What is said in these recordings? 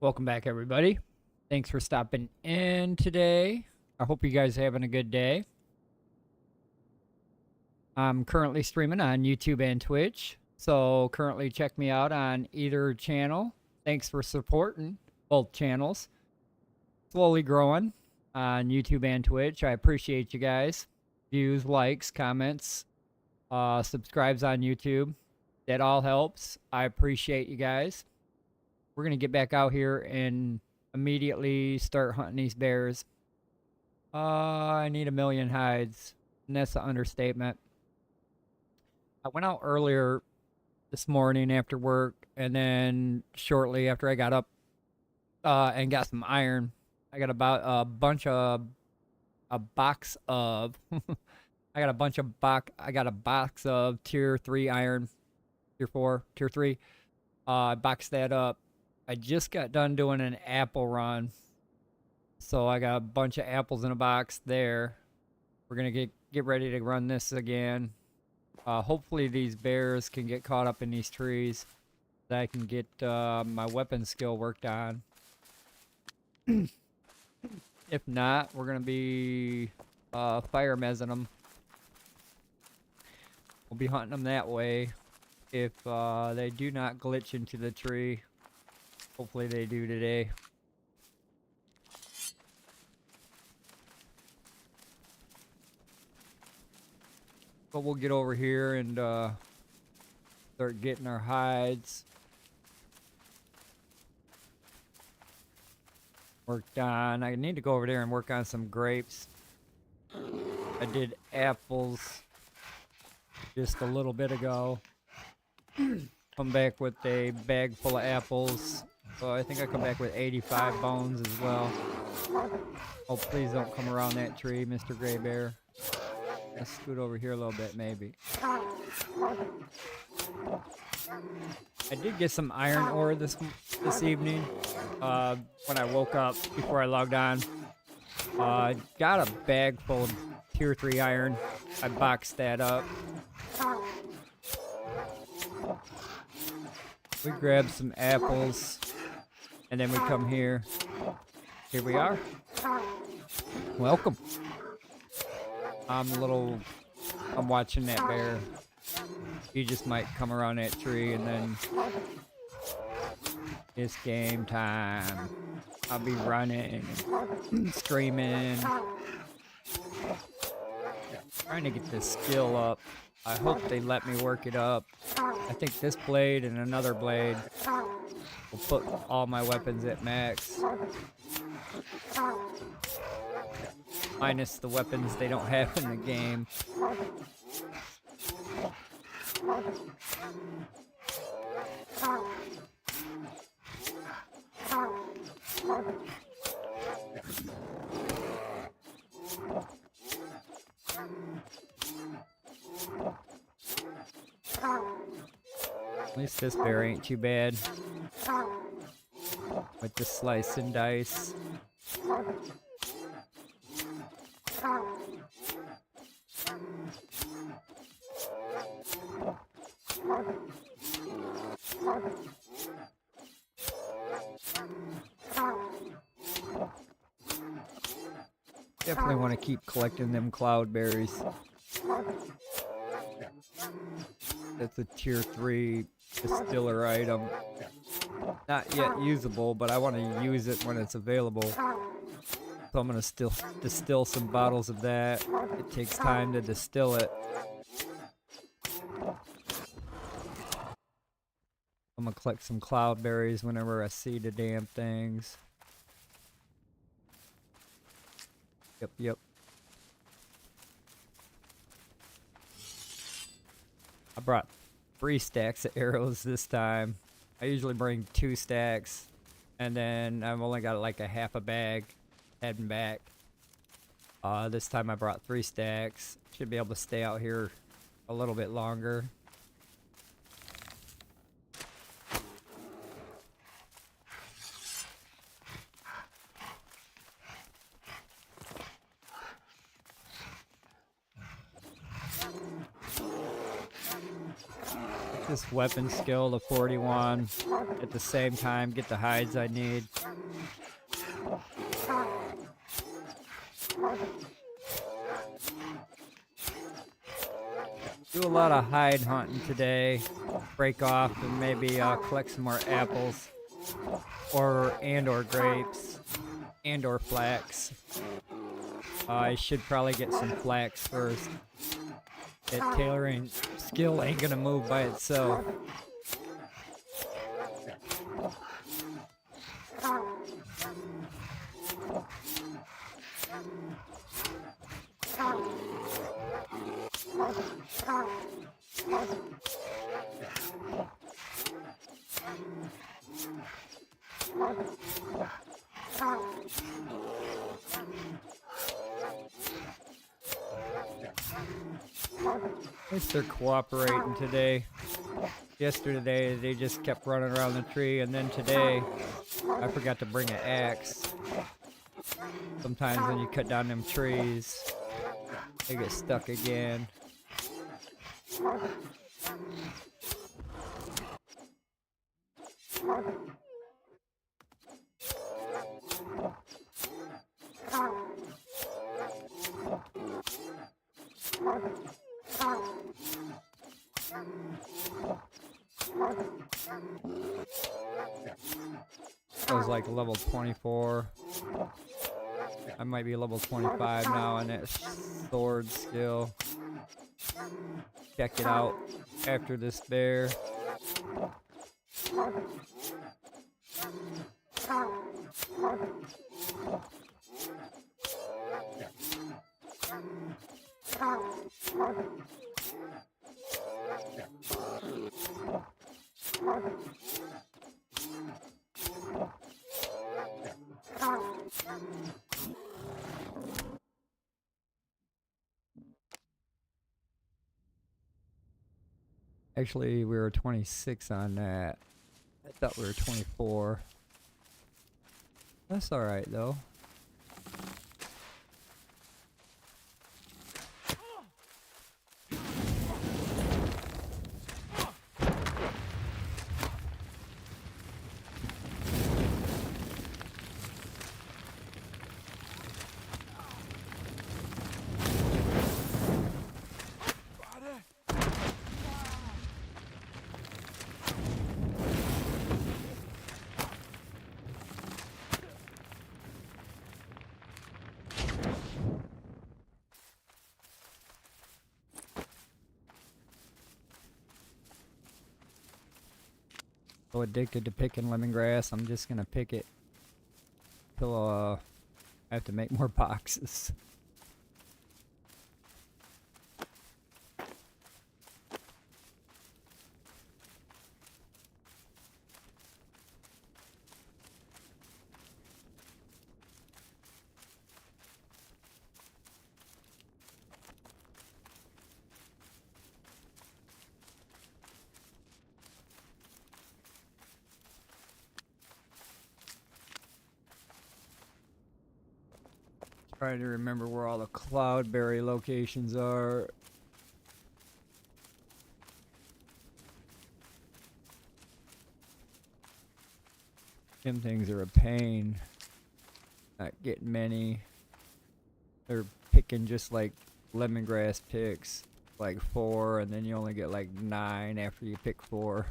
Welcome back, everybody. Thanks for stopping in today. I hope you guys are having a good day. I'm currently streaming on YouTube and Twitch, so currently check me out on either channel. Thanks for supporting both channels. Slowly growing on YouTube and Twitch. I appreciate you guys. Views, likes, comments, subscribes on YouTube. That all helps. I appreciate you guys. We're going to get back out here and immediately start hunting these bears. I need 1,000,000 hides, and that's an understatement. I went out earlier this morning after work, and then shortly after I got up and got some iron. I got about a box of I got a box of tier 3 iron, tier 4, tier 3. I boxed that up. I just got done doing an apple run, so I got a bunch of apples in a box there. We're gonna get ready to run this again. Hopefully these bears can get caught up in these trees, so that I can get my weapon skill worked on. If not, we're gonna be fire mezzing them. We'll be hunting them that way. If they do not glitch into the tree. Hopefully they do today. But we'll get over here and start getting our hides worked on. I need to go over there and work on some grapes. I did apples just a little bit ago. Come back with a bag full of apples. So I think I come back with 85 bones as well. Oh, please don't come around that tree, Mr. Gray Bear. Let's scoot over here a little bit, maybe. I did get some iron ore this evening when I woke up before I logged on. Got a bag full of tier 3 iron. I boxed that up. We grabbed some apples, and then we come here. Here we are. Welcome. I'm watching that bear. He just might come around that tree, and then it's game time. I'll be running, screaming, trying to get this skill up. I hope they let me work it up. I think this blade and another blade will put all my weapons at max. Minus the weapons they don't have in the game. At least this bear ain't too bad. With the slice and dice. Definitely want to keep collecting them cloudberries. That's a tier 3 distiller item. Not yet usable, but I want to use it when it's available. So I'm going to still distill some bottles of that. It takes time to distill it. I'm going to collect some cloudberries whenever I see the damn things. Yep. I brought 3 stacks of arrows this time. I usually bring 2 stacks, and then I've only got like a half a bag heading back. This time I brought 3 stacks. Should be able to stay out here a little bit longer. this weapon skill to 41. At the same time, get the hides I need. Do a lot of hide hunting today. Break off and maybe collect some more apples, or grapes, or flax. I should probably get some flax first. That tailoring skill ain't gonna move by itself. At least they're cooperating today. Yesterday they just kept running around the tree, and then today I forgot to bring an axe. Sometimes when you cut down them trees, they get stuck again. I was like level 24. I might be level 25 now in that sword skill. Check it out after this bear. Actually, we were 26 on that. I thought we were 24. That's alright though. So addicted to picking lemongrass, I'm just gonna pick it till I have to make more boxes. Trying to remember where all the cloudberry locations are. Them things are a pain. Not getting many. They're picking just like lemongrass picks, like 4, and then you only get like 9 after you pick 4.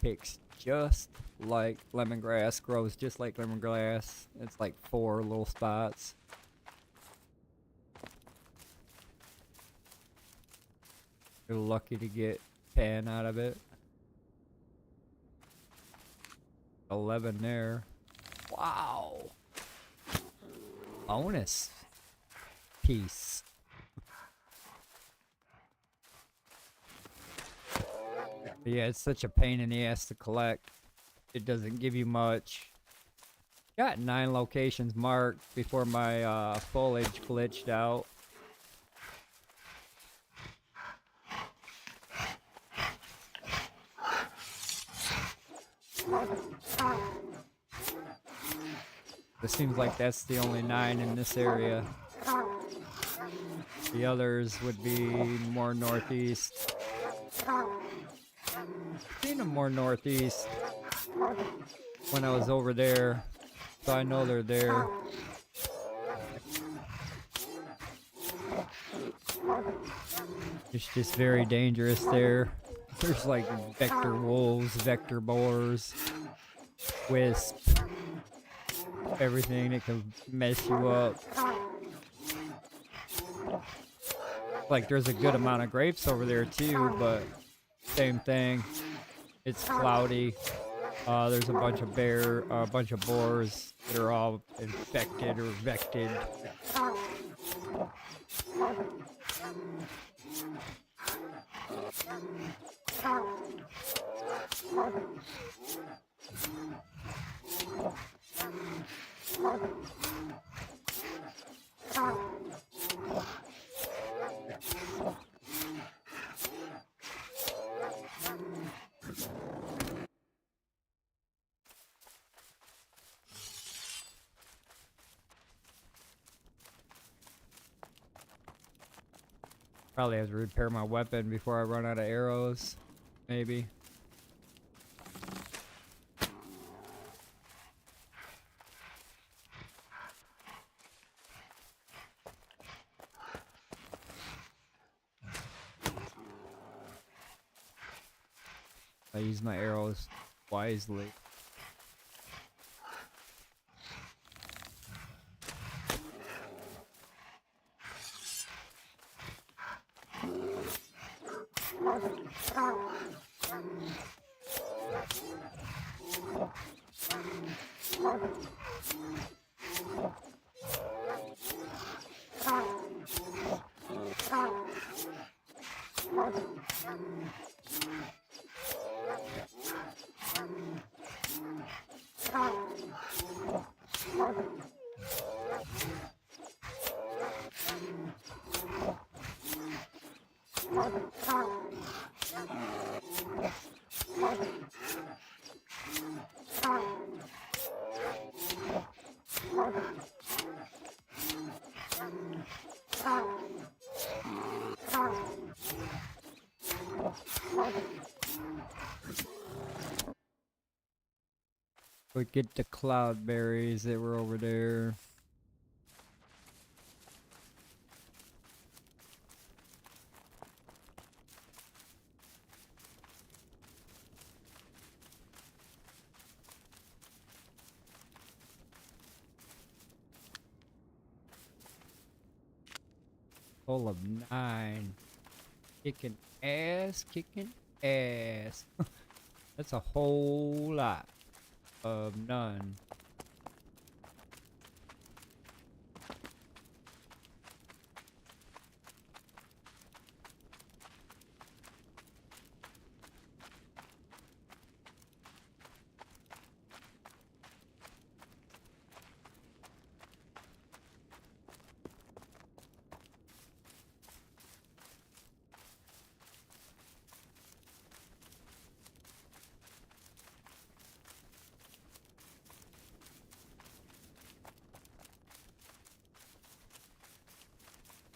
Picks just like lemongrass, grows just like lemongrass. It's like 4 little spots. You're lucky to get 10 out of it. 11 there. Wow. Bonus piece. But yeah, it's such a pain in the ass to collect. It doesn't give you much. Got 9 locations marked before my foliage glitched out. It seems like that's the only 9 in this area. The others would be more northeast. Seen them more northeast when I was over there, so I know they're there. It's just very dangerous there. There's like vector wolves, vector boars, wisps, everything that can mess you up. Like there's a good amount of grapes over there too, but same thing. It's cloudy. There's a bunch of boars that are all infected or vected. Probably have to repair my weapon before I run out of arrows. Maybe. I use my arrows wisely. We get the cloudberries that were over there. Full of 9. Kicking ass, kicking ass. That's a whole lot of none.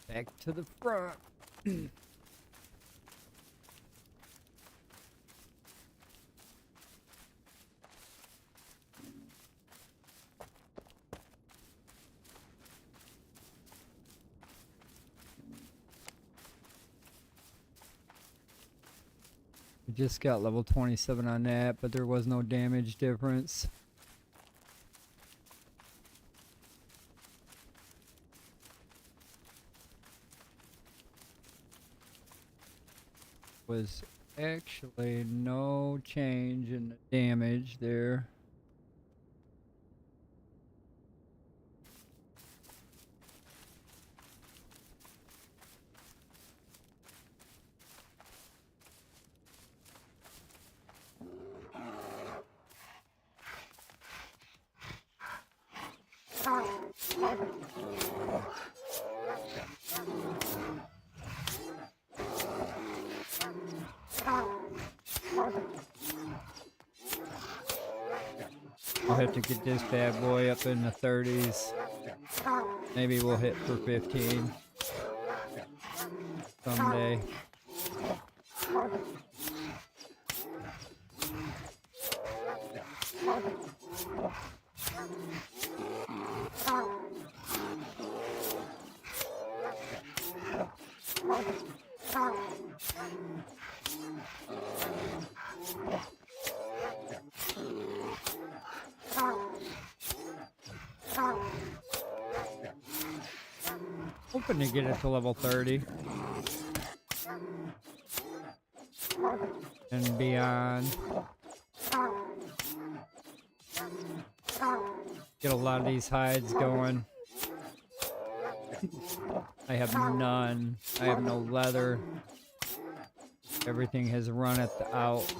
Back to the front. We just got level 27 on that, but there was no damage difference. Was actually no change in the damage there. I'll have to get this bad boy up in the 30s. Maybe we'll hit for 15. someday. Hoping to get it to level 30 and beyond. Get a lot of these hides going. I have none. I have no leather. Everything has run at the out.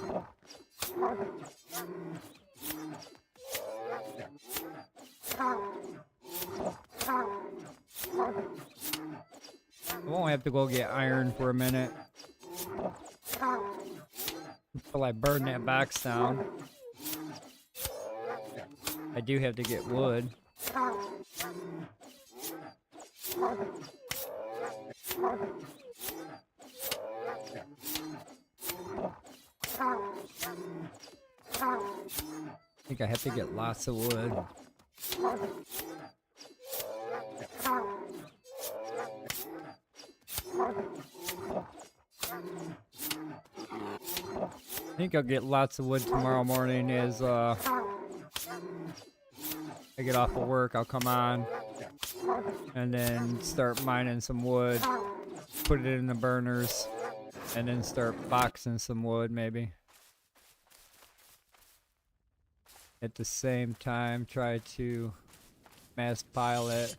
I won't have to go get iron for a minute until I burn that box down. I do have to get wood. I think I have to get lots of wood. I think I'll get lots of wood tomorrow morning as I get off of work. I'll come on and then start mining some wood, put it in the burners, and then start boxing some wood maybe. At the same time, try to mass pile it.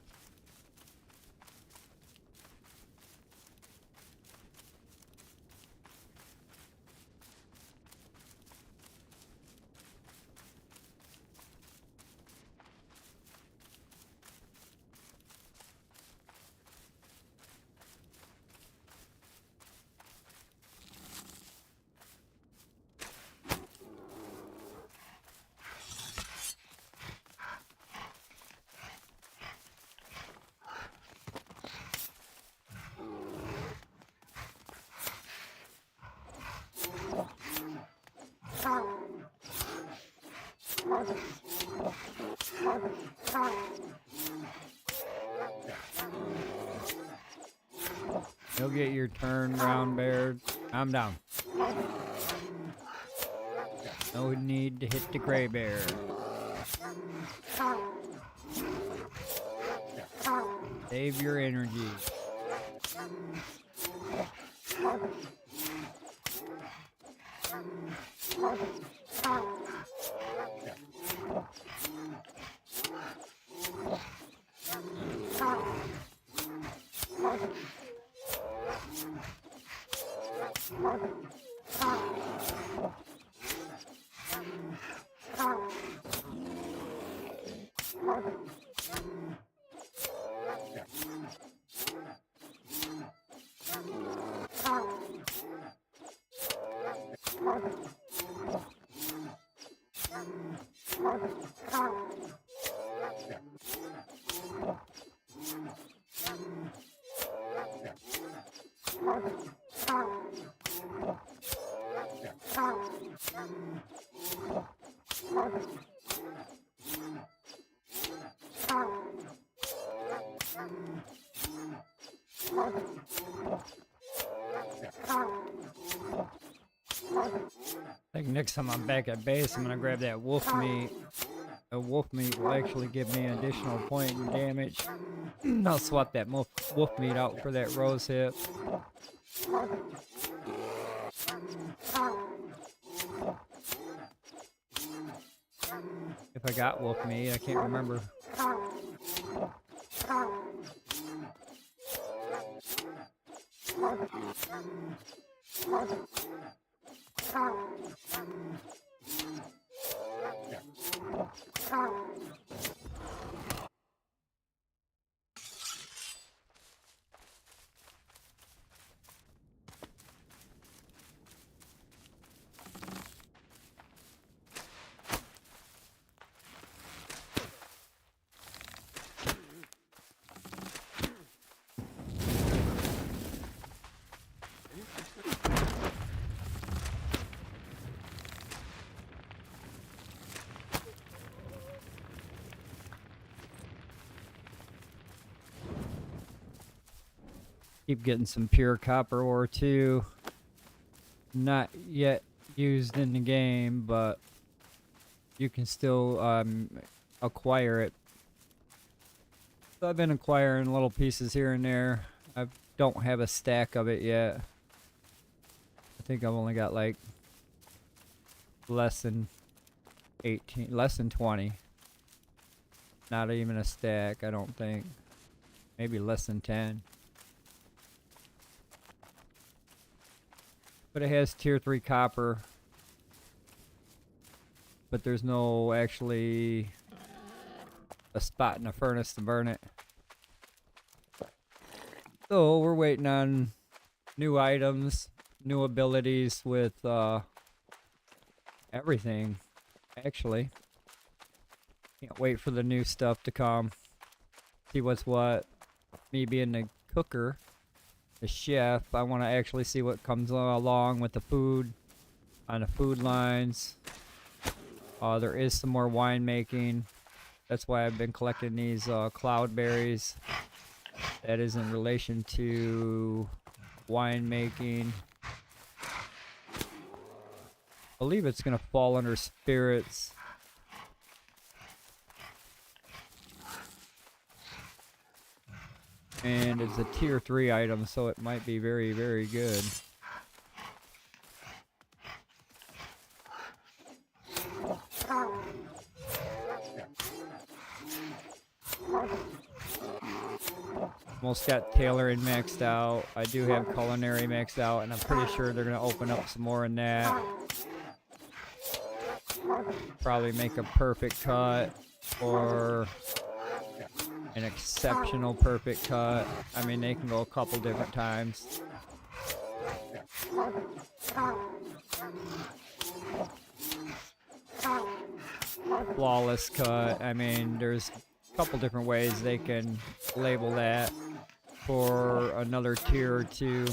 You'll get your turn, brown bear. I'm down. No need to hit the gray bear. Save your energy. I think next time I'm back at base, I'm gonna grab that wolf meat. The wolf meat will actually give me an additional point in damage. I'll swap that wolf meat out for that rose hip. If I got wolf meat, I can't remember. Keep getting some pure copper ore too. Not yet used in the game, but you can still acquire it. So I've been acquiring little pieces here and there. I don't have a stack of it yet. I think I've only got like less than 18, less than 20. Not even a stack, I don't think. Maybe less than 10. But it has tier 3 copper. But there's no actually a spot in the furnace to burn it. So we're waiting on new items, new abilities with everything, actually. Can't wait for the new stuff to come. See what's what. Me being the cooker, the chef, I want to actually see what comes along with the food, on the food lines. There is some more wine making. That's why I've been collecting these cloud berries. That is in relation to wine making. I believe it's going to fall under spirits. And it's a tier 3 item, so it might be very, very good. Almost got tailoring maxed out. I do have culinary maxed out, and I'm pretty sure they're going to open up some more in that. Probably make a perfect cut or an exceptional perfect cut. I mean, they can go a couple different times. Flawless cut. I mean, there's a couple different ways they can label that for another tier or two.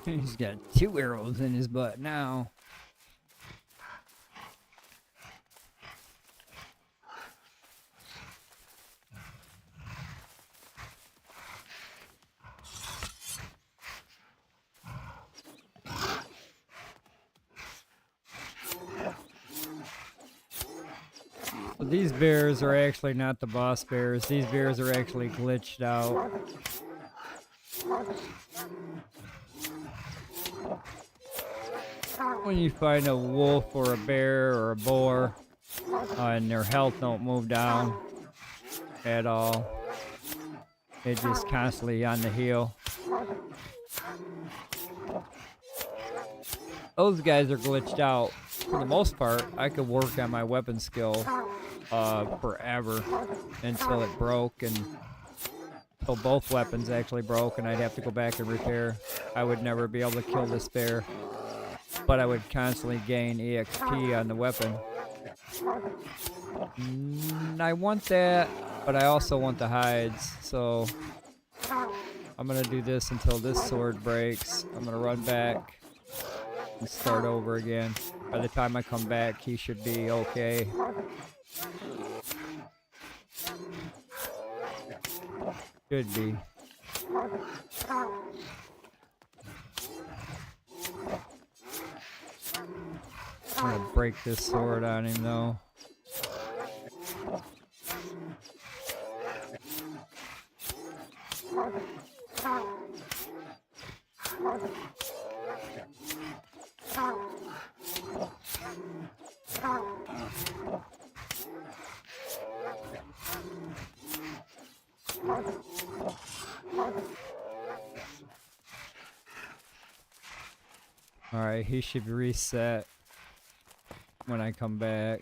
He's got 2 arrows in his butt now. So these bears are actually not the boss bears. These bears are actually glitched out. When you find a wolf or a bear or a boar and their health don't move down at all, it's just constantly on the heal. Those guys are glitched out. For the most part, I could work on my weapon skill forever until it broke, and until both weapons actually broke and I'd have to go back and repair. I would never be able to kill this bear, but I would constantly gain EXP on the weapon. I want that, but I also want the hides, so I'm gonna do this until this sword breaks. I'm gonna run back and start over again. By the time I come back, he should be okay. Should be. I'm gonna break this sword on him though. Alright, he should reset when I come back.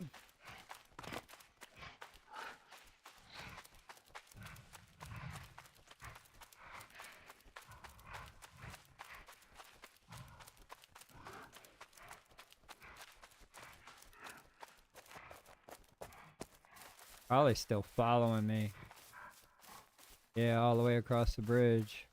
Probably still following me. Yeah, all the way across the bridge.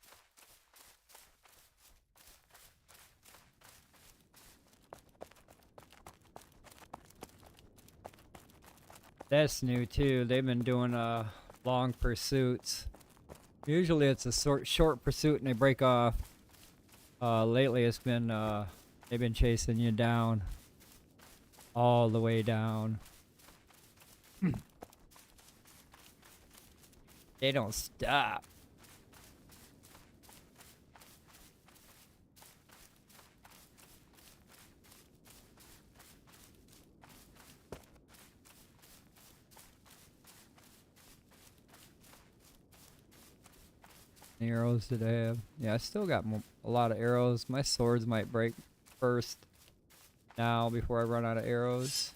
That's new too. They've been doing long pursuits. Usually it's a short pursuit and they break off. Lately it's been they've been chasing you down. All the way down. They don't stop. How many arrows did I have? Yeah, I still got a lot of arrows. My swords might break first now before I run out of arrows.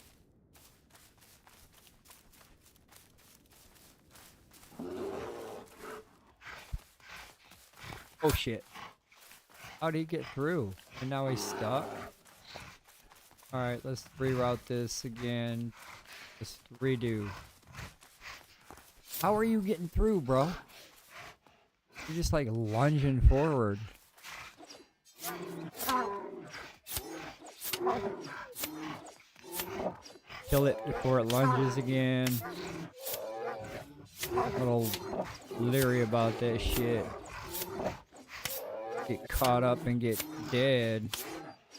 Oh shit. How did he get through? And now he's stuck? Alright, let's reroute this again. Just redo. How are you getting through, bro? You're just like lunging forward. Kill it before it lunges again. A little leery about that shit. Get caught up and get dead.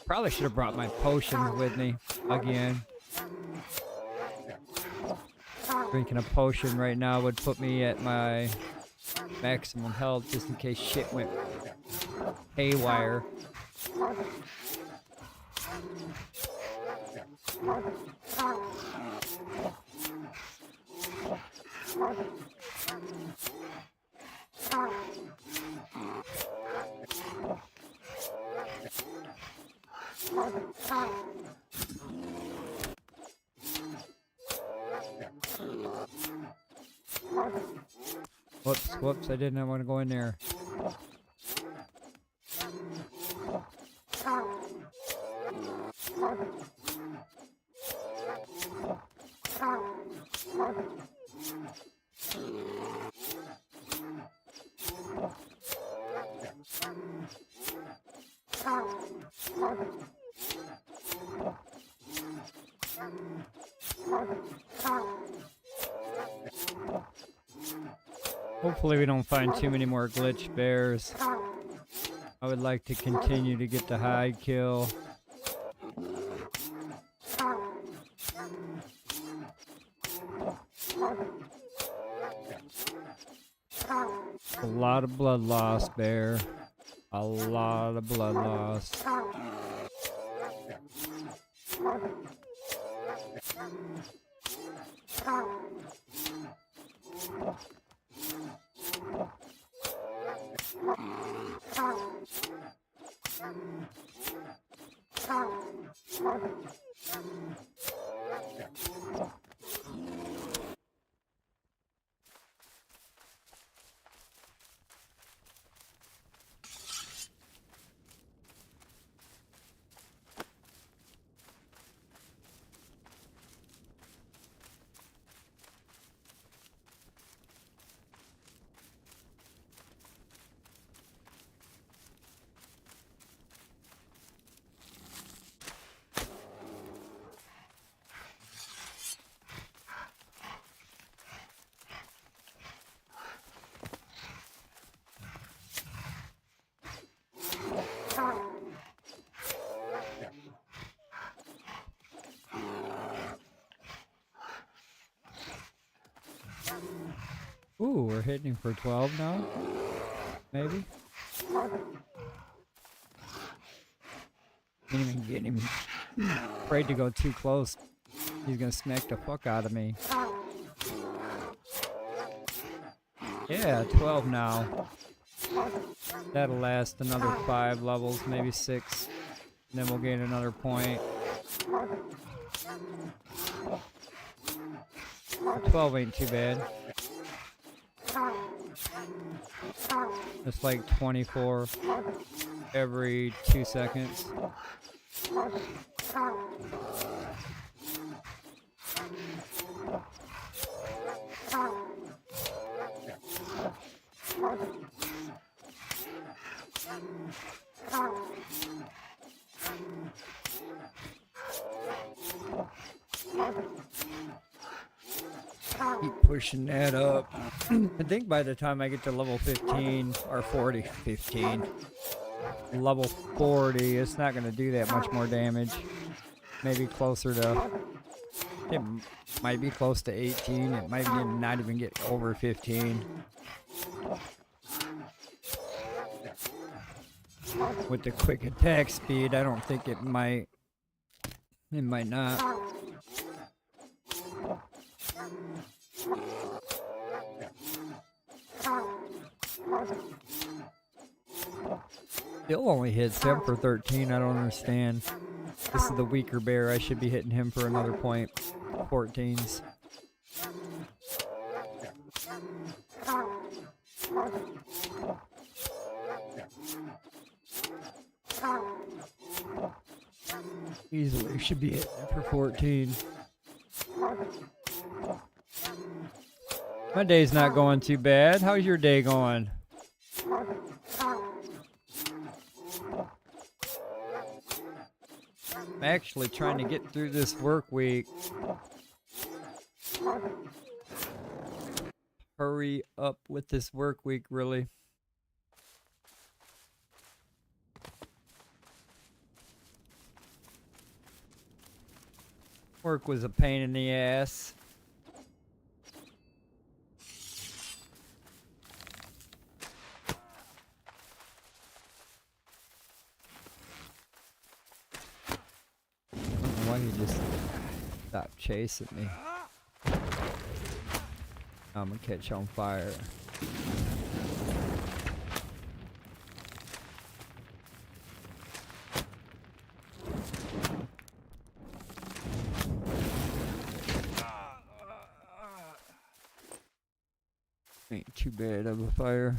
Probably should have brought my potions with me again. Drinking a potion right now would put me at my maximum health just in case shit went haywire. Whoops, I didn't want to go in there. Hopefully we don't find too many more glitch bears. I would like to continue to get the hide kill. A lot of blood loss, bear. A lot of blood loss. Ooh, we're hitting for 12 now? Maybe? Can't even get him. Afraid to go too close. He's gonna smack the fuck out of me. Yeah, 12 now. That'll last another 5 levels, maybe 6. And then we'll gain another point. 12 ain't too bad. It's like 24 every 2 seconds. Keep pushing that up. I think by the time I get to level 15 or 40, 15, level 40, it's not going to do that much more damage. Maybe closer to, it might be close to 18. It might not even get over 15. With the quick attack speed, I don't think it might. It might not. Still only hits him for 13. I don't understand. This is the weaker bear. I should be hitting him for another point. 14s. Easily should be hitting it for 14. My day's not going too bad. How's your day going? I'm actually trying to get through this work week. Hurry up with this work week, really. Work was a pain in the ass. Why you just stop chasing me? I'm gonna catch on fire. Ain't too bad of a fire.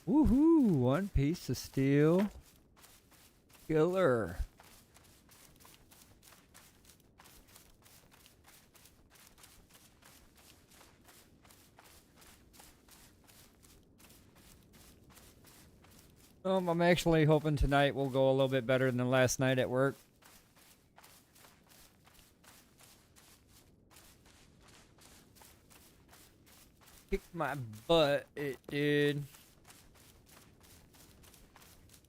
Woohoo! One piece of steel. Killer. I'm actually hoping tonight will go a little bit better than last night at work. Kicked my butt, it did.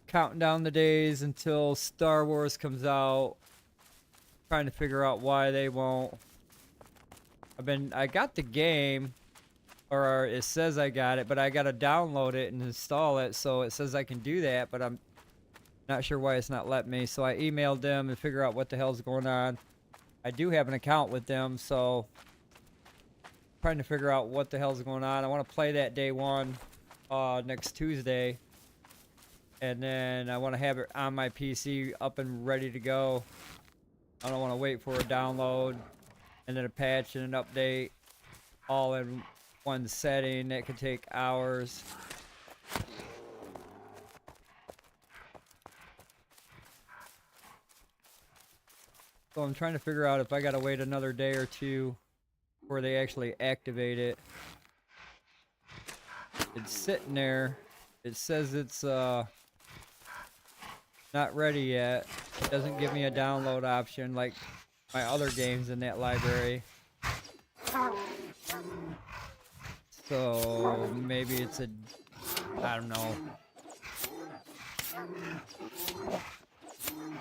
Counting down the days until Star Wars comes out. Trying to figure out why they won't. I got the game, or it says I got it, but I gotta download it and install it, so it says I can do that, but I'm not sure why it's not letting me. So I emailed them and figure out what the hell's going on. I do have an account with them, so trying to figure out what the hell's going on. I want to play that day one next Tuesday, and then I want to have it on my PC up and ready to go. I don't want to wait for a download and then a patch and an update all in one setting. That could take hours. So I'm trying to figure out if I gotta wait another day or two before they actually activate it. It's sitting there. It says it's not ready yet. It doesn't give me a download option like my other games in that library. So maybe it's I don't know.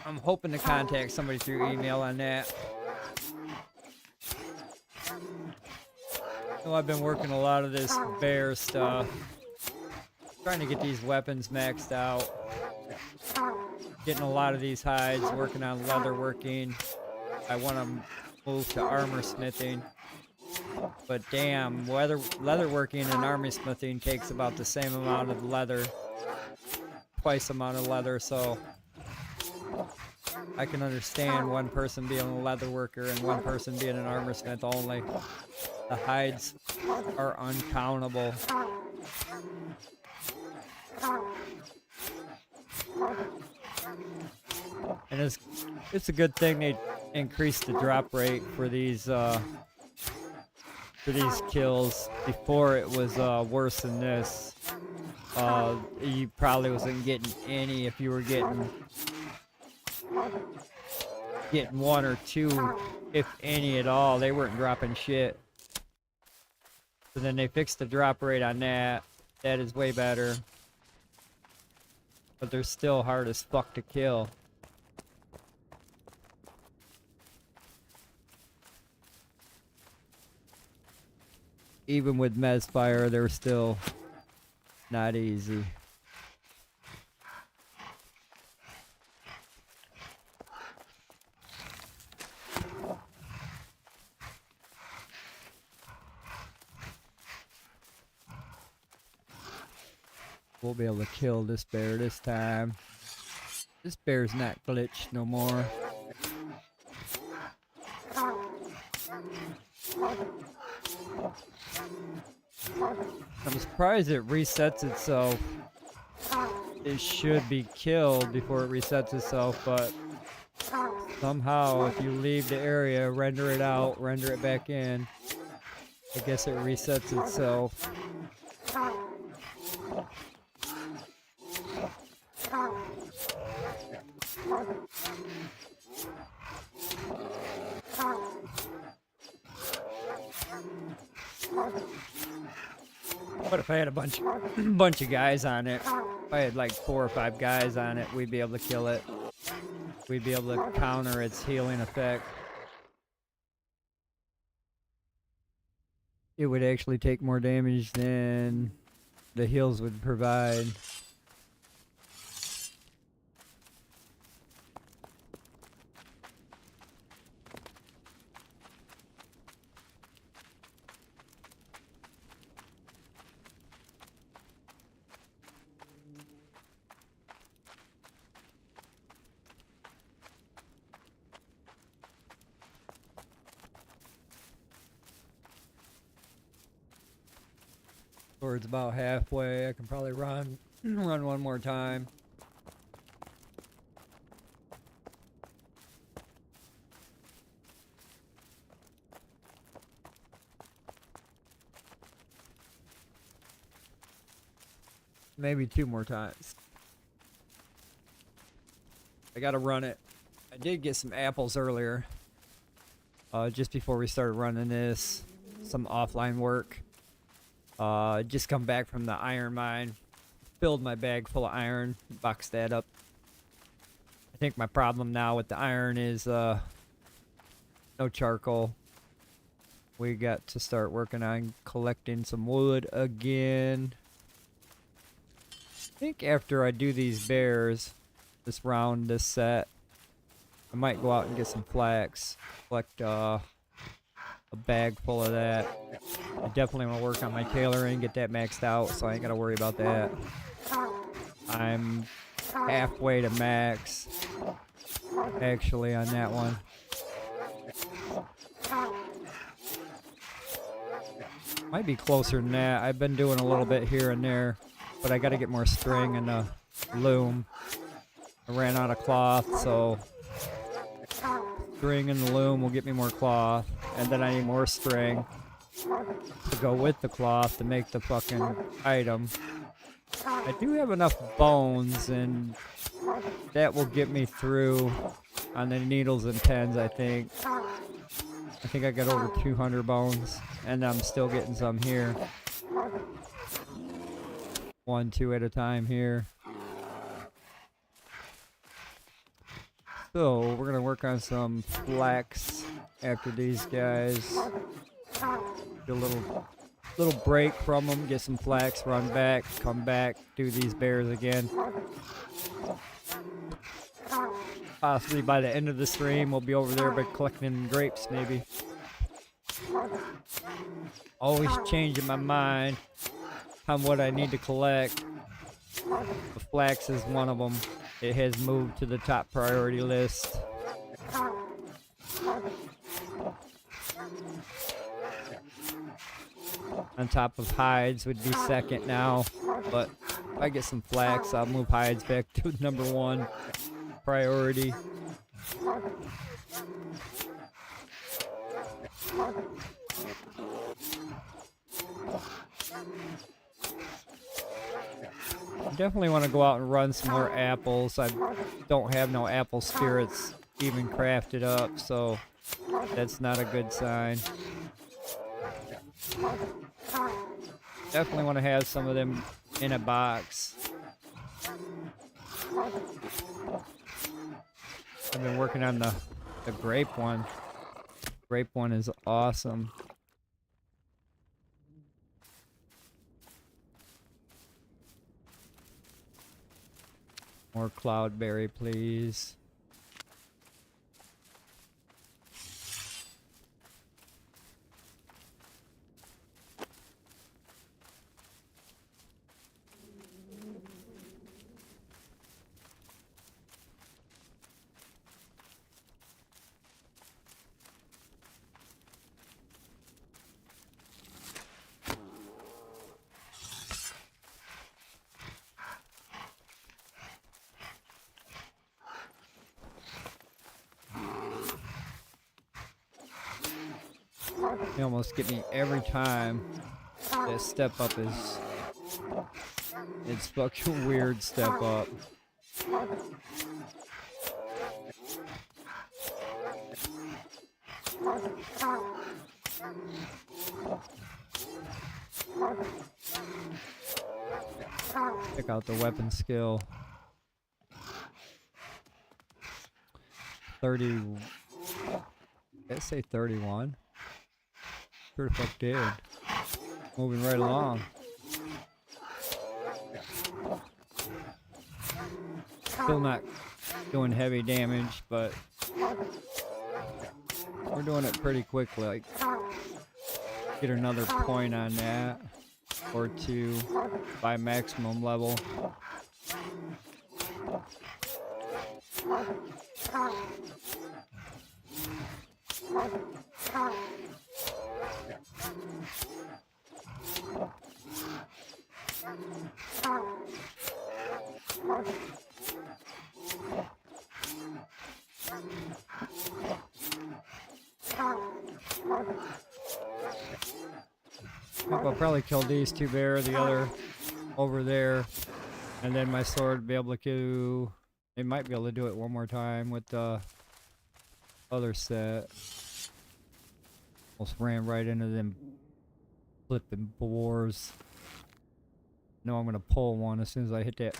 I'm hoping to contact somebody through email on that. So I've been working a lot of this bear stuff. Trying to get these weapons maxed out. Getting a lot of these hides, working on leather working. I want to move to armor smithing. But damn, leatherworking and army smithing takes about the same amount of leather. Twice the amount of leather, so I can understand one person being a leather worker and one person being an armor smith only. The hides are uncountable. And it's a good thing they increased the drop rate for these kills. Before it was worse than this. You probably wasn't getting any. If you were getting one or two, if any at all, they weren't dropping shit. So then they fixed the drop rate on that. That is way better. But they're still hard as fuck to kill. Even with Mesfire, they're still not easy. We'll be able to kill this bear this time. This bear's not glitched no more. I'm surprised it resets itself. It should be killed before it resets itself, but somehow if you leave the area, render it out, render it back in, I guess it resets itself. But if I had a bunch of guys on it, if I had like 4 or 5 guys on it, we'd be able to kill it. We'd be able to counter its healing effect. It would actually take more damage than the heals would provide. Towards about halfway, I can probably run one more time. Maybe 2 more times. I gotta run it. I did get some apples earlier. Just before we started running this. Some offline work. Just come back from the iron mine. Filled my bag full of iron. Boxed that up. I think my problem now with the iron is no charcoal. We got to start working on collecting some wood again. I think after I do these bears, this set, I might go out and get some flax. Collect a bag full of that. I definitely want to work on my tailoring, get that maxed out, so I ain't got to worry about that. I'm halfway to max, actually, on that one. Might be closer than that. I've been doing a little bit here and there, but I got to get more string in the loom. I ran out of cloth, so string in the loom will get me more cloth, and then I need more string to go with the cloth to make the fucking item. I do have enough bones, and that will get me through on the needles and pens, I think. I think I got over 200 bones, and I'm still getting some here. 1, 2 at a time here. So we're gonna work on some flax after these guys. Do a little break from them, get some flax, run back, come back, do these bears again. Possibly by the end of the stream, we'll be over there by collecting grapes, maybe. Always changing my mind on what I need to collect. The flax is one of them. It has moved to the top priority list. On top of hides would be second now, but if I get some flax, I'll move hides back to number 1 priority. Definitely want to go out and run some more apples. I don't have no apple spirits even crafted up, so that's not a good sign. Definitely want to have some of them in a box. I've been working on the grape one. Grape one is awesome. More cloudberry, please. They almost get me every time. That step up is... It's fucking weird step up. Check out the weapon skill. 30... Did I say 31? Sure the fuck did. Moving right along. Still not doing heavy damage, but we're doing it pretty quickly. Like, get another point on that, or 2 by maximum level. I'll probably kill these 2 bear, the other over there, and then my sword will be able to... It might be able to do it one more time with the other set. Almost ran right into them flipping boars. No, I'm gonna pull one as soon as I hit that.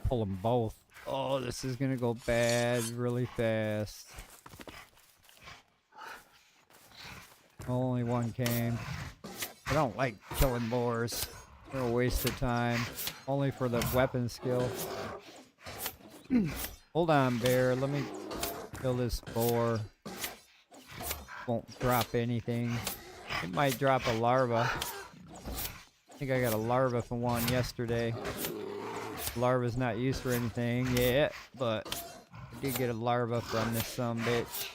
Pull them both. Oh, this is gonna go bad really fast. Only one came. I don't like killing boars. They're a waste of time. Only for the weapon skill. Hold on, bear. Let me kill this boar. Won't drop anything. It might drop a larva. I think I got a larva from one yesterday. Larva's not used for anything yet, but I did get a larva from this sumbitch.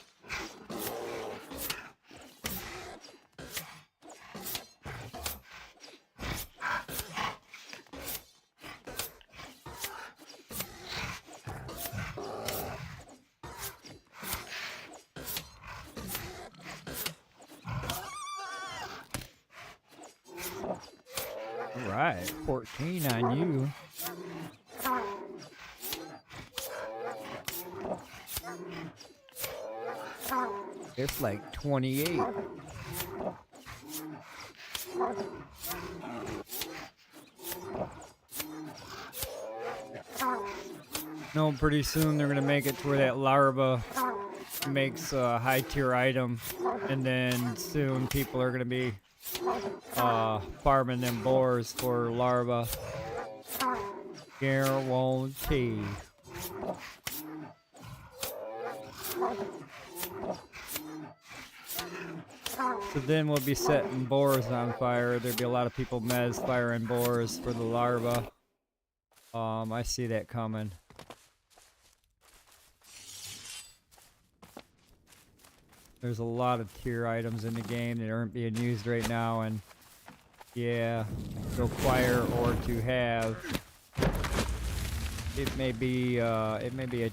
Alright, 14 on you. It's like 28. No, pretty soon they're gonna make it to where that larva makes a high tier item, and then soon people are gonna be farming them boars for larva. Guarantee. So then we'll be setting boars on fire. There'll be a lot of people mez firing boars for the larva. I see that coming. There's a lot of tier items in the game that aren't being used right now, and yeah, to acquire or to have. It may be a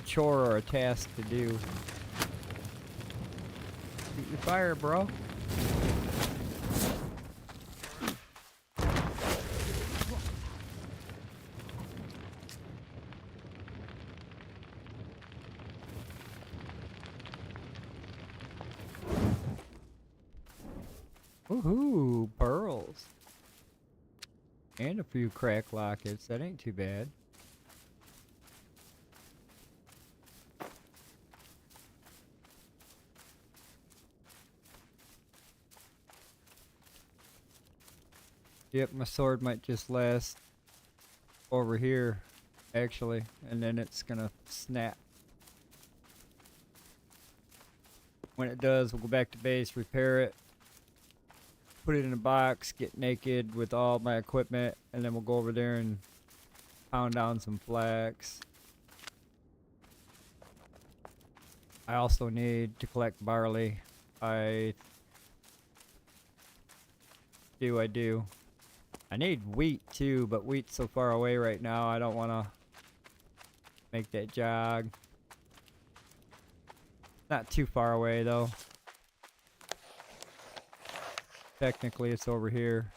chore or a task to do. Shoot your fire, bro. Woohoo, pearls. And a few crack lockets. That ain't too bad. Yep, my sword might just last over here, actually, and then it's gonna snap. When it does, we'll go back to base, repair it, put it in a box, get naked with all my equipment, and then we'll go over there and pound down some flax. I also need to collect barley. I do. I need wheat too, but wheat's so far away right now, I don't want to make that jog. Not too far away though. Technically it's over here.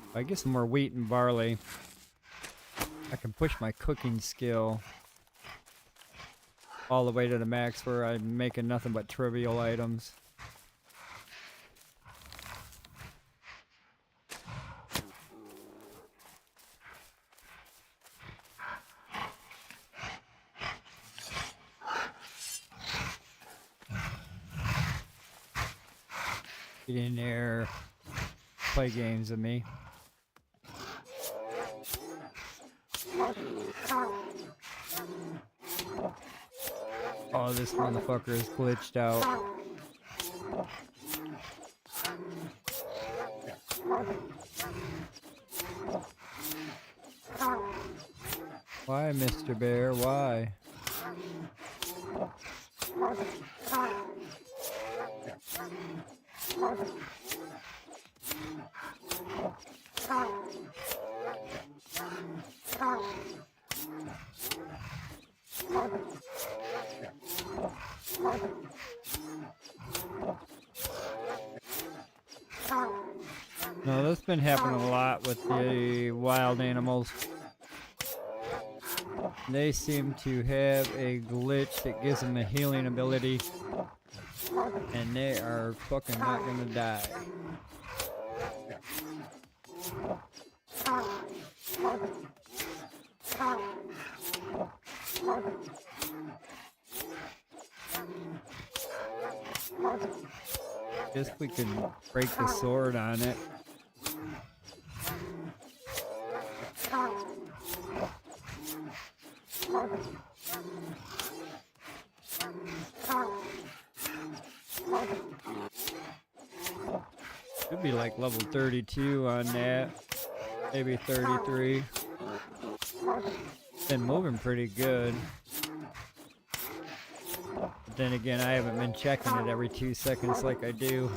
If I get some more wheat and barley, I can push my cooking skill all the way to the max where I'm making nothing but trivial items. Get in there, play games with me. Oh, this motherfucker is glitched out. Why, Mr. Bear? Why? No, that's been happening a lot with the wild animals. They seem to have a glitch that gives them a healing ability, and they are fucking not gonna die. Guess we could break the sword on it. Should be like level 32 on that, maybe 33. Been moving pretty good. But then again, I haven't been checking it every 2 seconds like I do.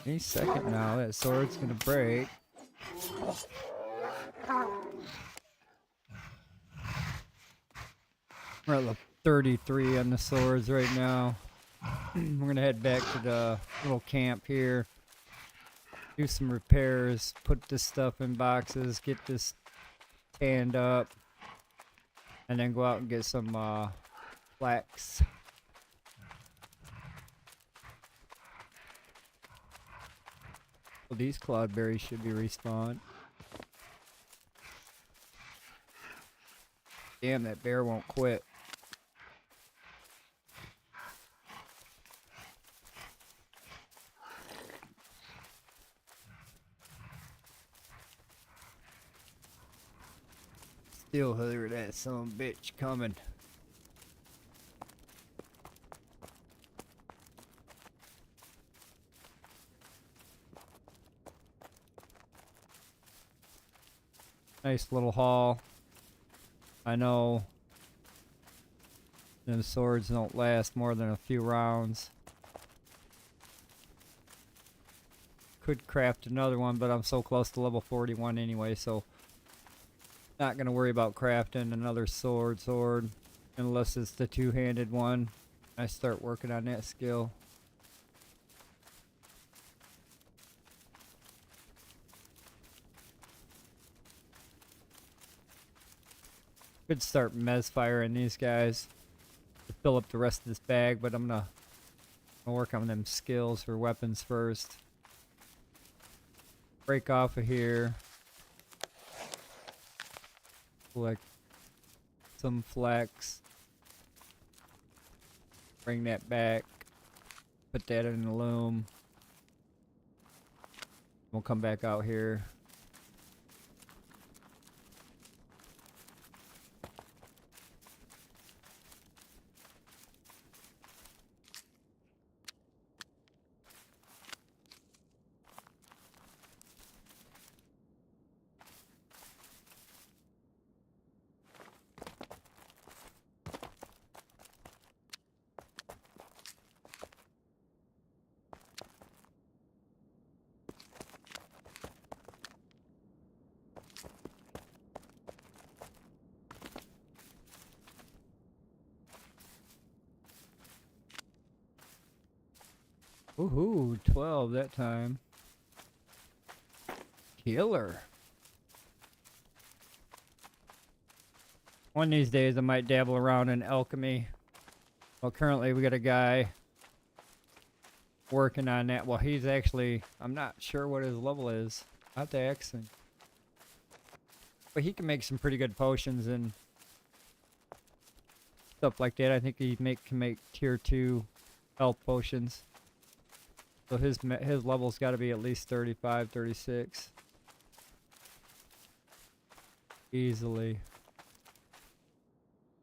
Any second now, that sword's gonna break. We're at level 33 on the swords right now. We're gonna head back to the little camp here. Do some repairs, put this stuff in boxes, get this tanned up, and then go out and get some flax. Well, these cloudberries should be respawned. Damn, that bear won't quit. Still hear that son of a bitch coming. Nice little haul. I know them swords don't last more than a few rounds. Could craft another one, but I'm so close to level 41 anyway, so not gonna worry about crafting another sword unless it's the two-handed one. I start working on that skill. Could start mez-firing these guys to fill up the rest of this bag, but I'm gonna work on them skills for weapons first. Break off of here. Collect some flax. Bring that back. Put that in the loom. We'll come back out here. Woohoo, 12 that time. Killer. One of these days I might dabble around in alchemy. Well, currently we got a guy working on that. Well, he's actually, I'm not sure what his level is. I have to ask him. But he can make some pretty good potions and stuff like that. I think he can make tier 2 health potions. So his level's got to be at least 35, 36. Easily.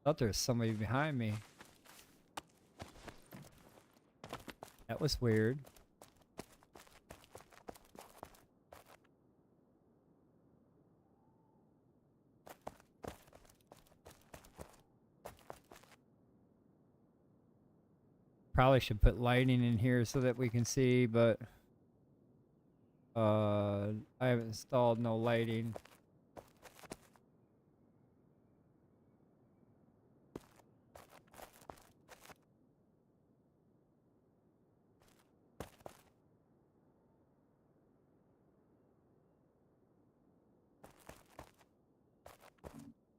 Thought there was somebody behind me. That was weird. Probably should put lighting in here so that we can see, but I haven't installed no lighting.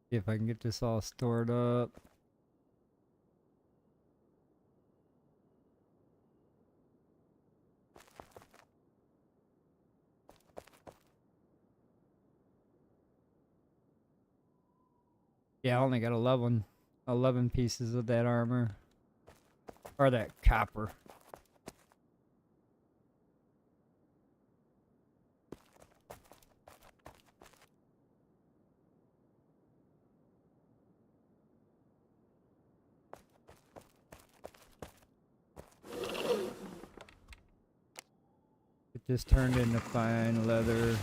See if I can get this all stored up. Yeah, I only got 11 pieces of that armor. Or that copper. It just turned into fine leather.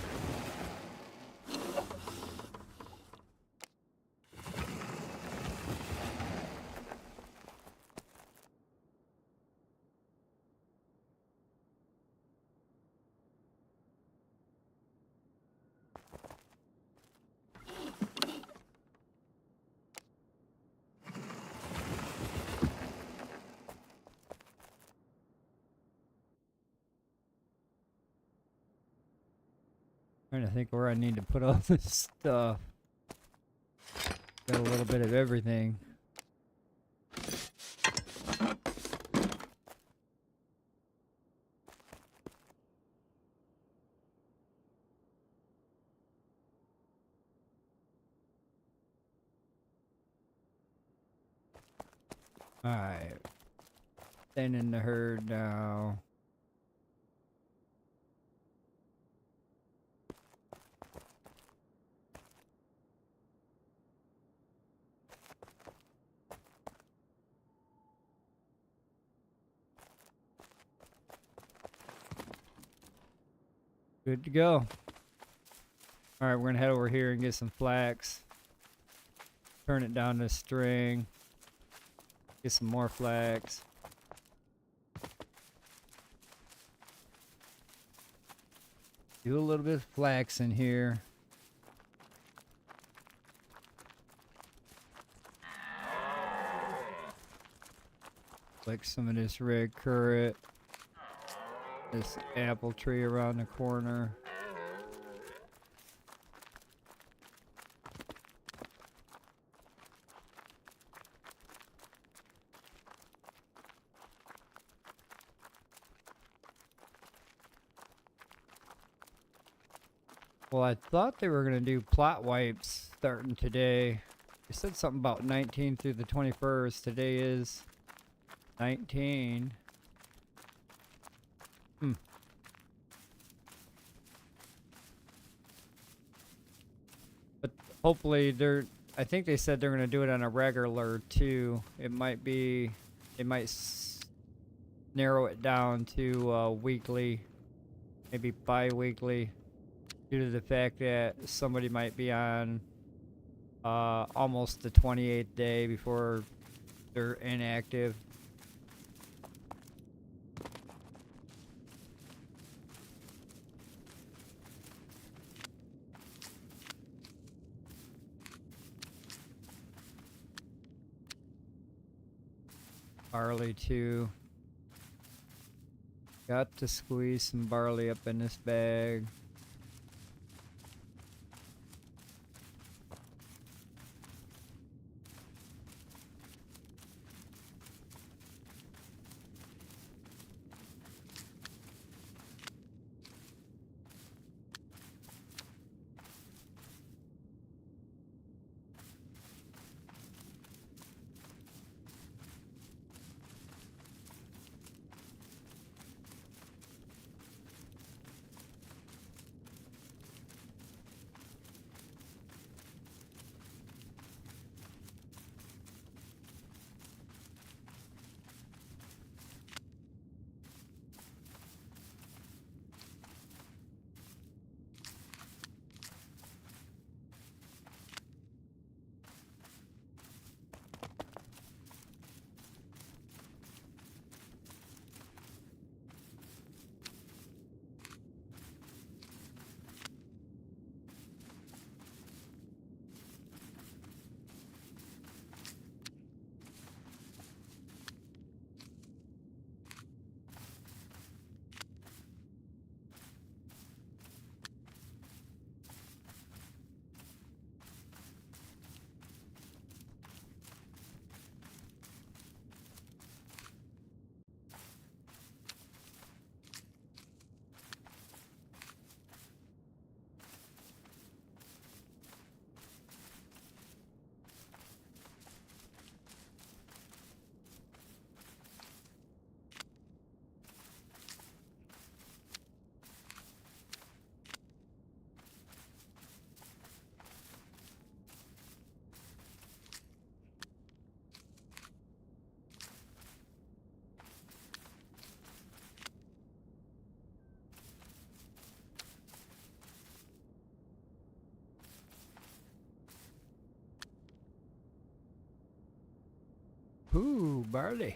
Trying to think where I need to put all this stuff. Got a little bit of everything. Alright. Staying in the herd now. Good to go. Alright, we're gonna head over here and get some flax. Turn it down to string. Get some more flax. Do a little bit of flax in here. Like some of this red currant. This apple tree around the corner. Well, I thought they were going to do plot wipes starting today. They said something about 19 through the 21st. Today is 19. But hopefully I think they said they're going to do it on a regular too. It might be, they might narrow it down to weekly, maybe bi-weekly, due to the fact that somebody might be on almost the 28th day before they're inactive. Barley too. Got to squeeze some barley up in this bag. Ooh, barley.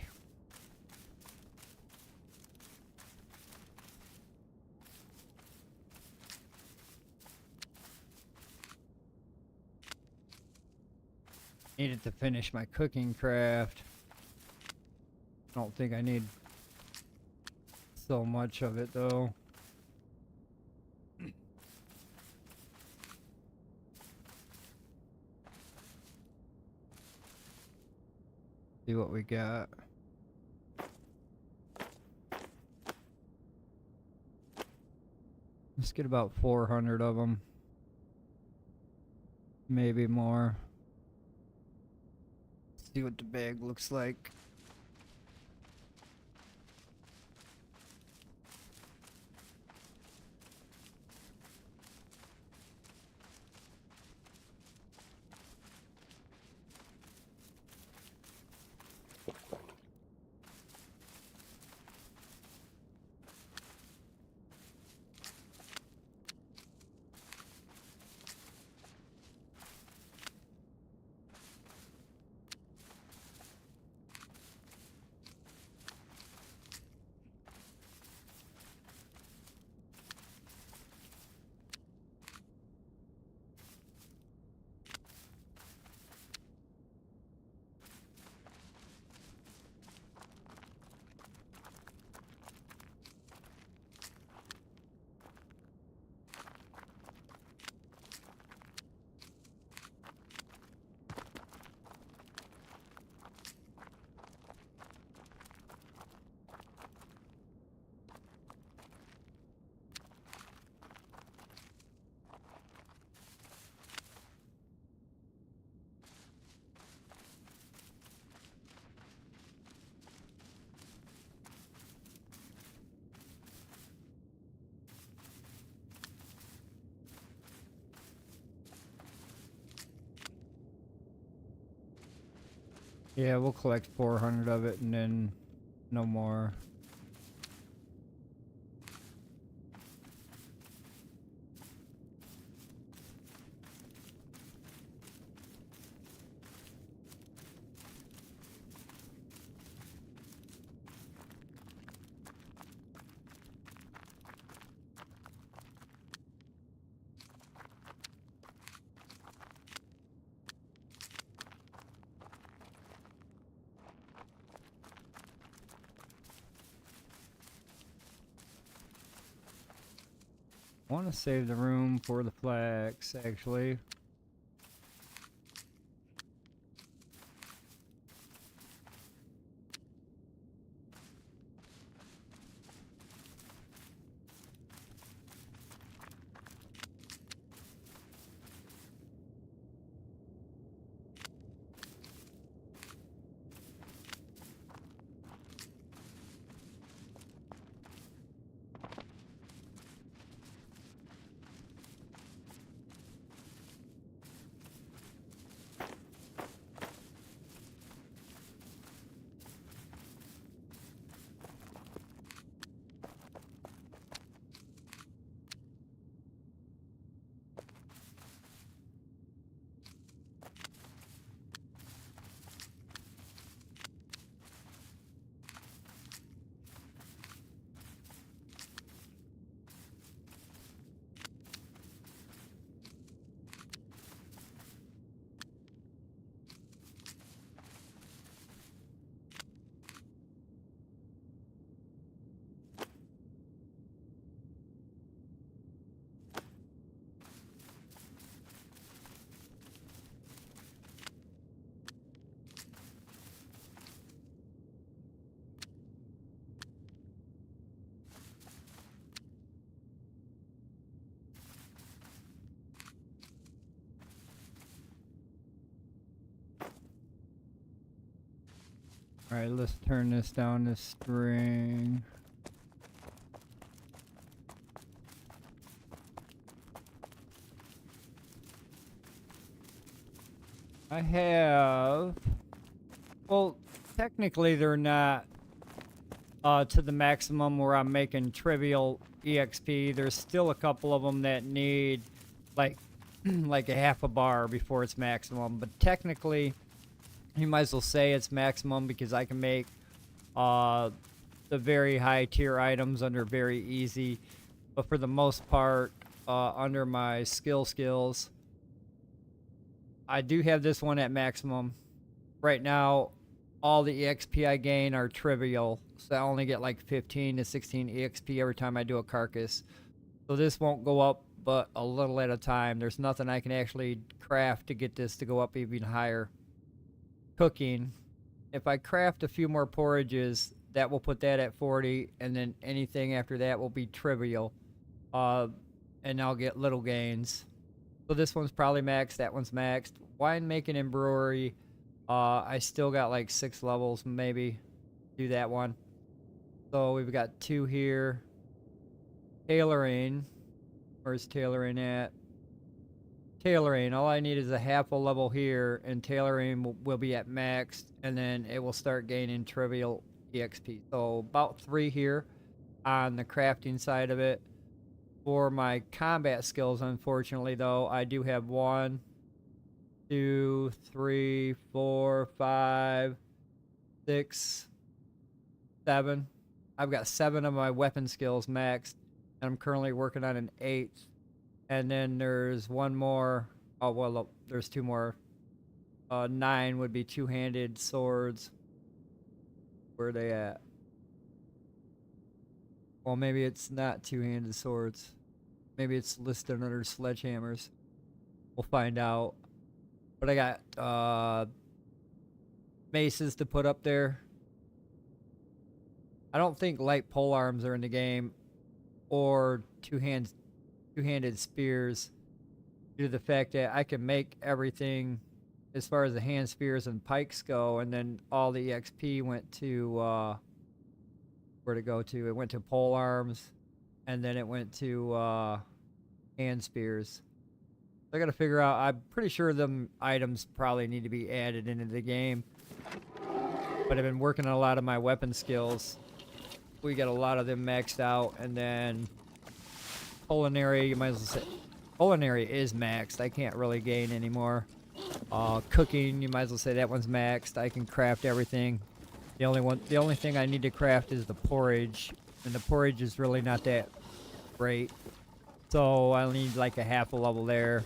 Needed to finish my cooking craft. I don't think I need so much of it though. See what we got. Let's get about 400 of them. Maybe more. See what the bag looks like. Yeah, we'll collect 400 of it and then no more. I want to save the room for the flags, actually. Alright, let's turn this down to string. I have... Well, technically they're not to the maximum where I'm making trivial EXP. There's still a couple of them that need like like a half a bar before it's maximum. But technically, you might as well say it's maximum because I can make the very high tier items under very easy. But for the most part, under my skills, I do have this one at maximum. Right now, all the EXP I gain are trivial. So I only get like 15 to 16 EXP every time I do a carcass. So this won't go up but a little at a time. There's nothing I can actually craft to get this to go up even higher. Cooking if I craft a few more porridges, that will put that at 40, and then anything after that will be trivial. And I'll get little gains. So this one's probably maxed, that one's maxed. Winemaking and brewery, I still got like 6 levels, maybe. Do that one. So we've got 2 here. Tailoring. Where's tailoring at? Tailoring, all I need is a half a level here, and tailoring will be at max, and then it will start gaining trivial EXP. So about 3 here on the crafting side of it. For my combat skills, unfortunately, though, I do have 1, 2, 3, 4, 5, 6, 7. I've got 7 of my weapon skills maxed, and I'm currently working on an 8th. And then there's 1 more. Oh, well, there's 2 more. 9 would be 2-handed swords. Where are they at? Well, maybe it's not 2-handed swords. Maybe it's listed under sledgehammers. We'll find out. But I got maces to put up there. I don't think light pole arms are in the game, or two-handed spears, due to the fact that I can make everything as far as the hand spears and pikes go, and then all the EXP went to where'd it go to? It went to pole arms, and then it went to hand spears. So I gotta figure out, I'm pretty sure them items probably need to be added into the game. But I've been working on a lot of my weapon skills. We got a lot of them maxed out, and then culinary, you might as well say, culinary is maxed. I can't really gain anymore. Cooking, you might as well say that one's maxed. I can craft everything. The only thing I need to craft is the porridge, and the porridge is really not that great. So I need like a half a level there.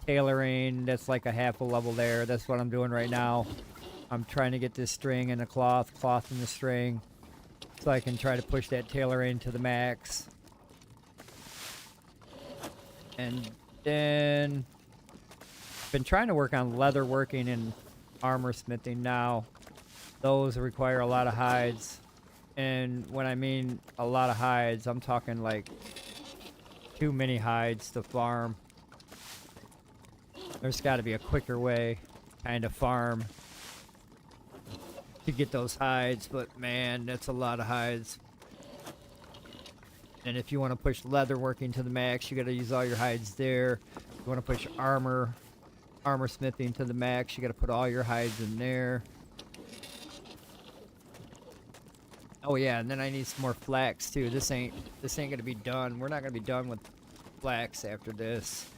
Tailoring, that's like a half a level there. That's what I'm doing right now. I'm trying to get this string and the cloth and the string, so I can try to push that tailoring to the max. And then I've been trying to work on leather working and armor smithing now. Those require a lot of hides. And when I mean a lot of hides, I'm talking like too many hides to farm. There's got to be a quicker way kind of farm to get those hides, but man, that's a lot of hides. And if you want to push leather working to the max, you got to use all your hides there. If you want to push armor smithing to the max, you got to put all your hides in there. Oh yeah, and then I need some more flax too. This ain't gonna be done. We're not gonna be done with flax after this.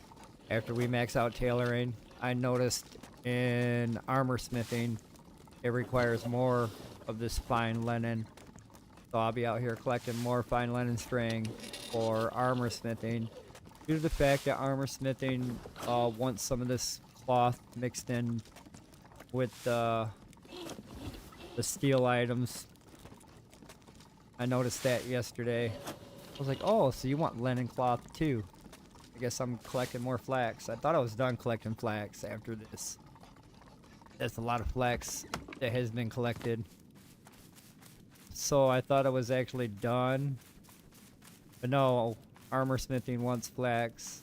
After we max out tailoring, I noticed in armor smithing, it requires more of this fine linen. So I'll be out here collecting more fine linen string for armor smithing, due to the fact that armor smithing wants some of this cloth mixed in with the steel items. I noticed that yesterday. I was like, oh, so you want linen cloth too? I guess I'm collecting more flax. I thought I was done collecting flax after this. That's a lot of flax that has been collected. So I thought I was actually done. But no, armor smithing wants flax.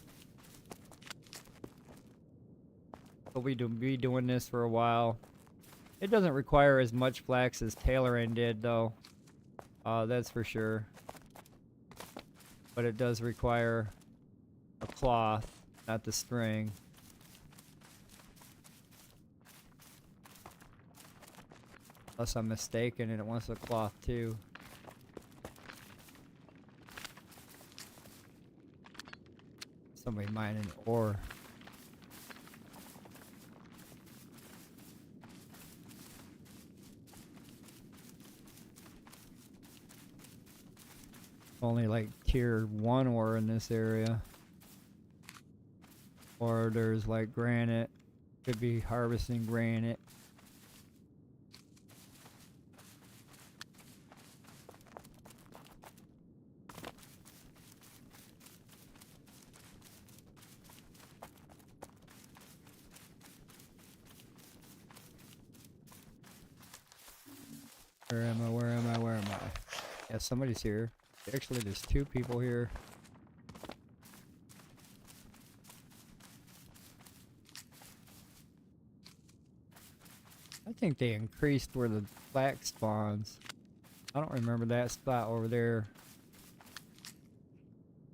So we be doing this for a while. It doesn't require as much flax as tailoring did though. That's for sure. But it does require a cloth, not the string. Unless I'm mistaken and it wants a cloth too. Somebody mining ore. Only like tier 1 ore in this area. Or there's like granite. Could be harvesting granite. Where am I? Where am I? Where am I? Yeah, somebody's here. Actually, there's 2 people here. I think they increased where the black spawns. I don't remember that spot over there.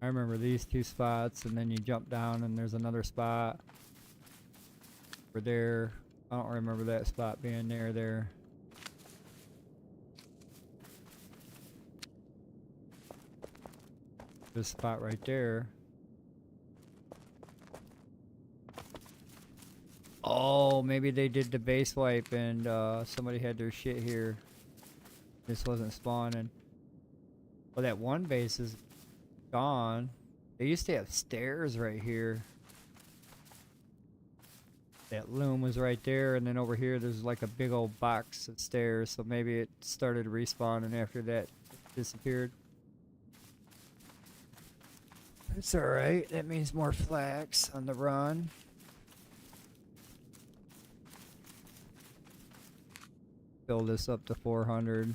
I remember these 2 spots, and then you jump down and there's another spot over there. I don't remember that spot being there. This spot right there. Oh, maybe they did the base wipe and somebody had their shit here. This wasn't spawning. Well, that one base is gone. They used to have stairs right here. That loom was right there, and then over here there's like a big old box of stairs, so maybe it started respawning after that disappeared. It's alright, that means more flax on the run. Fill this up to 400.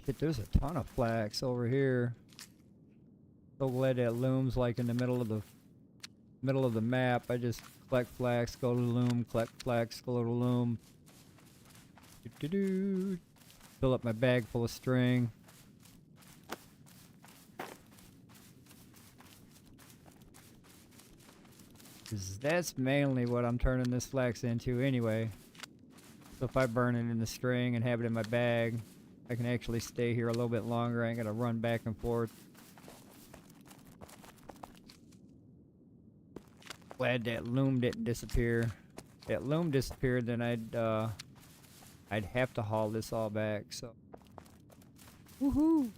Shit, there's a ton of flax over here. So glad that loom's like in the middle of the map. I just collect flax, go to the loom, collect flax, go to the loom. Fill up my bag full of string. That's mainly what I'm turning this flax into anyway. So if I burn it in the string and have it in my bag, I can actually stay here a little bit longer. I ain't gotta run back and forth. Glad that loom didn't disappear. If that loom disappeared, then I'd have to haul this all back. So, woohoo!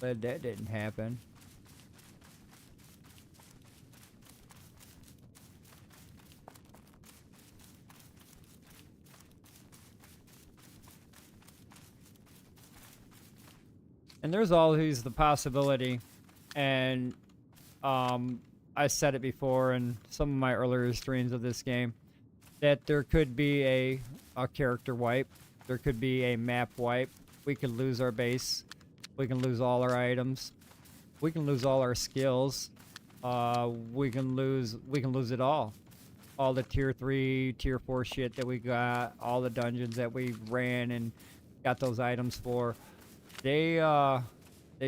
Glad that didn't happen. And there's always the possibility, and I said it before in some of my earlier streams of this game, that there could be a character wipe. There could be a map wipe. We could lose our base. We can lose all our items. We can lose all our skills. We can lose it all. All the tier 3, tier 4 shit that we got, all the dungeons that we ran and got those items for. They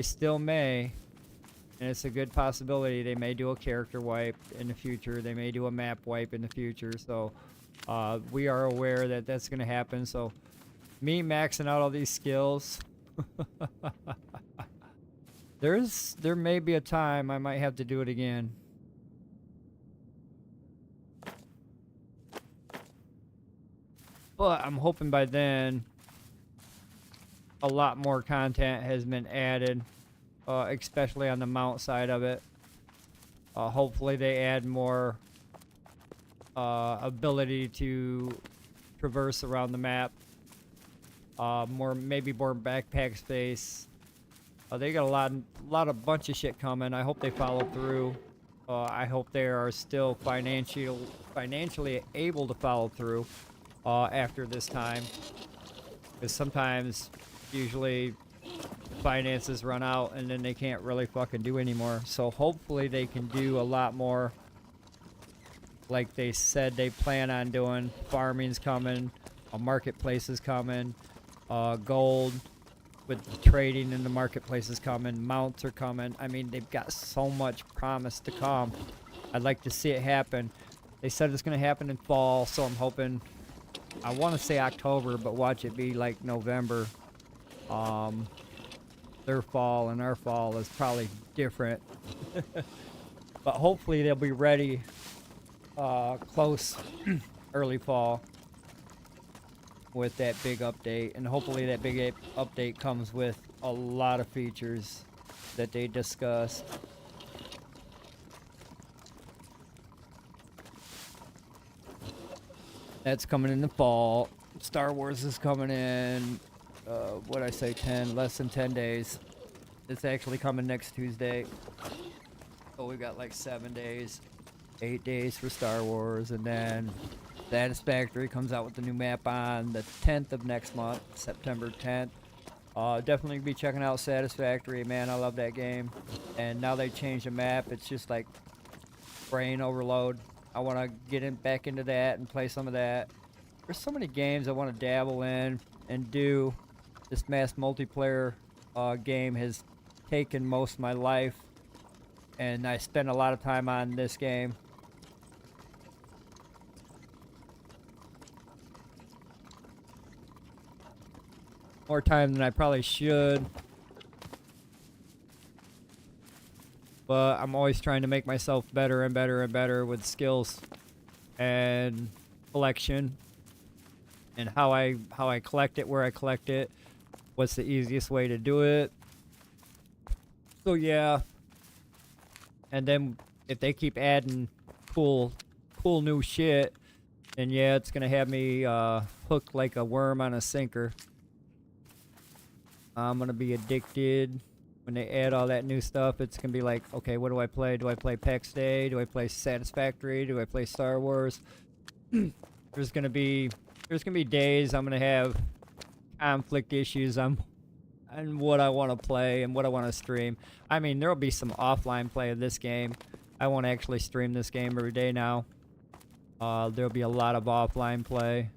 still may, and it's a good possibility, they may do a character wipe in the future. They may do a map wipe in the future. So we are aware that that's going to happen. So me maxing out all these skills, there may be a time I might have to do it again. But I'm hoping by then a lot more content has been added, especially on the mount side of it. Hopefully they add more ability to traverse around the map. Maybe more backpack space. They got a bunch of shit coming. I hope they follow through. I hope they are still financially able to follow through after this time. Because sometimes, usually, finances run out and then they can't really fucking do anymore. So hopefully they can do a lot more like they said they plan on doing. Farming's coming, a marketplace is coming, gold with trading in the marketplace is coming, mounts are coming. I mean, they've got so much promise to come. I'd like to see it happen. They said it's going to happen in fall, so I'm hoping, I want to say October, but watch it be like November. Their fall and our fall is probably different. But hopefully they'll be ready close early fall with that big update, and hopefully that big update comes with a lot of features that they discussed. That's coming in the fall. Star Wars is coming in, what'd I say, less than 10 days. It's actually coming next Tuesday. So we got like 7 days, 8 days for Star Wars, and then Satisfactory comes out with the new map on the 10th of next month, September 10th. Definitely be checking out Satisfactory, man. I love that game. And now they changed the map. It's just like brain overload. I want to get back into that and play some of that. There's so many games I want to dabble in and do. This mass multiplayer game has taken most of my life, and I spend a lot of time on this game. More time than I probably should. But I'm always trying to make myself better and better and better with skills and collection and how I collect it, where I collect it, what's the easiest way to do it. So yeah. And then if they keep adding cool new shit, then yeah, it's gonna have me hooked like a worm on a sinker. I'm gonna be addicted. When they add all that new stuff, it's gonna be like, okay, what do I play? Do I play PAX-DEI? Do I play Satisfactory? Do I play Star Wars? There's gonna be days I'm gonna have conflict issues on what I want to play and what I want to stream. I mean, there'll be some offline play of this game. I won't actually stream this game every day now. There'll be a lot of offline play.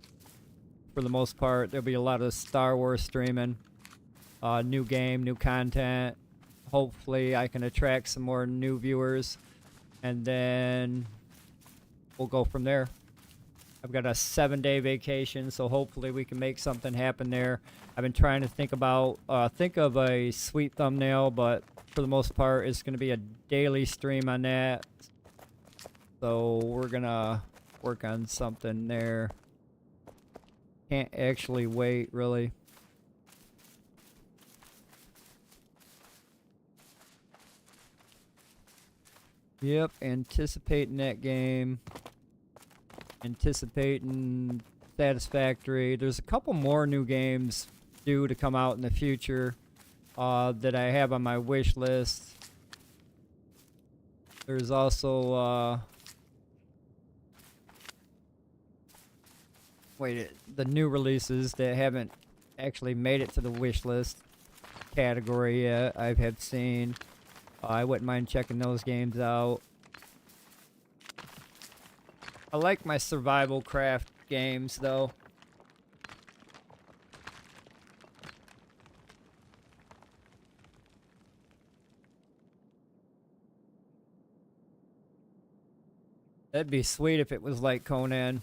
For the most part, there'll be a lot of Star Wars streaming. New game, new content. Hopefully I can attract some more new viewers, and then we'll go from there. I've got a 7-day vacation, so hopefully we can make something happen there. I've been trying to think of a sweet thumbnail, but for the most part it's going to be a daily stream on that. So we're going to work on something there. Can't actually wait, really. Yep, anticipating that game. Anticipating Satisfactory. There's a couple more new games due to come out in the future that I have on my wish list. There's also the new releases that haven't actually made it to the wish list category yet. I have seen. I wouldn't mind checking those games out. I like my survival craft games, though. That'd be sweet if it was like Conan.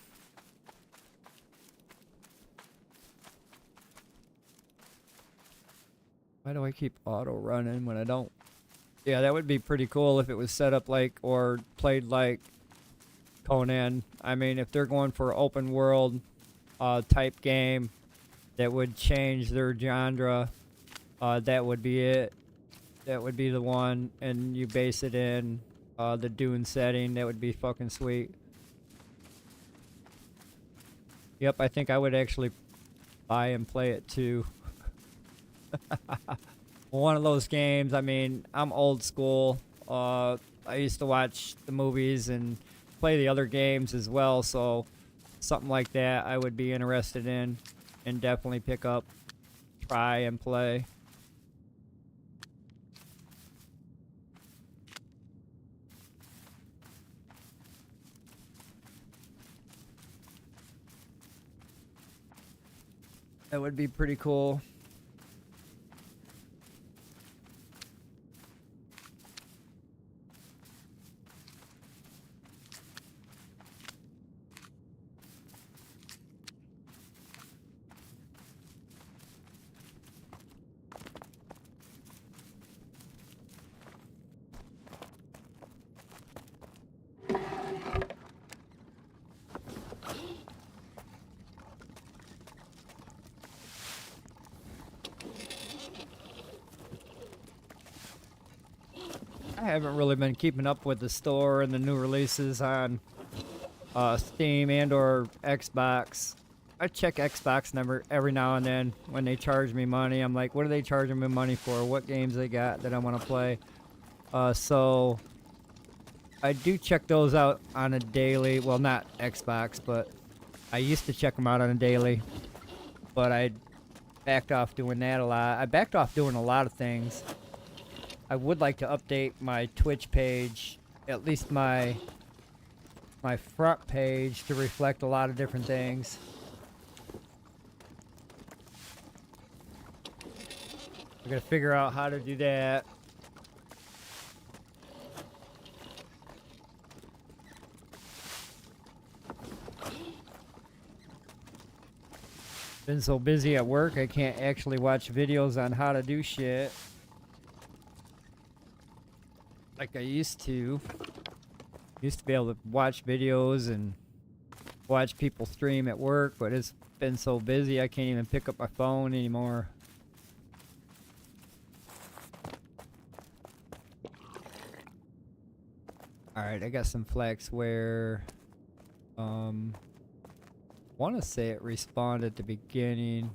Why do I keep auto running when I don't? Yeah, that would be pretty cool if it was set up like, or played like Conan. I mean, if they're going for open world type game that would change their genre, that would be it. That would be the one, and you base it in the Dune setting. That would be fucking sweet. Yep, I think I would actually buy and play it too. One of those games, I mean, I'm old school. I used to watch the movies and play the other games as well, so something like that I would be interested in and definitely pick up, try and play. That would be pretty cool. I haven't really been keeping up with the store and the new releases on Steam and or Xbox. I check Xbox number every now and then when they charge me money. I'm like, what are they charging me money for? What games they got that I want to play? So I do check those out on a daily. Well, not Xbox, but I used to check them out on a daily. But I backed off doing that a lot. I backed off doing a lot of things. I would like to update my Twitch page, at least my front page, to reflect a lot of different things. I gotta figure out how to do that. Been so busy at work, I can't actually watch videos on how to do shit like I used to. Used to be able to watch videos and watch people stream at work, but it's been so busy I can't even pick up my phone anymore. Alright, I got some Flaxware. Want to say it respawned at the beginning.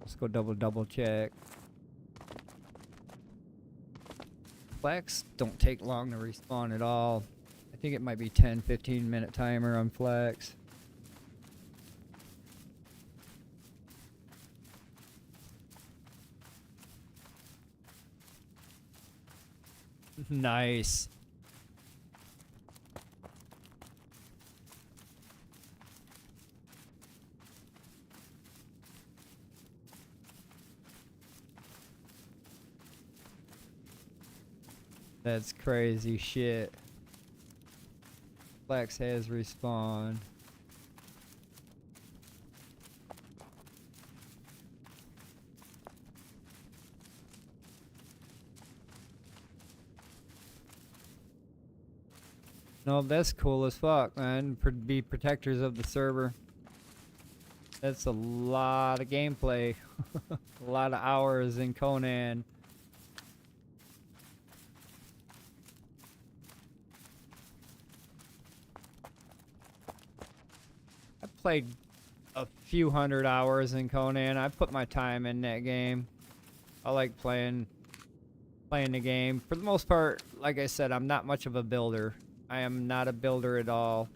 Let's go double check. Flax don't take long to respawn at all. I think it might be 10-15 minute timer on Flax. Nice. That's crazy shit. Flax has respawned. No, that's cool as fuck, man. Be protectors of the server. That's a lot of gameplay. A lot of hours in Conan. I played a few hundred hours in Conan. I put my time in that game. I like playing the game. For the most part, like I said, I'm not much of a builder. I am not a builder at all.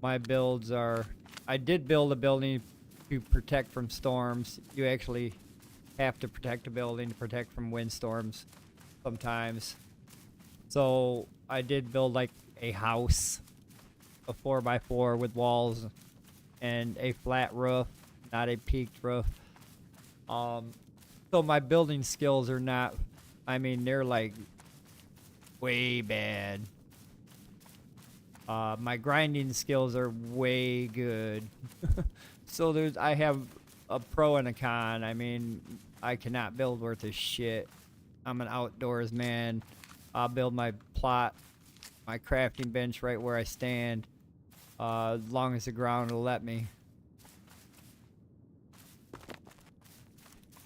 My builds are... I did build a building to protect from storms. You actually have to protect a building to protect from windstorms sometimes. So I did build like a house, a 4x4 with walls and a flat roof, not a peaked roof. So my building skills are not... I mean, they're like way bad. My grinding skills are way good. So I have a pro and a con. I mean, I cannot build worth a shit. I'm an outdoors man. I'll build my plot, my crafting bench right where I stand, as long as the ground will let me.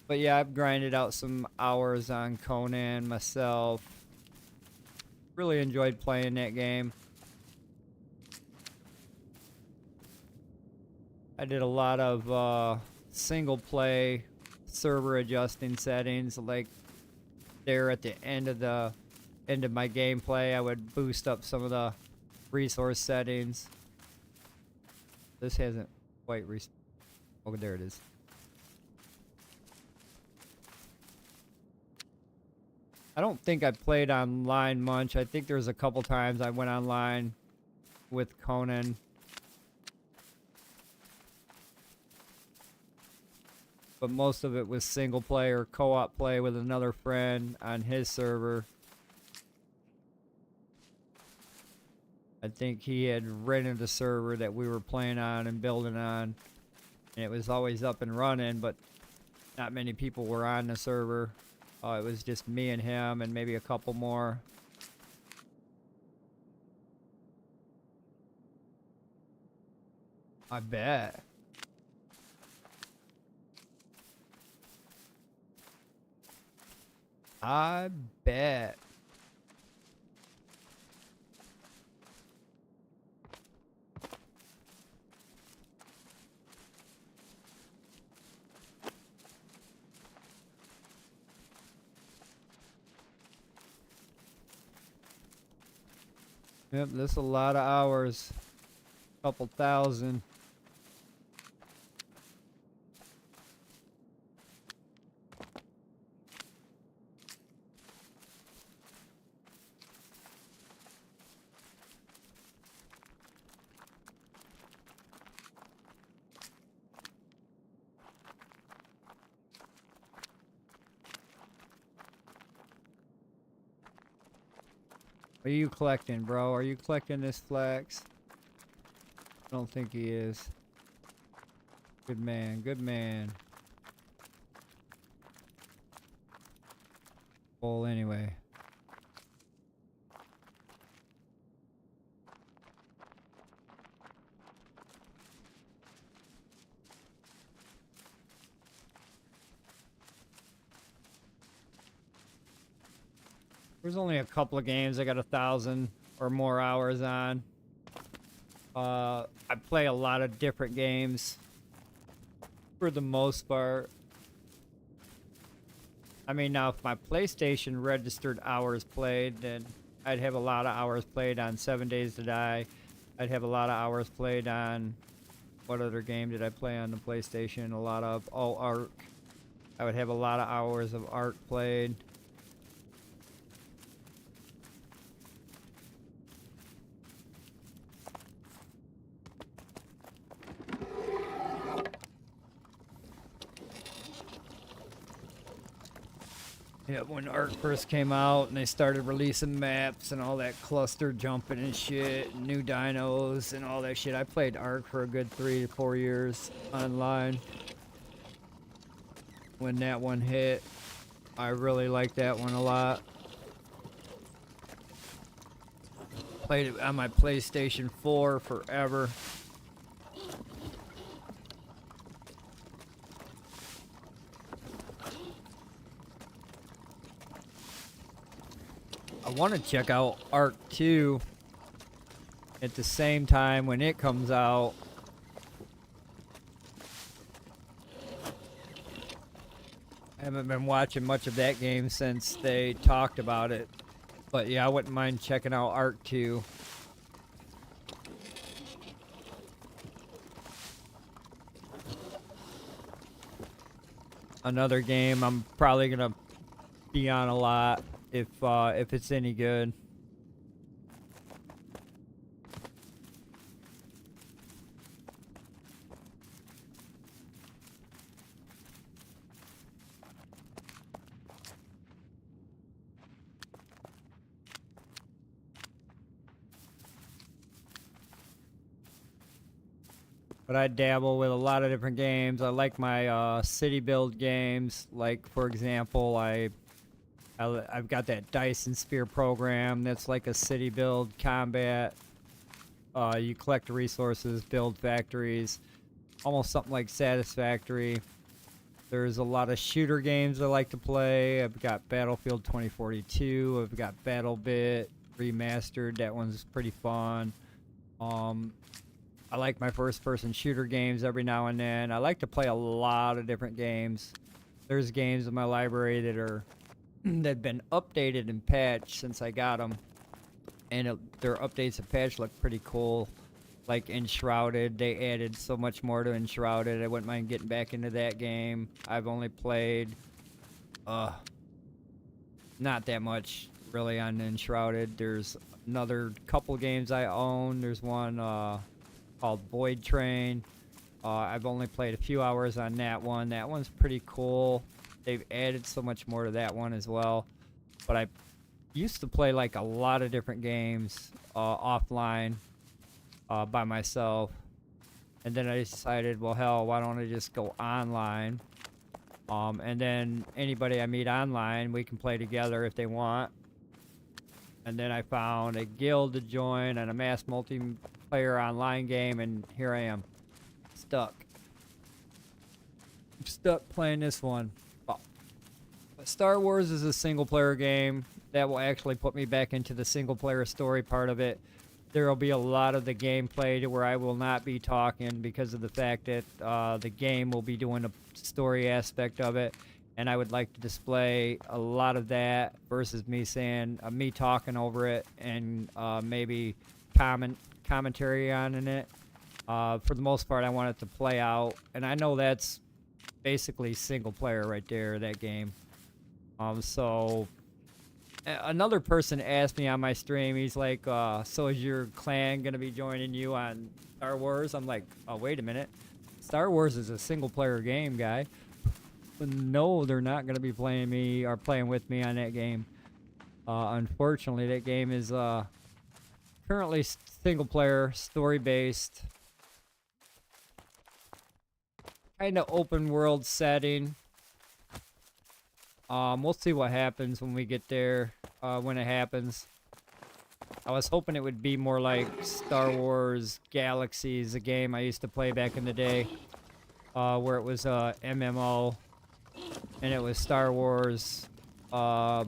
But yeah, I've grinded out some hours on Conan myself. Really enjoyed playing that game. I did a lot of single play server adjusting settings, like there at the end of my gameplay. I would boost up some of the resource settings. This hasn't quite oh, there it is. I don't think I played online much. I think there was a couple times I went online with Conan. But most of it was single player, co-op play with another friend on his server. I think he had rented a server that we were playing on and building on. And it was always up and running, but not many people were on the server. It was just me and him and maybe a couple more. I bet. I bet. Yep, this is a lot of hours. Couple thousand. What are you collecting, bro? Are you collecting this flax? I don't think he is. Good man, good man. Well, anyway. There's only a couple of games I got 1,000 or more hours on. I play a lot of different games for the most part. I mean, now if my PlayStation registered hours played, then I'd have a lot of hours played on 7 Days to Die. I'd have a lot of hours played on... What other game did I play on the PlayStation? A lot of... Oh, Ark. I would have a lot of hours of Ark played. Yeah, when Ark first came out and they started releasing maps and all that cluster jumping and shit, and new dinos and all that shit, I played Ark for a good 3 to 4 years online. When that one hit, I really liked that one a lot. Played it on my PlayStation 4 forever. I want to check out Ark 2 at the same time when it comes out. I haven't been watching much of that game since they talked about it. But yeah, I wouldn't mind checking out Ark 2. Another game I'm probably gonna be on a lot if it's any good. But I dabble with a lot of different games. I like my city build games. Like, for example, I've got that Dyson Sphere program that's like a city build combat. You collect resources, build factories, almost something like Satisfactory. There's a lot of shooter games I like to play. I've got Battlefield 2042. I've got BattleBit Remastered. That one's pretty fun. I like my first-person shooter games every now and then. I like to play a lot of different games. There's games in my library that are that've been updated and patched since I got them, and their updates and patch look pretty cool. Like Enshrouded, they added so much more to Enshrouded. I wouldn't mind getting back into that game. I've only played, not that much really on Enshrouded. There's another couple games I own. There's one called Void Train. I've only played a few hours on that one. That one's pretty cool. They've added so much more to that one as well. But I used to play like a lot of different games offline by myself. And then I decided, well, hell, why don't I just go online? And then anybody I meet online, we can play together if they want. And then I found a guild to join and a mass multiplayer online game, and here I am, stuck. I'm stuck playing this one. Oh. Star Wars is a single-player game. That will actually put me back into the single-player story part of it. There will be a lot of the gameplay to where I will not be talking because of the fact that the game will be doing the story aspect of it. and I would like to display a lot of that versus me saying me talking over it and maybe commentary on in it. For the most part, I want it to play out, and I know that's basically single player right there, that game. So another person asked me on my stream, he's like, so is your clan gonna be joining you on Star Wars? I'm like, oh, wait a minute. Star Wars is a single player game, guy. No, they're not gonna be playing me or playing with me on that game. Unfortunately, that game is currently single player, story based, kind of open world setting. We'll see what happens when we get there, when it happens. I was hoping it would be more like Star Wars Galaxies, a game I used to play back in the day, where it was a MMO, and it was Star Wars, a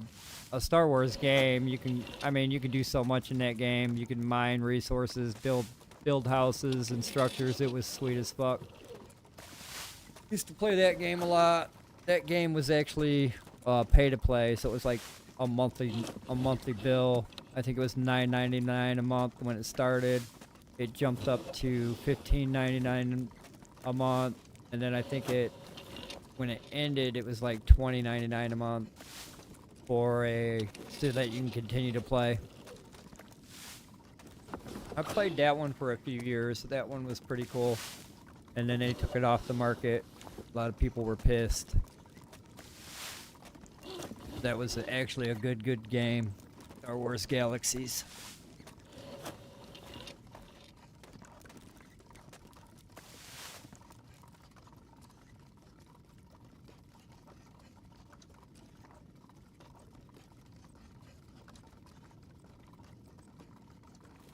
Star Wars game. You can do so much in that game. You can mine resources, build houses and structures. It was sweet as fuck. Used to play that game a lot. That game was actually pay to play, so it was like a monthly bill. I think it was $9.99 a month when it started. It jumped up to $15.99 a month, and then I think when it ended, it was like $20.99 a month so that you can continue to play. I played that one for a few years. That one was pretty cool, and then they took it off the market. A lot of people were pissed. That was actually a good game. Star Wars Galaxies.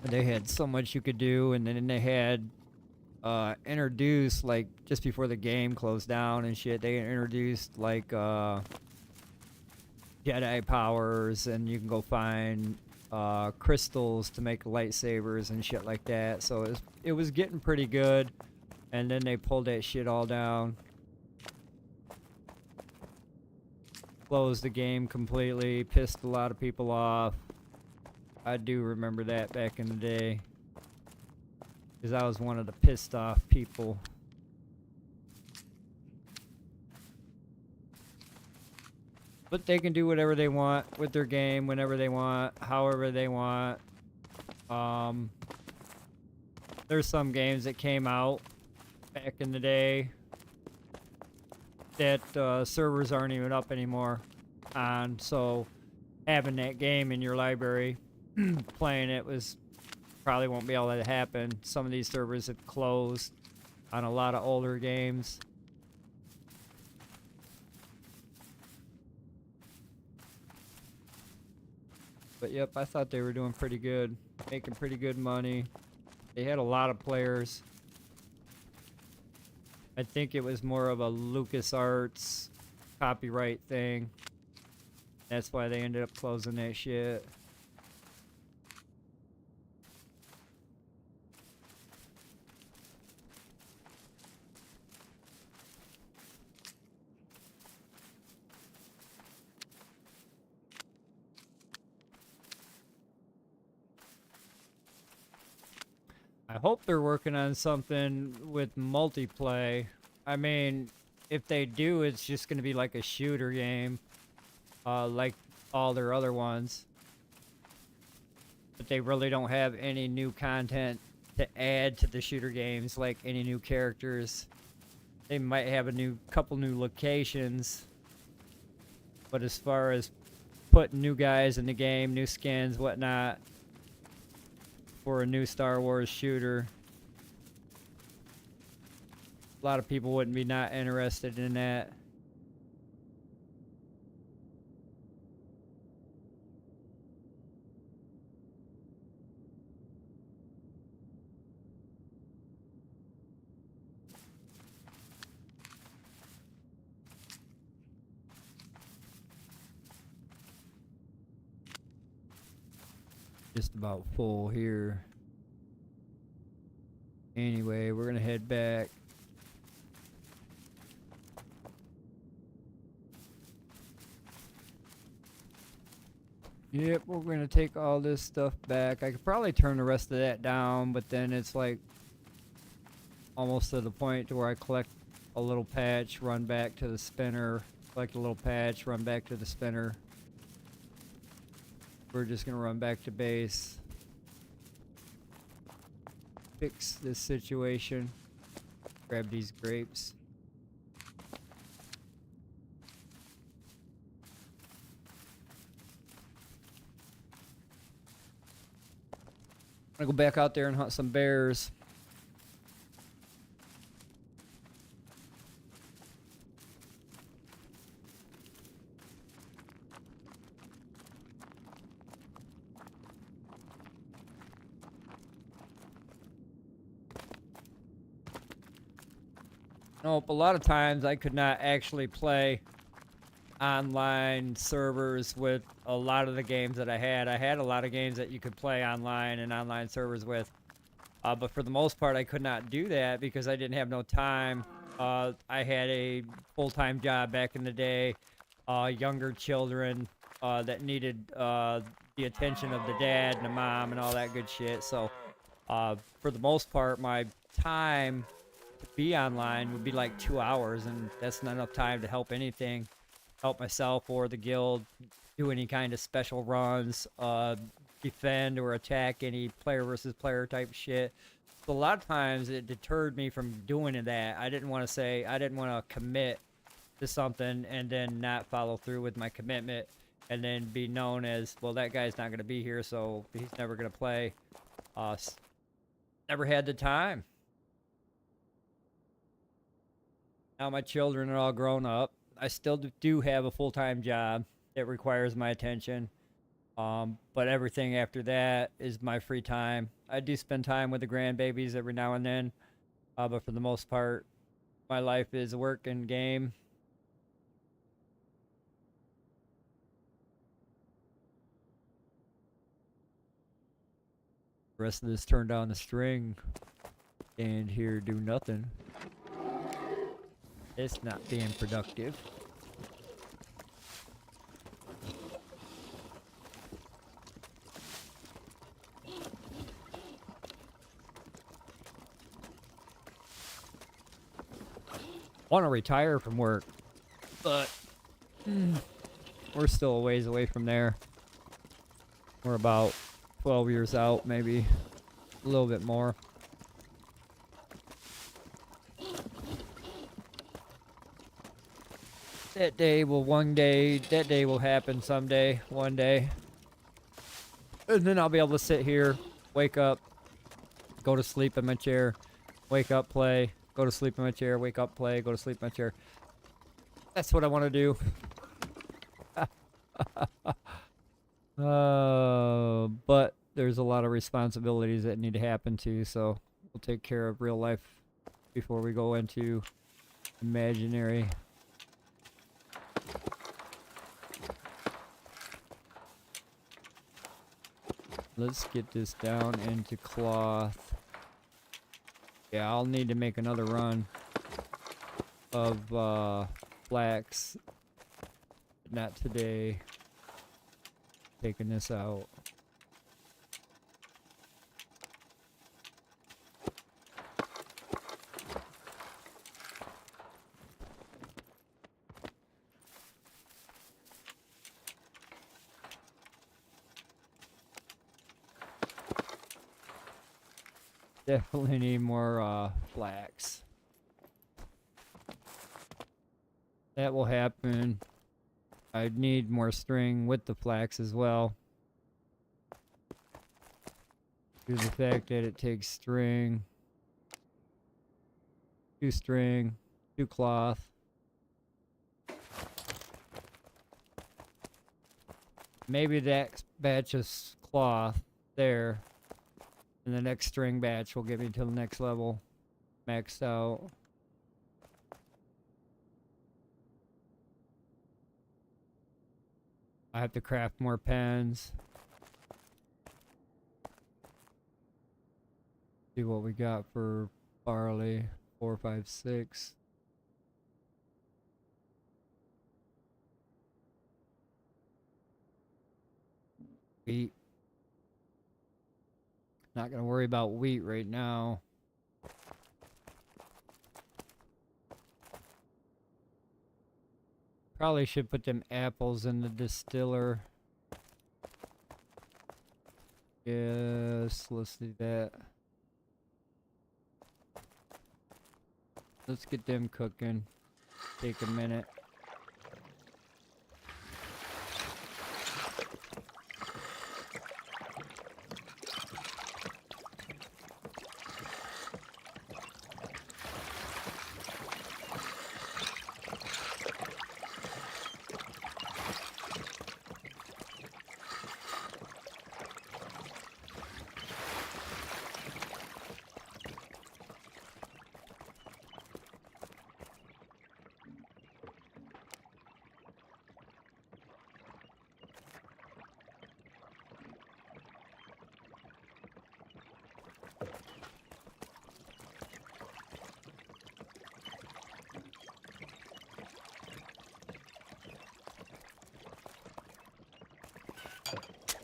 They had so much you could do, and then they had introduced, like, just before the game closed down and shit, they introduced like Jedi powers, and you can go find crystals to make lightsabers and shit like that. So it was getting pretty good, and then they pulled that shit all down, closed the game completely, pissed a lot of people off. I do remember that back in the day, because I was one of the pissed off people. But they can do whatever they want with their game, whenever they want, however they want. There's some games that came out back in the day that servers aren't even up anymore on, so having that game in your library, playing it probably won't be able to happen. Some of these servers have closed on a lot of older games. But yep, I thought they were doing pretty good, making pretty good money. They had a lot of players. I think it was more of a LucasArts copyright thing. That's why they ended up closing that shit. I hope they're working on something with multiplayer. I mean, if they do, it's just going to be like a shooter game, like all their other ones. But they really don't have any new content to add to the shooter games, like any new characters. They might have couple new locations, but as far as putting new guys in the game, new skins, whatnot, for a new Star Wars shooter, a lot of people wouldn't be not interested in that. Just about full here. Anyway, we're gonna head back. Yep, we're gonna take all this stuff back. I could probably turn the rest of that down, but then it's like almost to the point to where I collect a little patch, run back to the spinner, collect a little patch, run back to the spinner. We're just gonna run back to base, fix this situation, grab these grapes. I'm gonna go back out there and hunt some bears. Nope, a lot of times I could not actually play online servers with a lot of the games that I had. I had a lot of games that you could play online and online servers with. But for the most part, I could not do that because I didn't have no time. I had a full-time job back in the day, younger children that needed the attention of the dad and the mom and all that good shit. So for the most part, my time to be online would be like 2 hours, and that's not enough time to help anything, help myself or the guild do any kind of special runs, defend or attack any player versus player type shit. So a lot of times it deterred me from doing that. I didn't want to commit to something and then not follow through with my commitment and then be known as, well, that guy's not going to be here, so he's never going to play. Never had the time. Now my children are all grown up. I still do have a full-time job that requires my attention. But everything after that is my free time. I do spend time with the grandbabies every now and then. But for the most part, my life is work and game. The rest of this turn down the string and here do nothing. It's not being productive. Want to retire from work, but we're still a ways away from there. We're about 12 years out, maybe a little bit more. That day will happen someday, one day. And then I'll be able to sit here, wake up, go to sleep in my chair, wake up, play, go to sleep in my chair, wake up, play, go to sleep in my chair. That's what I want to do. But there's a lot of responsibilities that need to happen too, so we'll take care of real life before we go into imaginary. Let's get this down into cloth. Yeah, I'll need to make another run of flax. Not today. Taking this out. Definitely need more flax. That will happen. I need more string with the flax as well. Due to the fact that it takes string, 2 string, 2 cloth. Maybe that batch of cloth there, and the next string batch will get me to the next level, maxed out. I have to craft more pens. See what we got for barley. 4, 5, 6. Wheat. Not gonna worry about wheat right now. Probably should put them apples in the distiller. Yes, let's do that. Let's get them cooking. Take a minute.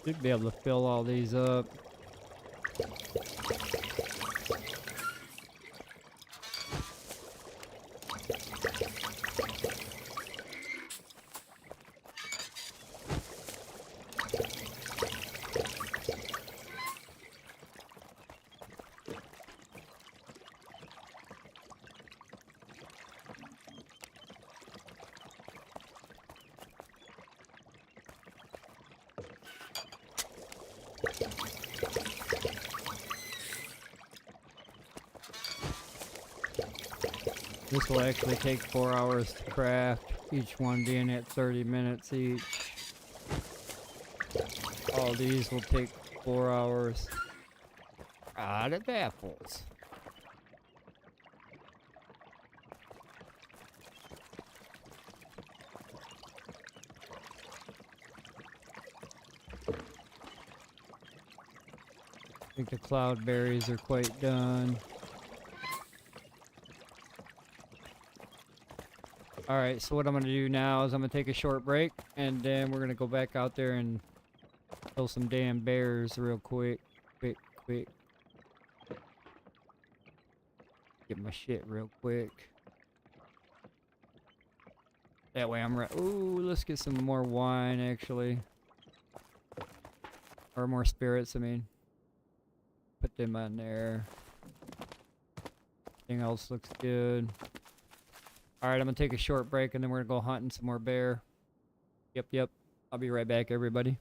Should be able to fill all these up. This will actually take 4 hours to craft, each one being at 30 minutes each. All these will take 4 hours. Out of apples. I think the cloudberries are quite done. Alright, so what I'm going to do now is I'm going to take a short break, and then we're going to go back out there and kill some damn bears real quick. Quick. Get my shit real quick. That way I'm right. Ooh, let's get some more wine, actually. Or more spirits, I mean. Put them on there. Everything else looks good. Alright, I'm gonna take a short break and then we're gonna go hunting some more bear. Yep. I'll be right back, everybody.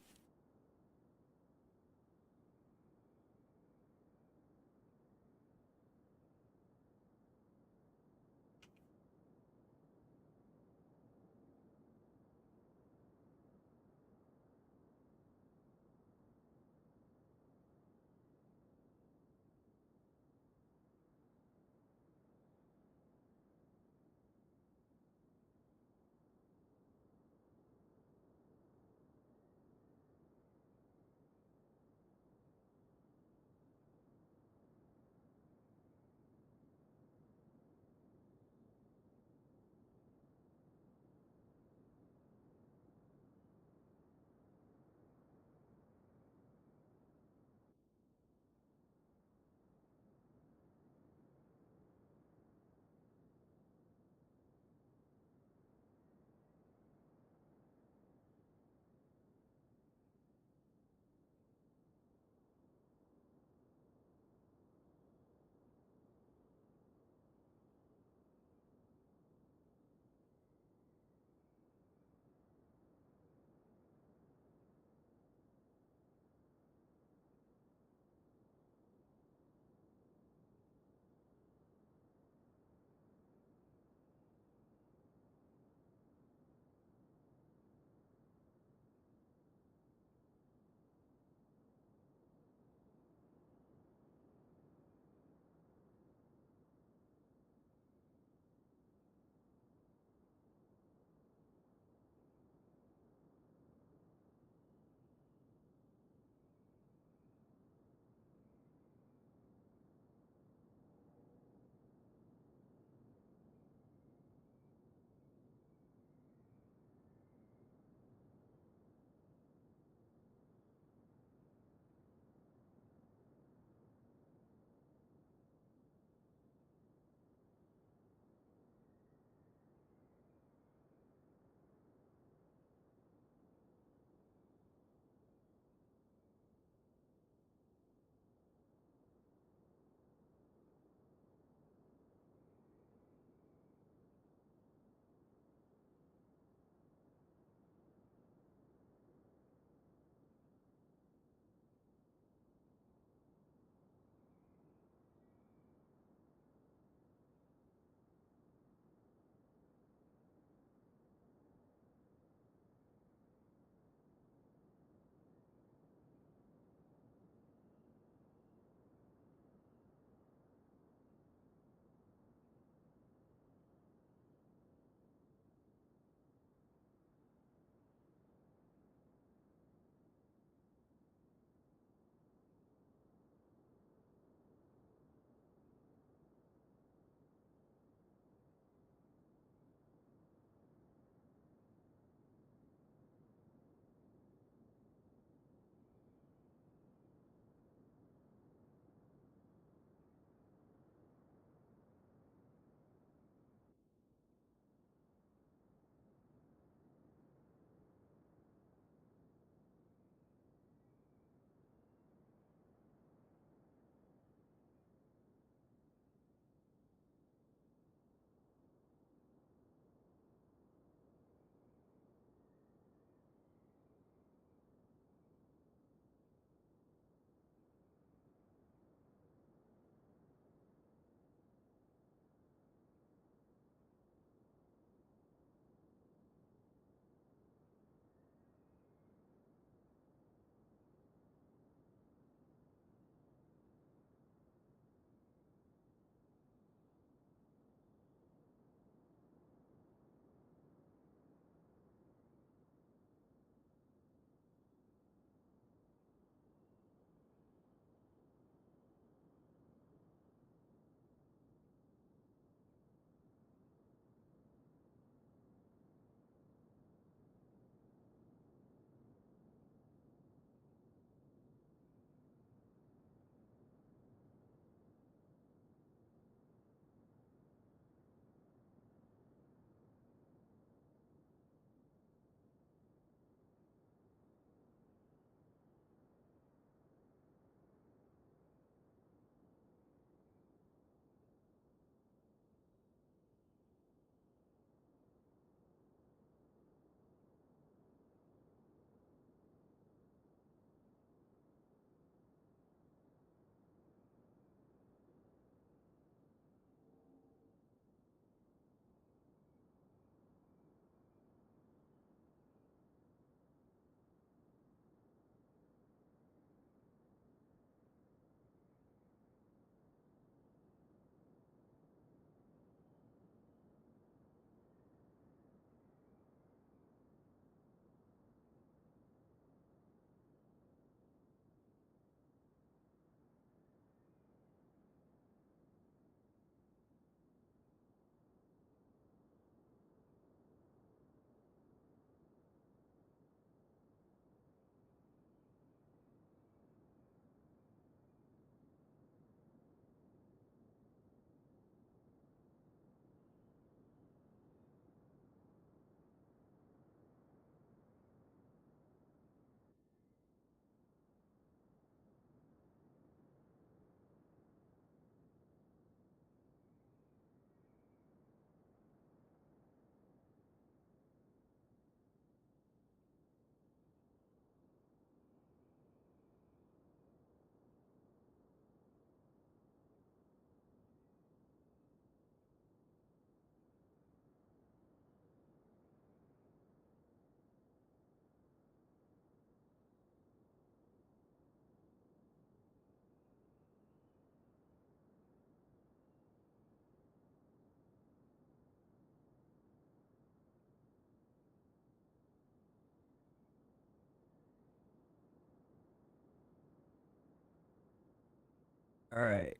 All right.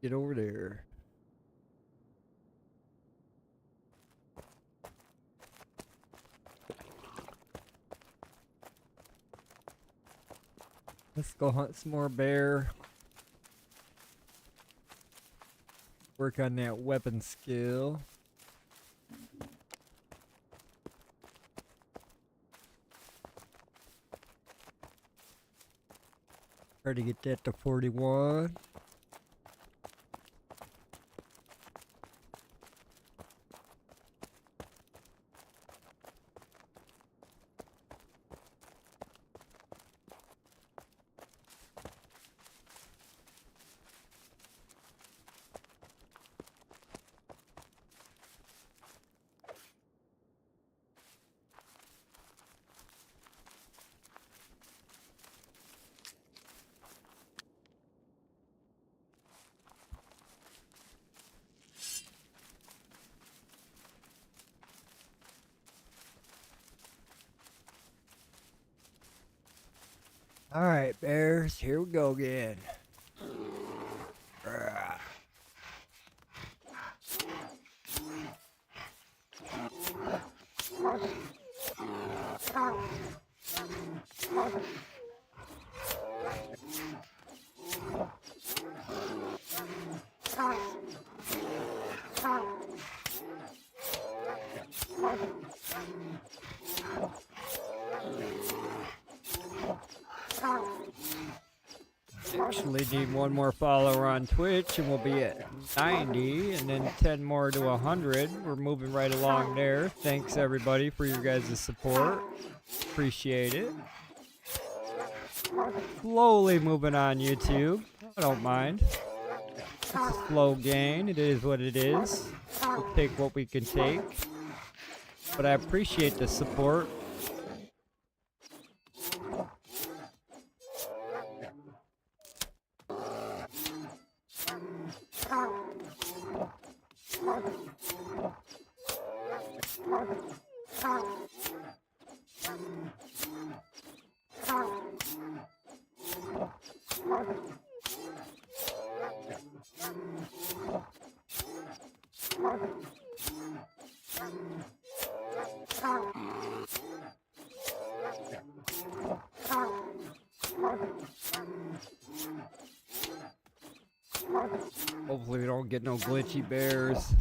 Get over there. Let's go hunt some more bear. Work on that weapon skill. Try to get that to 41. All right, bears, here we go again. Actually need one more follower on Twitch and we'll be at 90 and then 10 more to 100. We're moving right along there. Thanks everybody for your guys' support. Appreciate it. Slowly moving on YouTube. I don't mind. It's a slow gain. It is what it is. We'll take what we can take. But I appreciate the support. Hopefully we don't get no glitchy bears.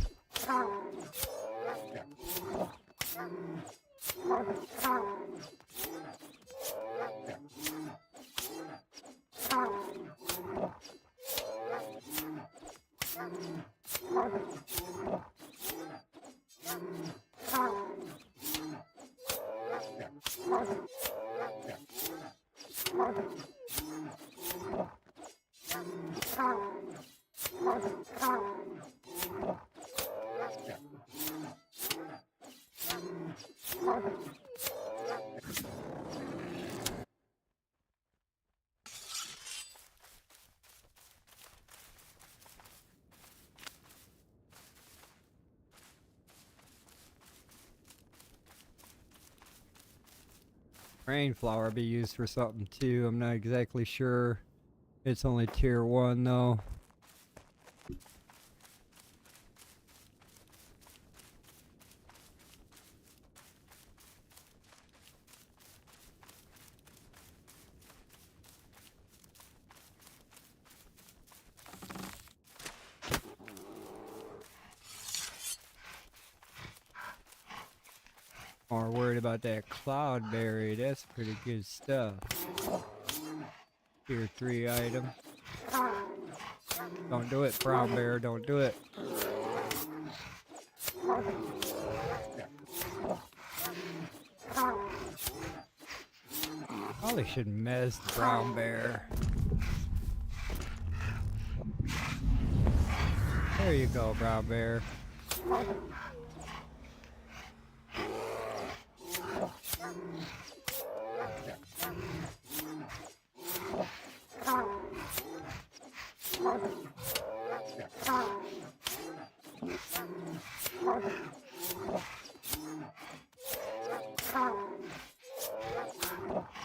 Rainflower be used for something too. I'm not exactly sure. It's only tier 1 though. More worried about that cloudberry. That's pretty good stuff. Tier 3 item. Don't do it, brown bear. Don't do it. Probably shouldn't mess the brown bear. There you go, brown bear.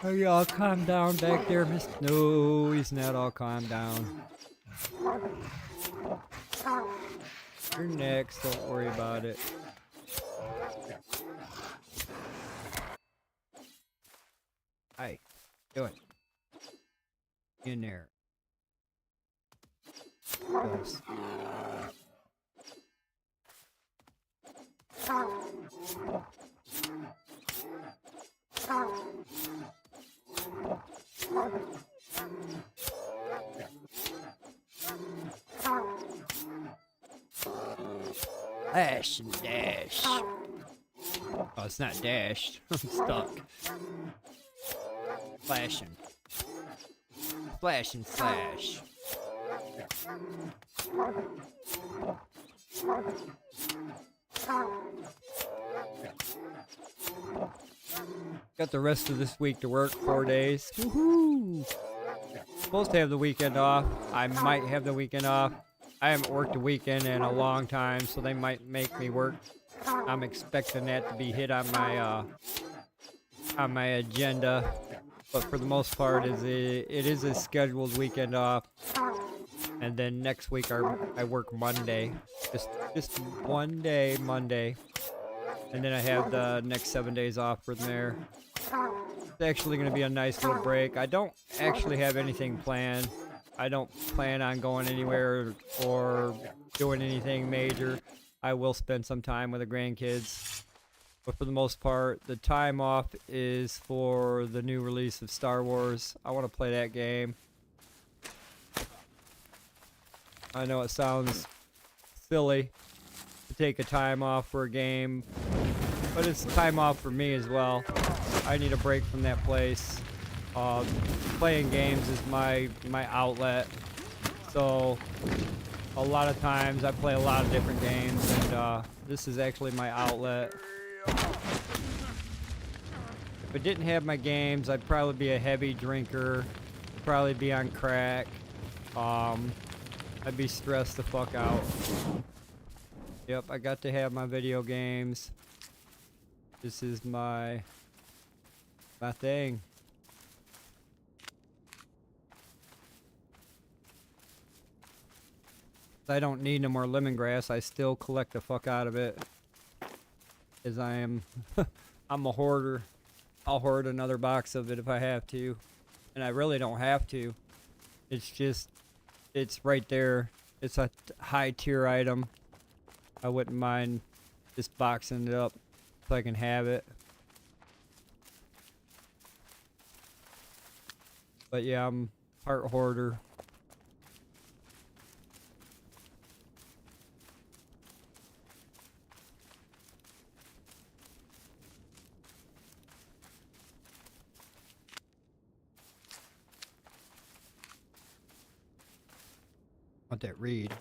Are you all calm down back there, Miss? No, he's not all calm down. You're next, don't worry about it. Hi, do it. In there. Close. Dash and dash. Oh, it's not dashed. I'm stuck. Flashing. Flash and flash. Got the rest of this week to work, 4 days. Woohoo! Supposed to have the weekend off. I might have the weekend off. I haven't worked a weekend in a long time, so they might make me work. I'm expecting that to be hit on my agenda. But for the most part, it is a scheduled weekend off. And then next week I work Monday. Just one day, Monday. And then I have the next 7 days off from there. It's actually going to be a nice little break. I don't actually have anything planned. I don't plan on going anywhere or doing anything major. I will spend some time with the grandkids. But for the most part, the time off is for the new release of Star Wars. I want to play that game. I know it sounds silly to take a time off for a game, but it's time off for me as well. I need a break from that place. Playing games is my outlet. So a lot of times I play a lot of different games, and this is actually my outlet. If I didn't have my games, I'd probably be a heavy drinker, probably be on crack. I'd be stressed the fuck out. Yep, I got to have my video games. This is my thing. I don't need no more lemongrass. I still collect the fuck out of it. As I am, I'm a hoarder. I'll hoard another box of it if I have to. And I really don't have to. It's just, it's right there. It's a high tier item. I wouldn't mind just boxing it up so I can have it. But yeah, I'm part hoarder. Want that read?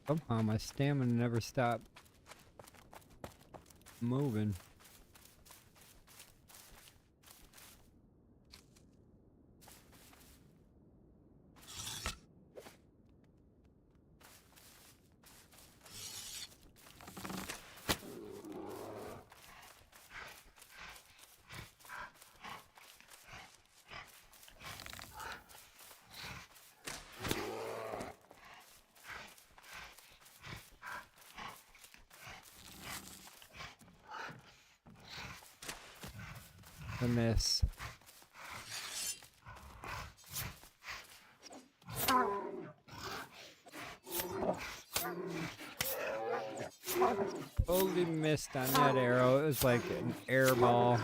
Somehow my stamina never stopped moving. A miss. Totally missed on that arrow. It was like an air ball.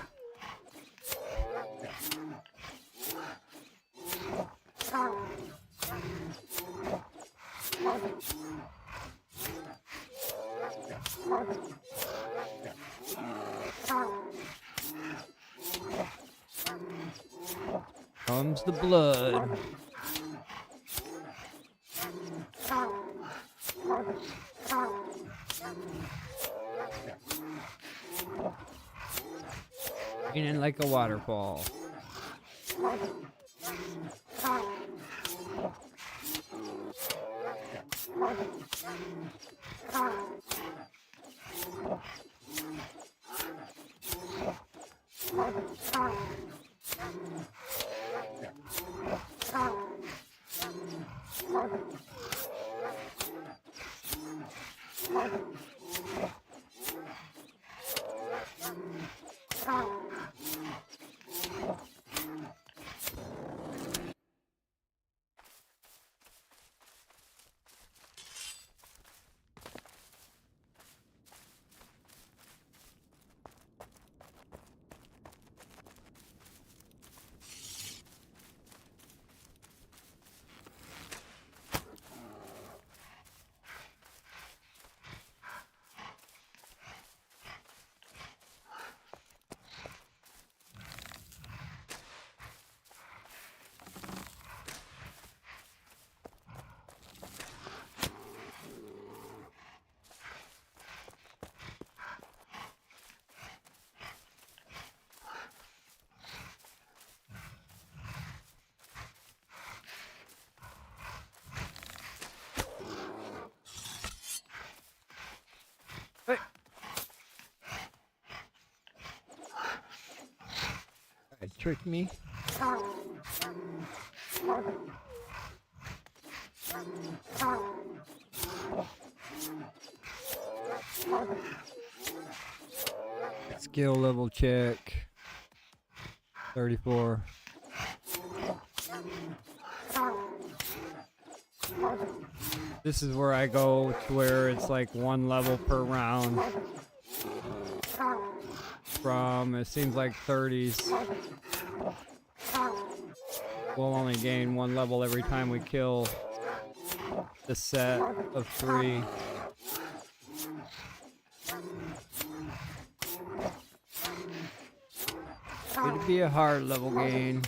Comes the blood. In like a waterfall. Hey. Tricked me. Skill level check. 34. This is where I go to where it's like 1 level per round. From, it seems like 30s. We'll only gain 1 level every time we kill the set of 3. It'd be a hard level gain.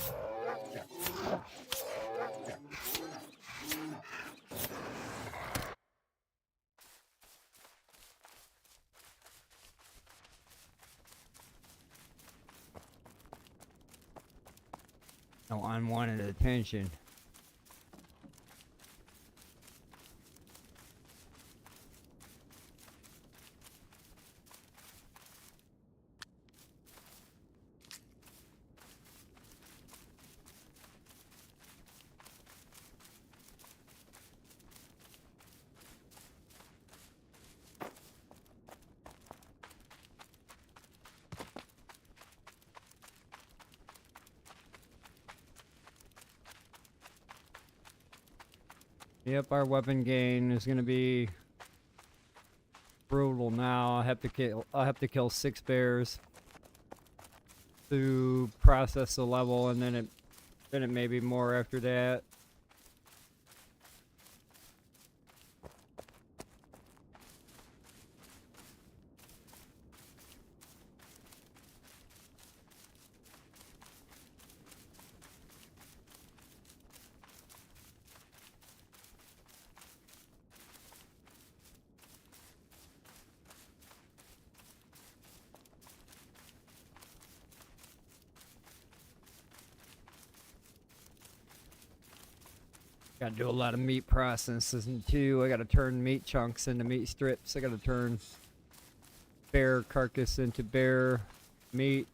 No unwanted attention. Yep, our weapon gain is gonna be brutal now. I'll have to kill 6 bears to process the level, and then it may be more after that. Gotta do a lot of meat processing too. I gotta turn meat chunks into meat strips. I gotta turn bear carcass into bear meat.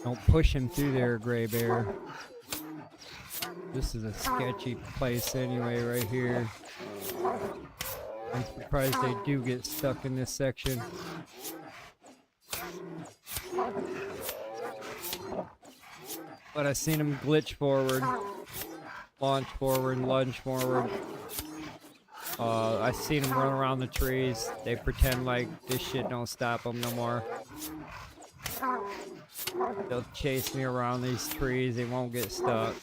Don't push him through there, gray bear. This is a sketchy place anyway, right here. I'm surprised they do get stuck in this section. But I've seen them glitch forward, launch forward, lunge forward. I've seen them run around the trees. They pretend like this shit don't stop them no more. They'll chase me around these trees. They won't get stuck.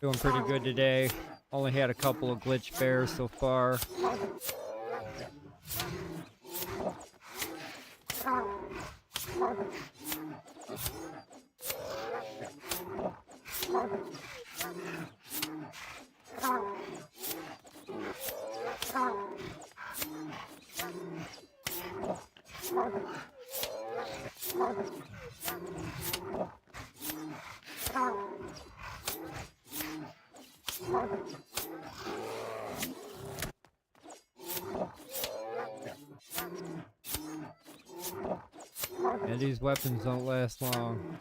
Doing pretty good today. Only had a couple of glitch bears so far. Yeah, these weapons don't last long.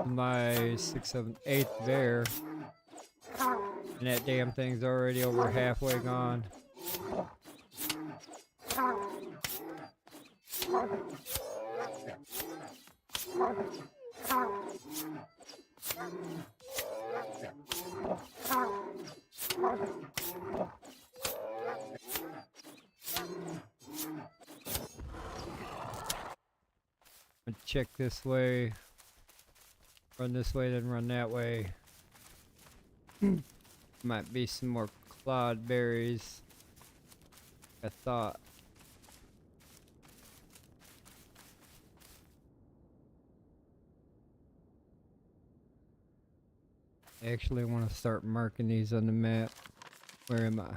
My 6th, 7th, 8th bear, and that damn thing's already over halfway gone. Check this way, run this way, then run that way. Might be some more cloud berries, I thought. I actually want to start marking these on the map. Where am I?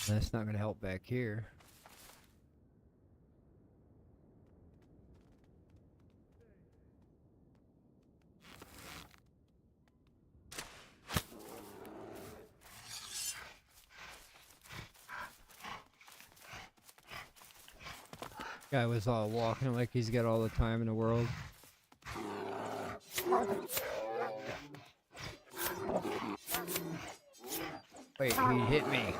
That's not going to help back here. Guy was all walking like he's got all the time in the world. Wait, he hit me.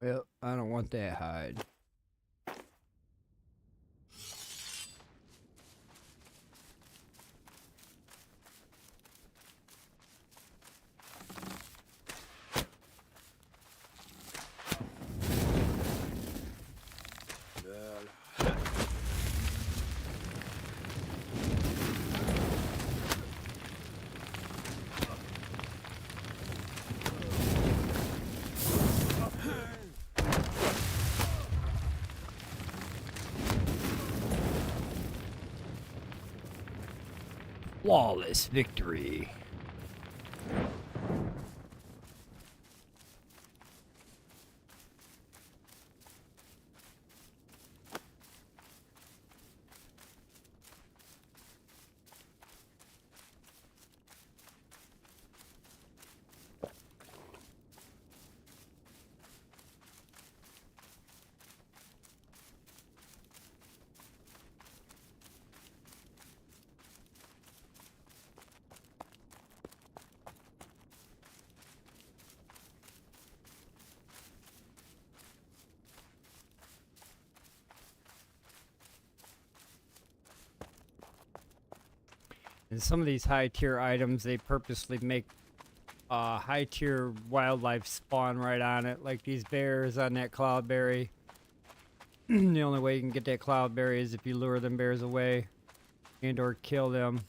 Well, I don't want that hide. Flawless victory. And some of these high tier items, they purposely make high tier wildlife spawn right on it, like these bears on that cloudberry. The only way you can get that cloudberry is if you lure them bears away and or kill them.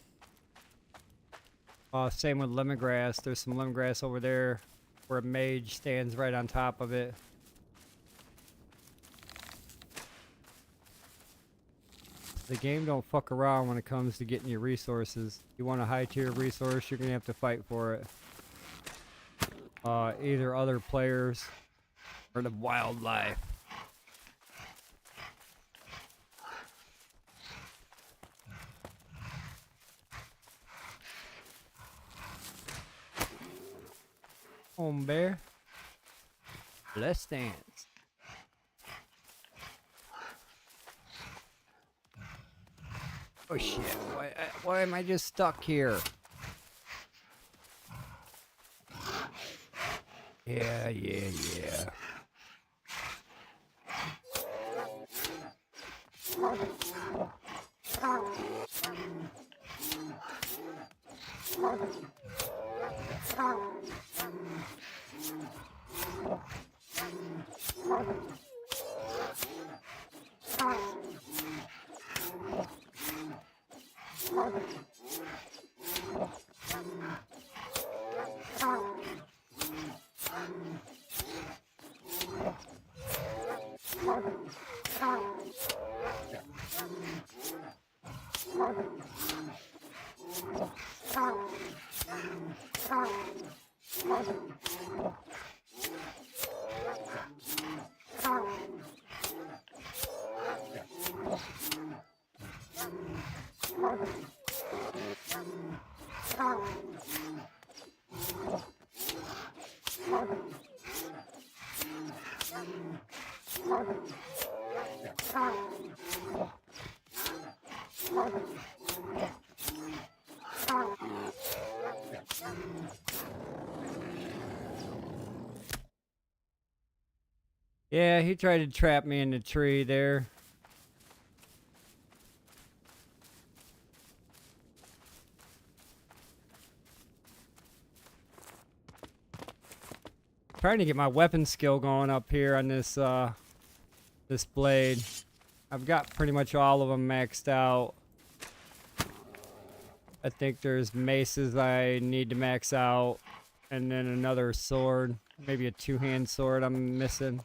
Same with lemongrass. There's some lemongrass over there where a mage stands right on top of it. The game don't fuck around when it comes to getting your resources. You want a high tier resource, you're gonna have to fight for it. Either other players or the wildlife. Home bear. Let's dance. Oh shit, why am I just stuck here? Yeah. Yeah, he tried to trap me in the tree there. Trying to get my weapon skill going up here on this this blade. I've got pretty much all of them maxed out. I think there's maces I need to max out, and then another sword, maybe a two-hand sword I'm missing.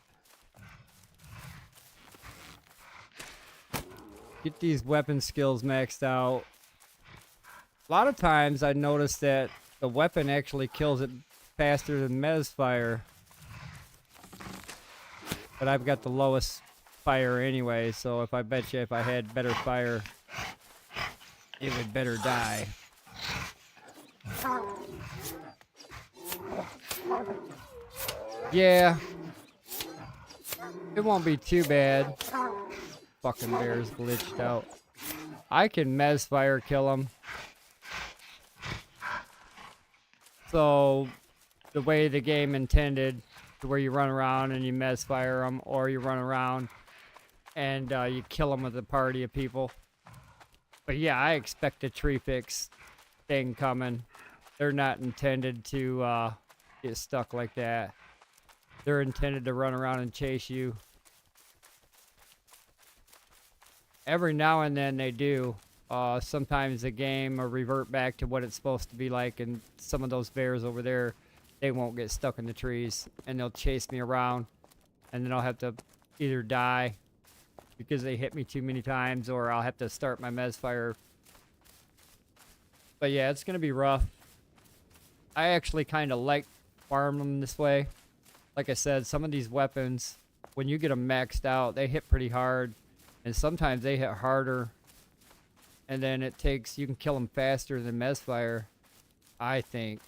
Get these weapon skills maxed out. A lot of times I notice that the weapon actually kills it faster than Mez fire. But I've got the lowest fire anyway, so if I bet you if I had better fire, it would better die. Yeah. It won't be too bad. Fucking bear's glitched out. I can Mez fire kill him. So, the way the game intended, to where you run around and you Mez fire them, or you run around and you kill them with a party of people. But yeah, I expect a tree fix thing coming. They're not intended to get stuck like that. They're intended to run around and chase you. Every now and then they do. Sometimes the game will revert back to what it's supposed to be like, and some of those bears over there, they won't get stuck in the trees, and they'll chase me around, and then I'll have to either die because they hit me too many times, or I'll have to start my Mez fire But yeah, it's gonna be rough. I actually kind of like farming them this way. Like I said, some of these weapons, when you get them maxed out, they hit pretty hard. And sometimes they hit harder. And then you can kill them faster than mesfire, I think.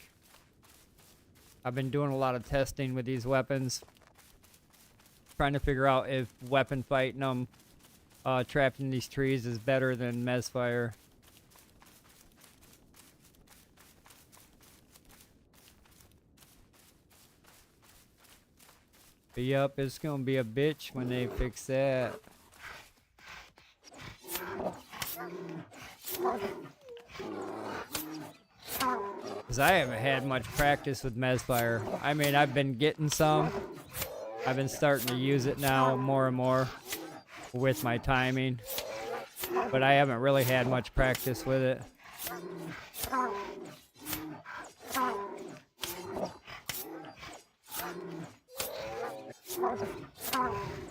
I've been doing a lot of testing with these weapons. Trying to figure out if weapon fighting them trapped in these trees is better than mesfire. But yep, it's gonna be a bitch when they fix that. Because I haven't had much practice with mesfire. I mean, I've been getting some. I've been starting to use it now more and more with my timing. But I haven't really had much practice with it.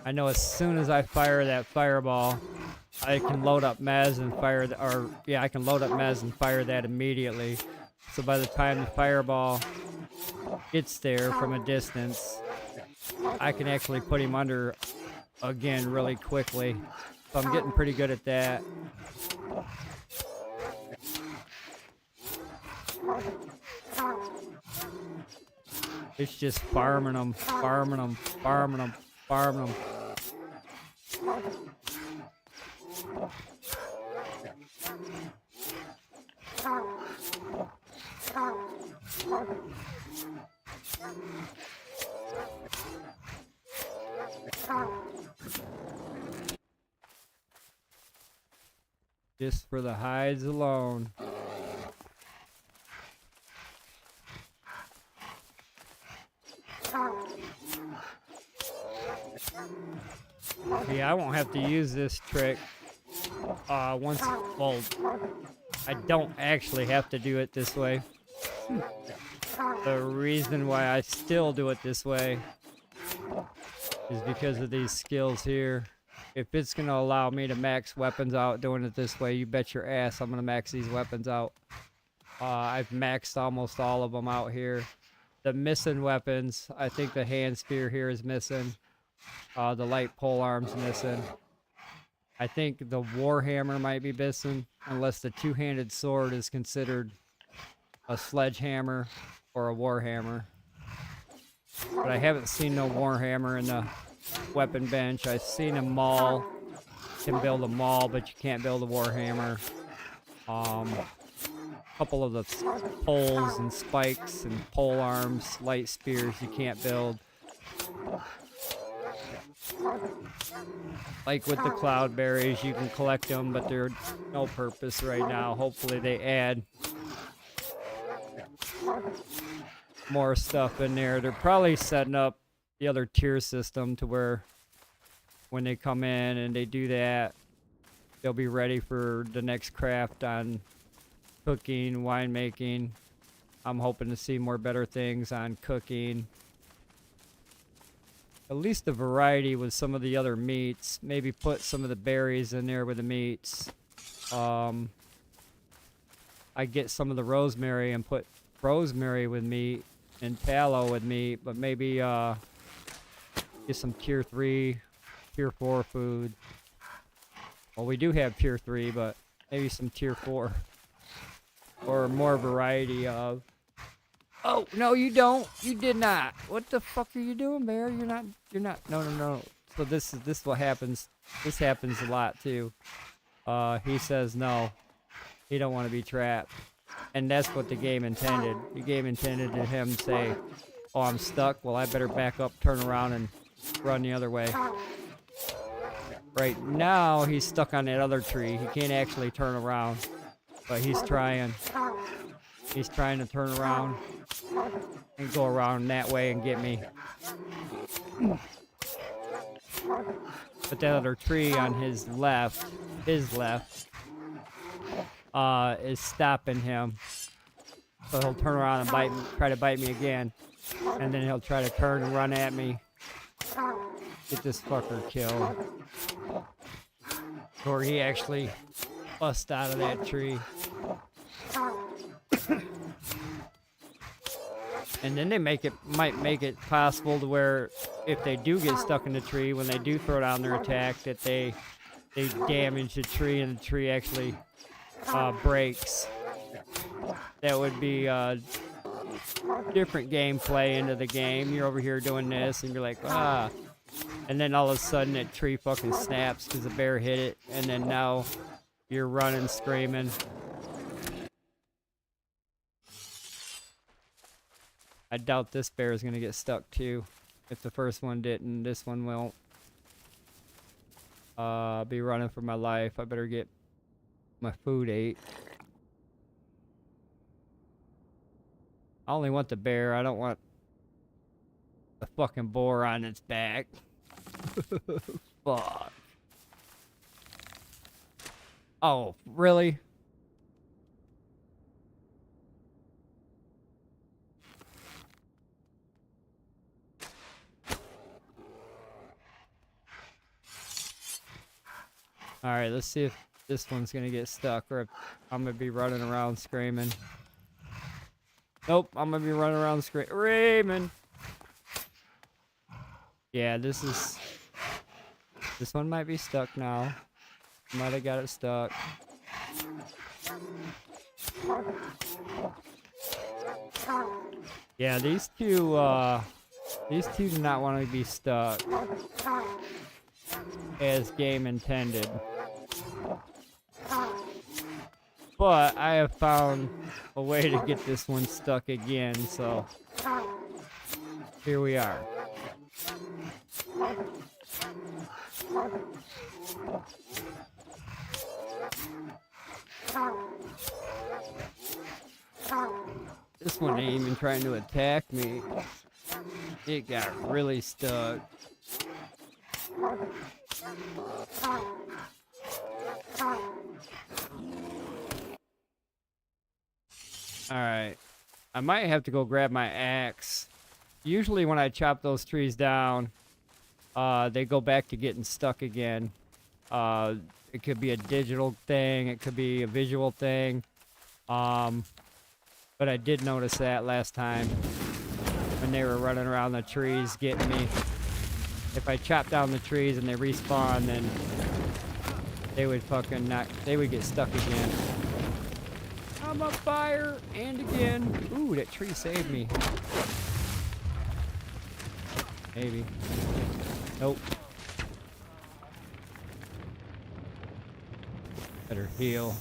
I know as soon as I fire that fireball, I can load up mez and fire I can load up mez and fire that immediately. So by the time the fireball gets there from a distance, I can actually put him under again really quickly. So I'm getting pretty good at that. It's just farming them, farming them, farming them, farming them. Just for the hides alone. Yeah, I won't have to use this trick well, I don't actually have to do it this way. The reason why I still do it this way is because of these skills here. If it's going to allow me to max weapons out doing it this way, you bet your ass I'm going to max these weapons out. I've maxed almost all of them out here. The missing weapons, I think the hand spear here is missing. The light pole arm's missing. I think the warhammer might be missing, unless the two-handed sword is considered a sledgehammer or a warhammer. But I haven't seen no warhammer in the weapon bench. I've seen a maul. You can build a maul, but you can't build a warhammer. A couple of the poles and spikes and pole arms, light spears you can't build. Like with the cloudberries, you can collect them, but they're no purpose right now. Hopefully they add more stuff in there. They're probably setting up the other tier system to where when they come in and they do that, they'll be ready for the next craft on cooking, winemaking. I'm hoping to see more better things on cooking. At least the variety with some of the other meats. Maybe put some of the berries in there with the meats. I get some of the rosemary and put rosemary with meat and tallow with meat, but maybe get some tier 3, tier 4 food. Well, we do have tier 3, but maybe some tier 4. Or more variety of... Oh, no, you don't. You did not. What the fuck are you doing, Bear? You're not. No. So this is what happens. This happens a lot, too. He says no. He don't want to be trapped. And that's what the game intended. The game intended to him say, oh, I'm stuck. Well, I better back up, turn around, and run the other way. Right now, he's stuck on that other tree. He can't actually turn around. But he's trying. He's trying to turn around and go around that way and get me. But that other tree on his left, is stopping him. So he'll turn around and bite me, try to bite me again. And then he'll try to turn and run at me. Get this fucker killed. Or he actually bust out of that tree. And then they might make it possible to where if they do get stuck in the tree, when they do throw down their attack, that they damage the tree and the tree actually breaks. That would be different gameplay into the game. You're over here doing this, and you're like, ah. And then all of a sudden, that tree fucking snaps because the bear hit it. And then now you're running, screaming. I doubt this bear is going to get stuck too. If the first one didn't, this one won't. Be running for my life. I better get my food ate. I only want the bear. I don't want the fucking boar on its back. Fuck. Oh, really? Alright, let's see if this one's gonna get stuck or if I'm gonna be running around screaming. Nope, I'm gonna be running around screaming. Yeah, this one might be stuck now. Might have got it stuck. Yeah, these two do not want to be stuck as game intended. But I have found a way to get this one stuck again, so here we are. This one ain't even trying to attack me. It got really stuck. Alright. I might have to go grab my axe. Usually when I chop those trees down, they go back to getting stuck again. It could be a digital thing. It could be a visual thing. But I did notice that last time when they were running around the trees getting me. If I chop down the trees and they respawn, then they would they would get stuck again. I'm on fire, and again. Ooh, that tree saved me. Maybe. Nope. Better heal.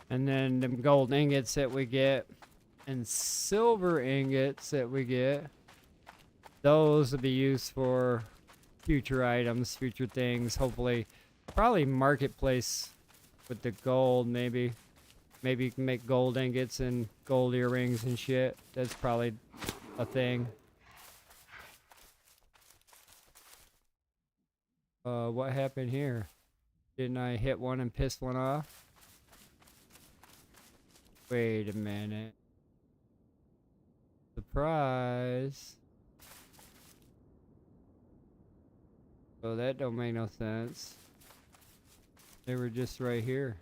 And then them gold ingots that we get and silver ingots that we get, those will be used for future items, future things, hopefully. Probably marketplace with the gold, maybe. Maybe you can make gold ingots and gold earrings and shit. That's probably a thing. What happened here? Didn't I hit one and piss one off? Wait a minute. Surprise. Oh, that don't make no sense. They were just right here.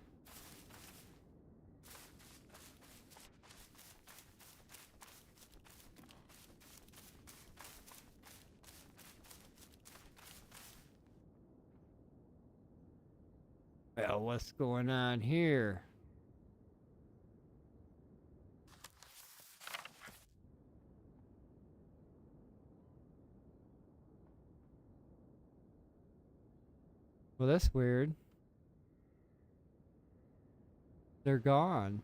Well, what's going on here? Well, that's weird. They're gone.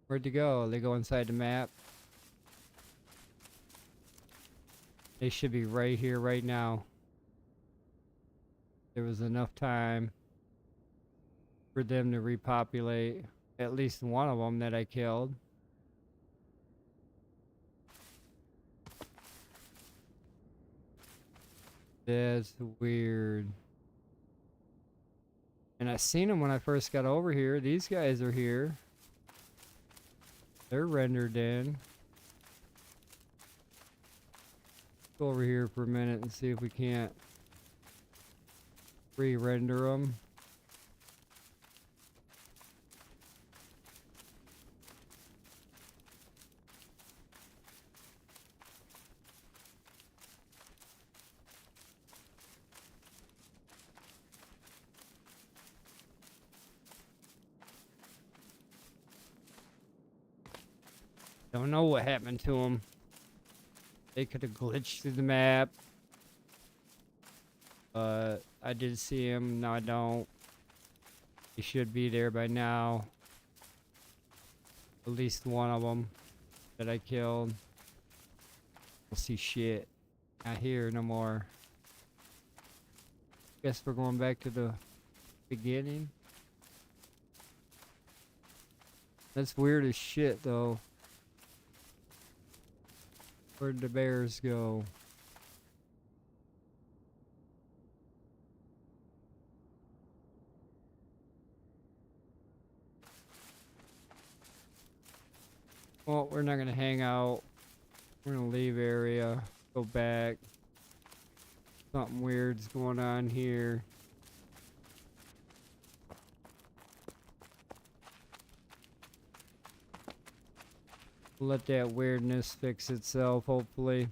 Where'd they go? They go inside the map. They should be right here, right now. There was enough time for them to repopulate. At least one of them that I killed. That's weird. And I seen them when I first got over here. These guys are here. They're rendered in. Go over here for a minute and see if we can't re-render them. Don't know what happened to them. They could have glitched through the map. But I did see him. No, I don't. He should be there by now. At least one of them that I killed. We'll see shit. Not here no more. Guess we're going back to the beginning. That's weird as shit though. Where'd the bears go? Well, we're not gonna hang out. We're gonna leave area, go back. Something weird's going on here. Let that weirdness fix itself, hopefully.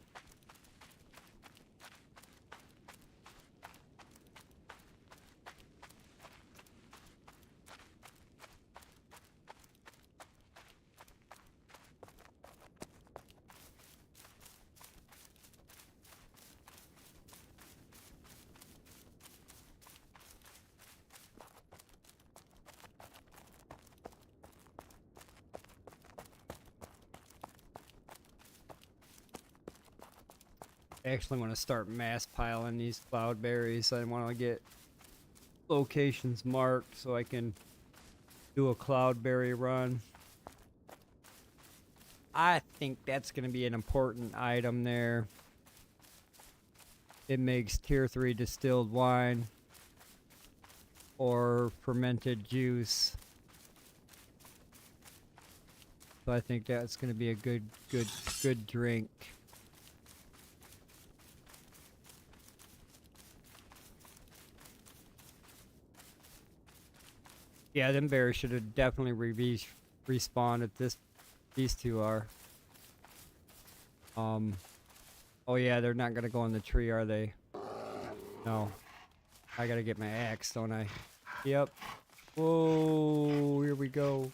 I actually want to start mass piling these cloudberries. I want to get locations marked so I can do a cloudberry run. I think that's going to be an important item there. It makes tier 3 distilled wine or fermented juice. So I think that's going to be a good drink. Yeah, them bears should have definitely respawned at these two are. Oh yeah, they're not gonna go in the tree, are they? No. I gotta get my axe, don't I? Yep. Whoa, here we go.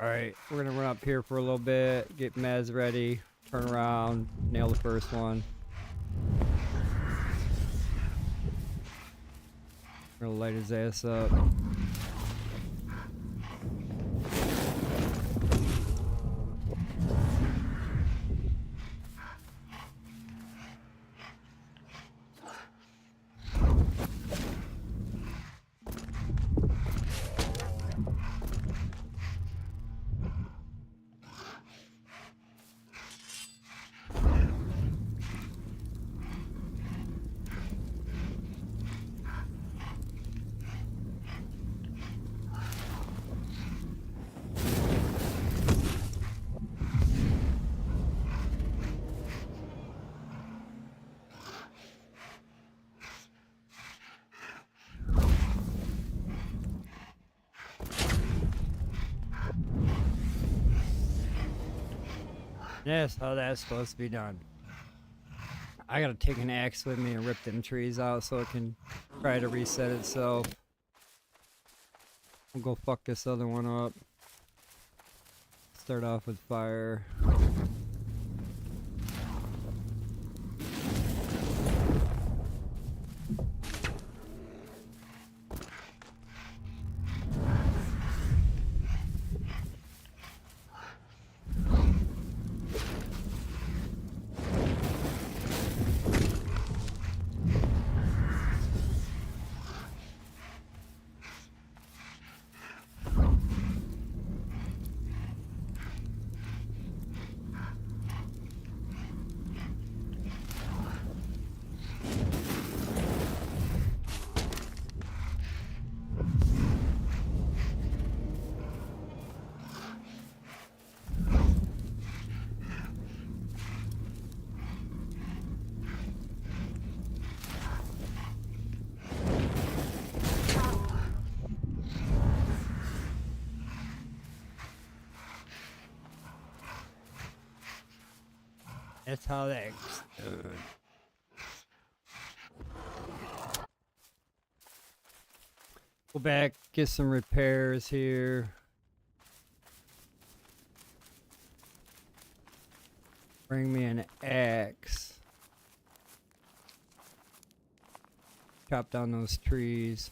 Alright, we're gonna run up here for a little bit, get Mez ready, turn around, nail the first one. Gonna light his ass up. That's how that's supposed to be done. I gotta take an axe with me and rip them trees out so it can try to reset itself. I'll go fuck this other one up. Start off with fire. That's how that's done. Go back, get some repairs here. Bring me an axe. Chop down those trees.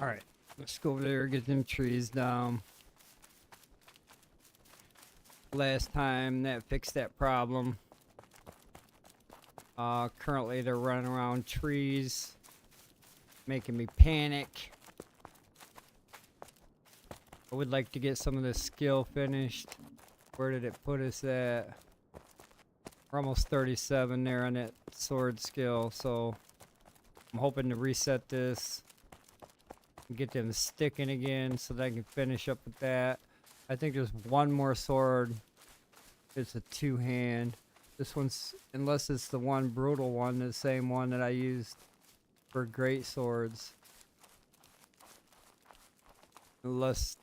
Alright, let's go over there, get them trees down. Last time that fixed that problem. Currently they're running around trees, making me panic. I would like to get some of this skill finished. Where did it put us at? We're almost 37 there on that sword skill, so I'm hoping to reset this. Get them sticking again so that I can finish up with that. I think there's one more sword. It's a two-hand. This one's, unless it's the one brutal one, the same one that I used for great swords. Unless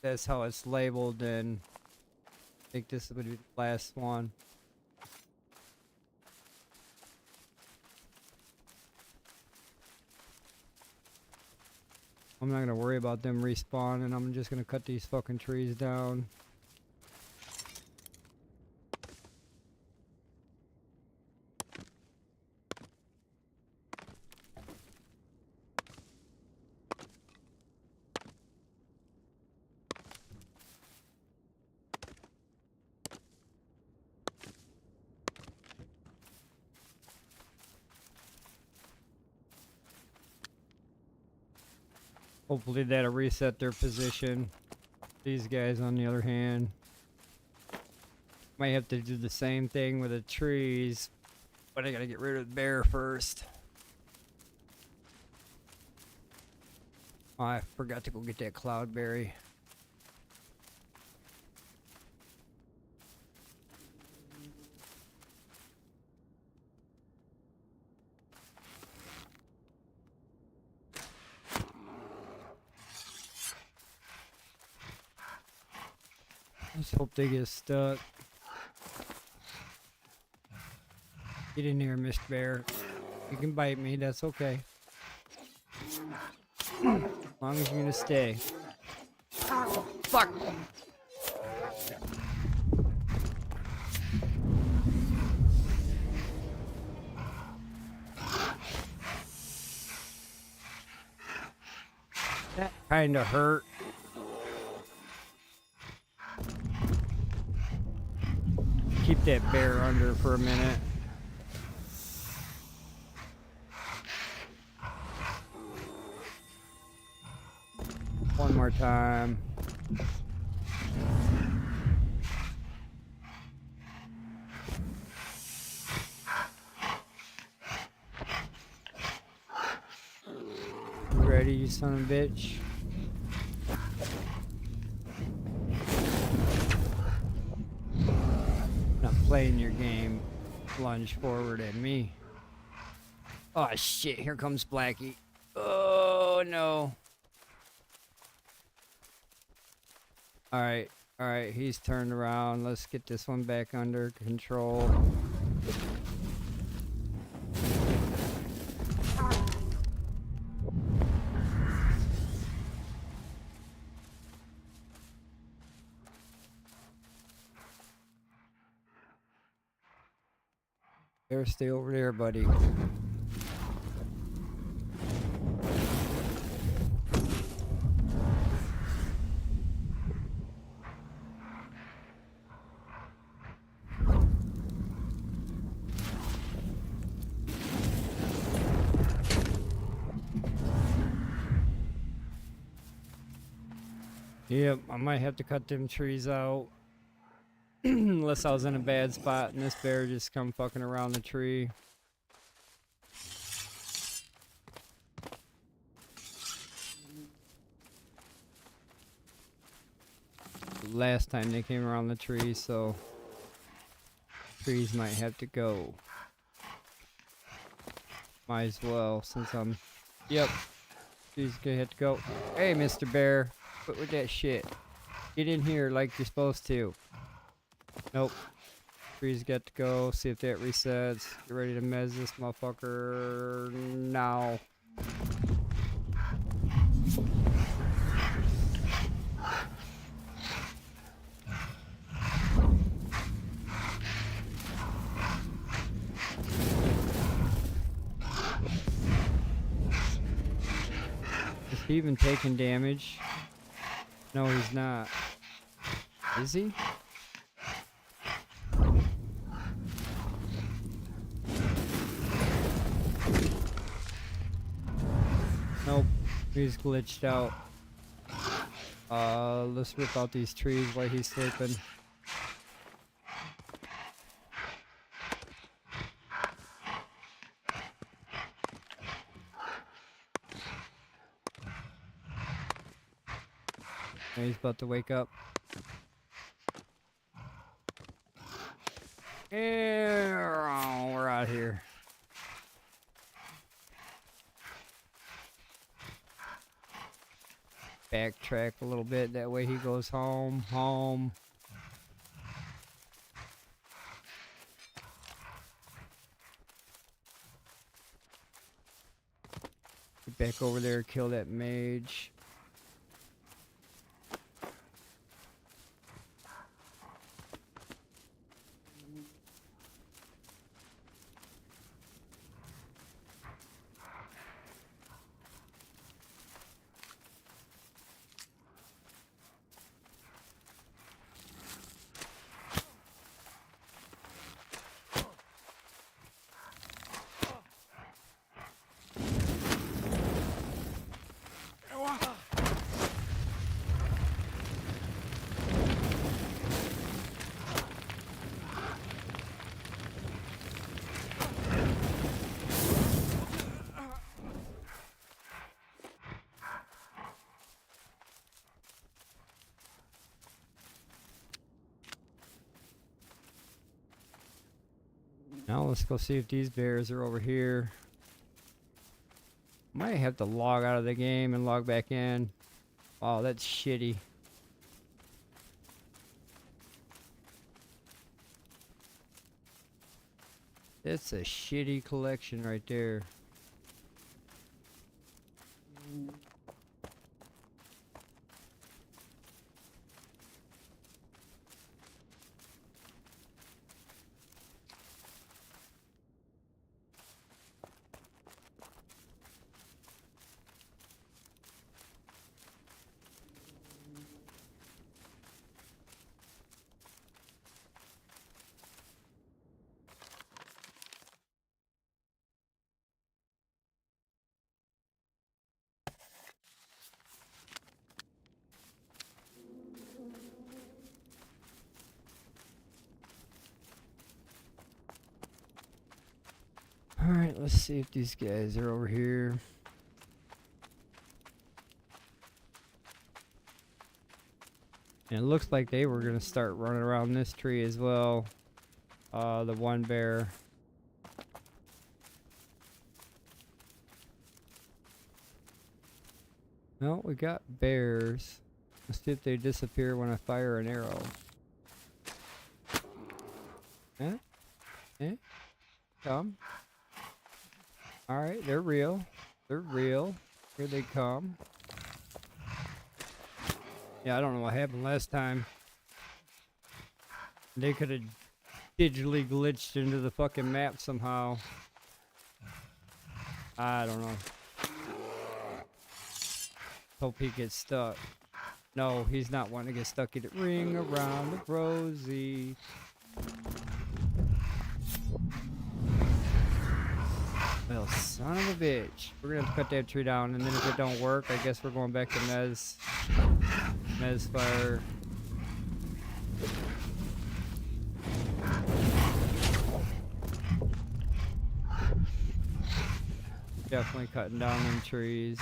that's how it's labeled, then I think this would be the last one. I'm not gonna worry about them respawning. I'm just gonna cut these fucking trees down. Hopefully that'll reset their position. These guys, on the other hand, might have to do the same thing with the trees, but I gotta get rid of the bear first. Oh, I forgot to go get that cloudberry. Let's hope they get stuck. Get in here, Mr. Bear. You can bite me, that's okay. As long as you're gonna stay. Fuck! That kinda hurt. Keep that bear under for a minute. One more time. You ready, you son of a bitch? Not playing your game. Lunge forward at me. Oh shit, here comes Blackie. Oh no. Alright, he's turned around. Let's get this one back under control. Bear, stay over there, buddy. Yep, I might have to cut them trees out. Unless I was in a bad spot and this bear just come fucking around the tree. Last time they came around the tree, so trees might have to go. Might as well, since I'm... Yep, trees gonna have to go. Hey, Mr. Bear, quit with that shit. Get in here like you're supposed to. Nope. Trees got to go. See if that resets. Get ready to mez this motherfucker now. Is he even taking damage? No, he's not. Is he? Nope, he's glitched out. Let's rip out these trees while he's sleeping. He's about to wake up. Yeah, we're out here. Backtrack a little bit, that way he goes home. Get back over there, kill that mage. Now let's go see if these bears are over here. Might have to log out of the game and log back in. Oh, that's shitty. That's a shitty collection right there. Alright, let's see if these guys are over here. And it looks like they were gonna start running around this tree as well. The one bear. No, we got bears. Let's see if they disappear when I fire an arrow. Come. Alright, they're real. They're real. Here they come. Yeah, I don't know what happened last time. They could have digitally glitched into the fucking map somehow. I don't know. Hope he gets stuck. No, he's not wanting to get stuck. Get it ring around the rosy. Well, son of a bitch. We're gonna have to cut that tree down, and then if it don't work, I guess we're going back to Mez fire. Definitely cutting down them trees.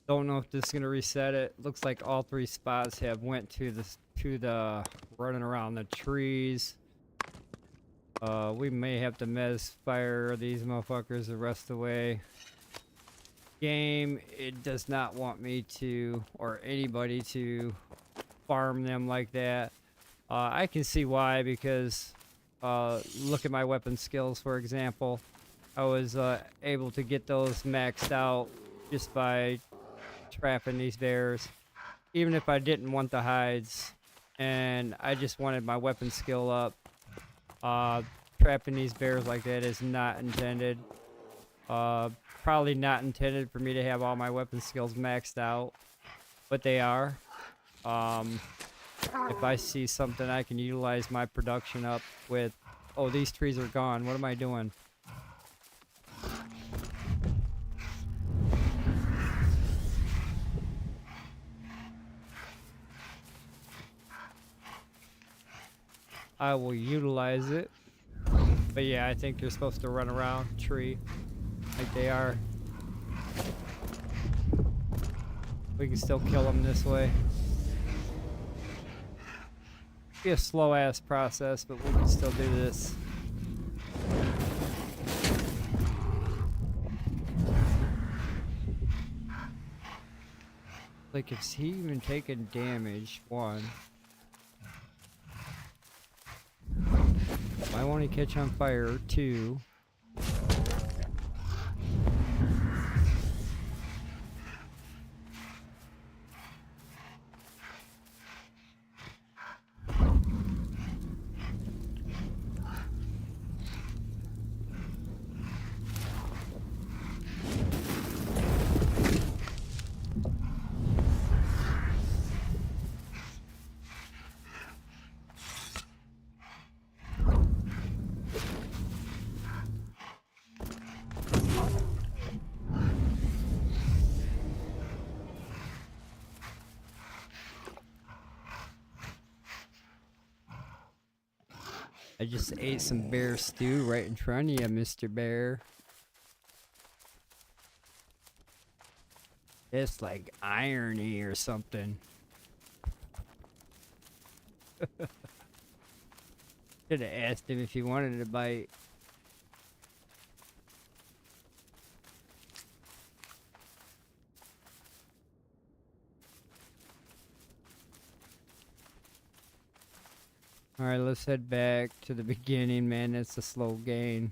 Don't know if this is gonna reset it. Looks like all three spots have went to the running around the trees. We may have to mez fire these motherfuckers the rest of the way. Game, it does not want me to, or anybody to, farm them like that. I can see why, because look at my weapon skills, for example. I was able to get those maxed out just by trapping these bears, even if I didn't want the hides and I just wanted my weapon skill up. Trapping these bears like that is not intended. Probably not intended for me to have all my weapon skills maxed out, but they are. If I see something I can utilize my production up with. Oh, these trees are gone. What am I doing? I will utilize it. But yeah, I think they're supposed to run around the tree like they are. We can still kill them this way. Be a slow ass process, but we can still do this. Like, is he even taking damage? One. Why won't he catch on fire? Two. I just ate some bear stew right in front of you, Mr. Bear. It's like irony or something. Should have asked him if he wanted a bite. Alright, let's head back to the beginning, man. It's a slow gain.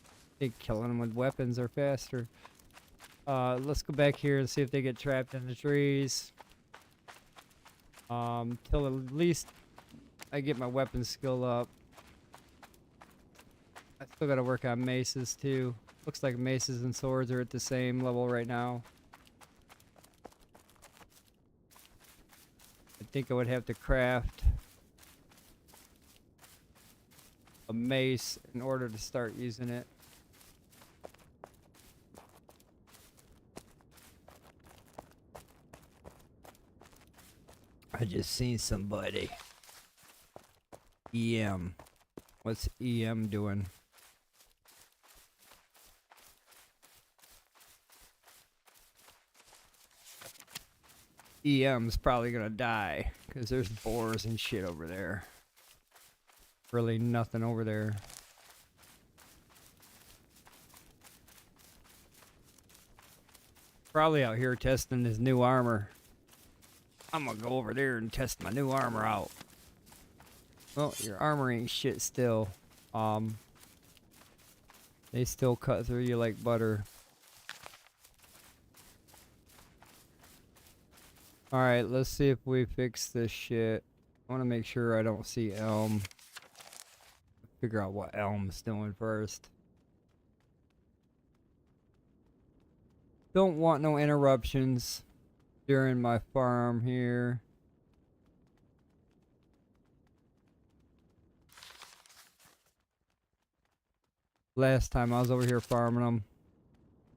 I think killing them with weapons are faster. Let's go back here and see if they get trapped in the trees. Till at least I get my weapon skill up. I still gotta work on maces too. Looks like maces and swords are at the same level right now. I think I would have to craft a mace in order to start using it. I just seen somebody. EM. What's EM doing? EM's probably gonna die because there's boars and shit over there. Really nothing over there. Probably out here testing his new armor. I'm gonna go over there and test my new armor out. Well, your armor ain't shit still. They still cut through you like butter. Alright, let's see if we fix this shit. I want to make sure I don't see Elm. Figure out what Elm's doing first. Don't want no interruptions during my farm here. Last time I was over here farming them,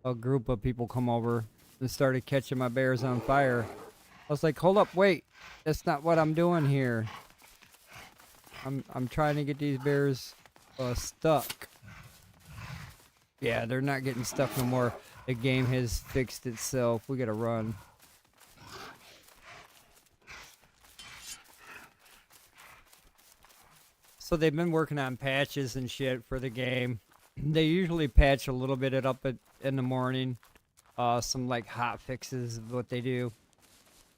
a group of people come over and started catching my bears on fire. I was like, hold up, wait, that's not what I'm doing here. I'm trying to get these bears stuck. Yeah, they're not getting stuck no more. The game has fixed itself. We gotta run. So they've been working on patches and shit for the game. They usually patch a little bit in the morning. Some like hot fixes of what they do.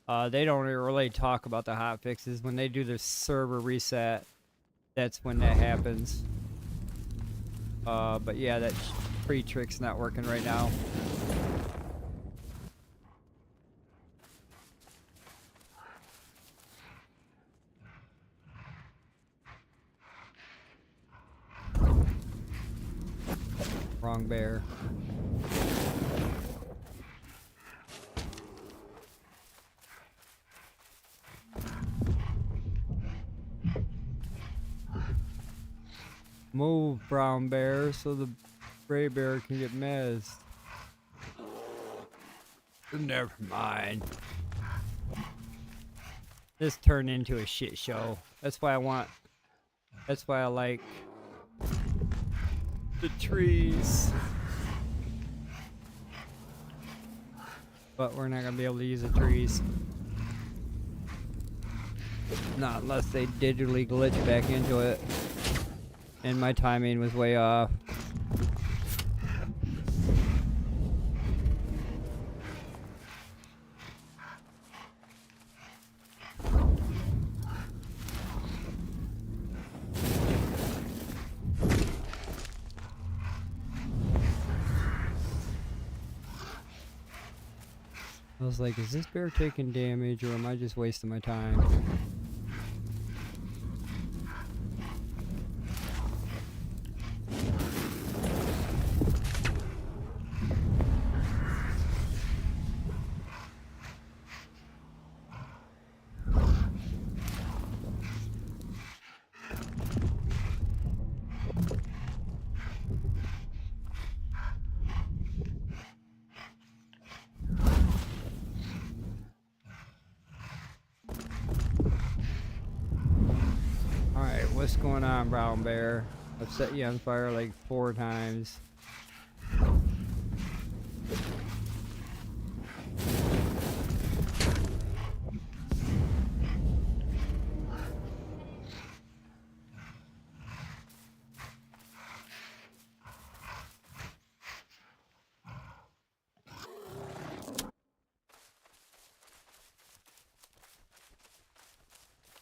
They don't really talk about the hot fixes. When they do the server reset, that's when that happens. But yeah, that free trick's not working right now. Wrong bear. Move, brown bear, so the gray bear can get mezzed. Never mind. This turned into a shit show. That's why I like the trees. But we're not gonna be able to use the trees. Not unless they digitally glitch back into it. And my timing was way off. I was like, is this bear taking damage or am I just wasting my time? What's going on, brown bear? I've set you on fire like 4 times.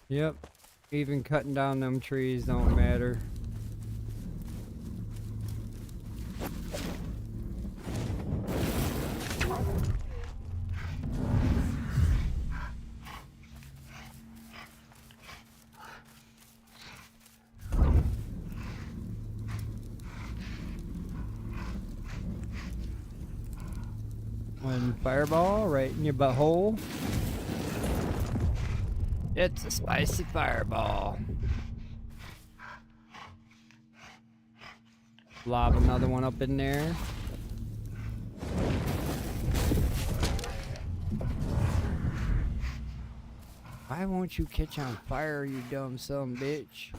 Yep, even cutting down them trees don't matter. One fireball right in your butthole. It's a spicy fireball. Lob another one up in there. Why won't you catch on fire, you dumb son bitch?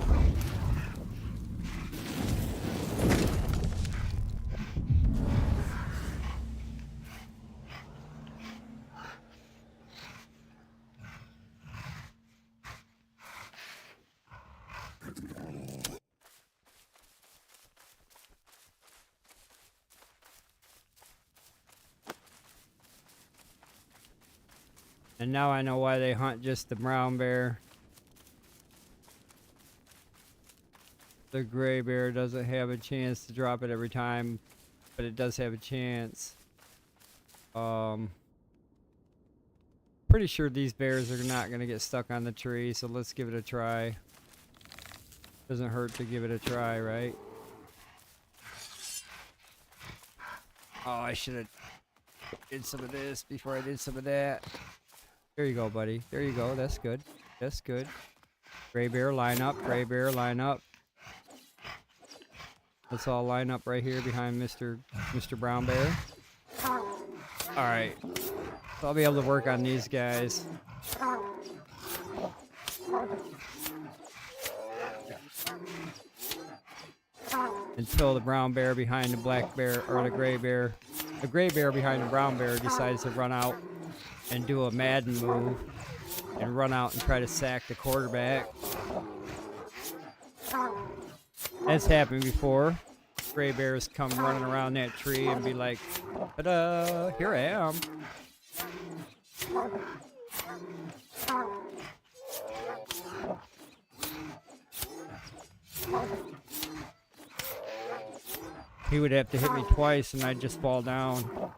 And now I know why they hunt just the brown bear. The gray bear doesn't have a chance to drop it every time, but it does have a chance. Pretty sure these bears are not going to get stuck on the tree, so let's give it a try. Doesn't hurt to give it a try, right? Oh, I should have did some of this before I did some of that. There you go, buddy. There you go. That's good. That's good. Gray bear, line up. Gray bear, line up. Let's all line up right here behind Mr. Brown Bear. Alright. So I'll be able to work on these guys. Until the brown bear behind the black bear, or the gray bear behind the brown bear decides to run out and do a Madden move and run out and try to sack the quarterback. That's happened before. Gray bears come running around that tree and be like, ta-da, here I am. He would have to hit me twice and I'd just fall down.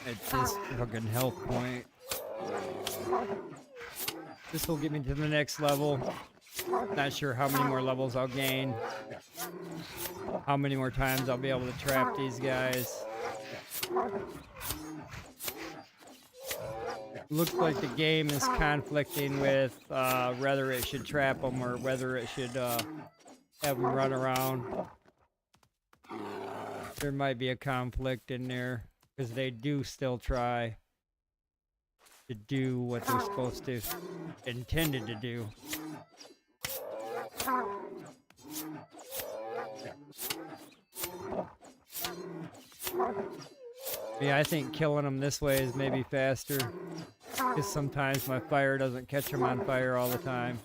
At this fucking health point. This will get me to the next level. Not sure how many more levels I'll gain. How many more times I'll be able to trap these guys. Looks like the game is conflicting with whether it should trap them or whether it should have them run around. There might be a conflict in there. Because they do still try to do what they're supposed to, intended to do. Yeah, I think killing them this way is maybe faster. Because sometimes my fire doesn't catch them on fire all the time.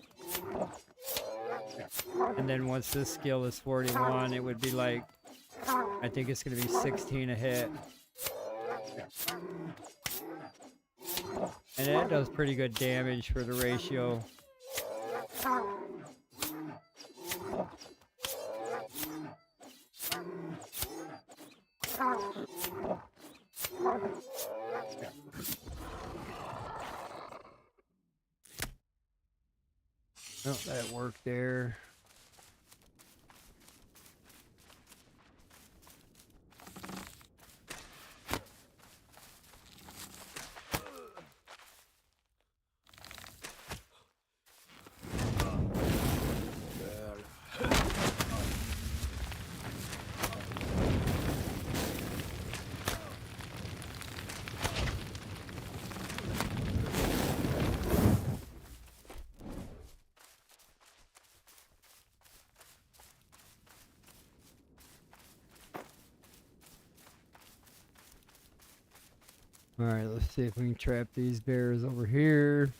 And then once this skill is 41, it would be like, I think it's going to be 16 a hit. And it does pretty good damage for the ratio. Oh, that worked there. Alright, let's see if we can trap these bears over here.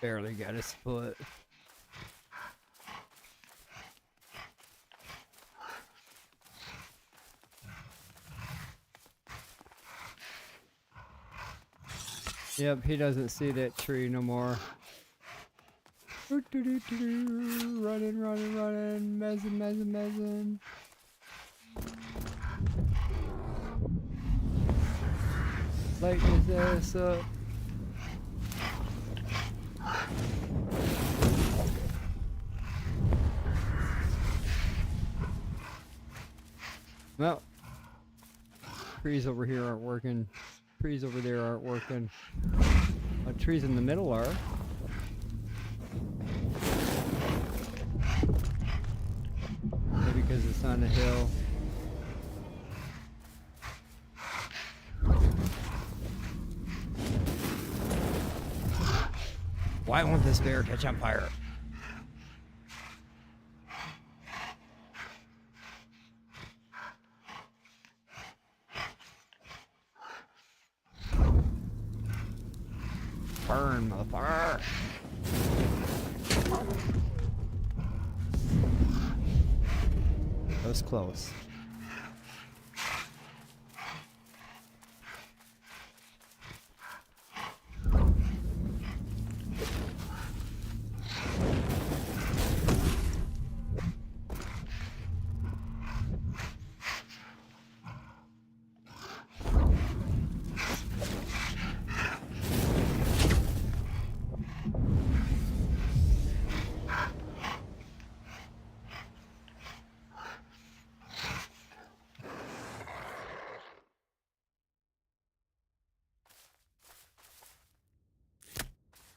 Barely got his foot. Yep, he doesn't see that tree no more. Running, running, running. Mezzin, mezzin, mezzin. Lighting his ass up. Well, trees over here aren't working. Trees over there aren't working. Trees in the middle are. Maybe because it's on a hill. Why won't this bear catch on fire? Burn, motherfucker! That was close.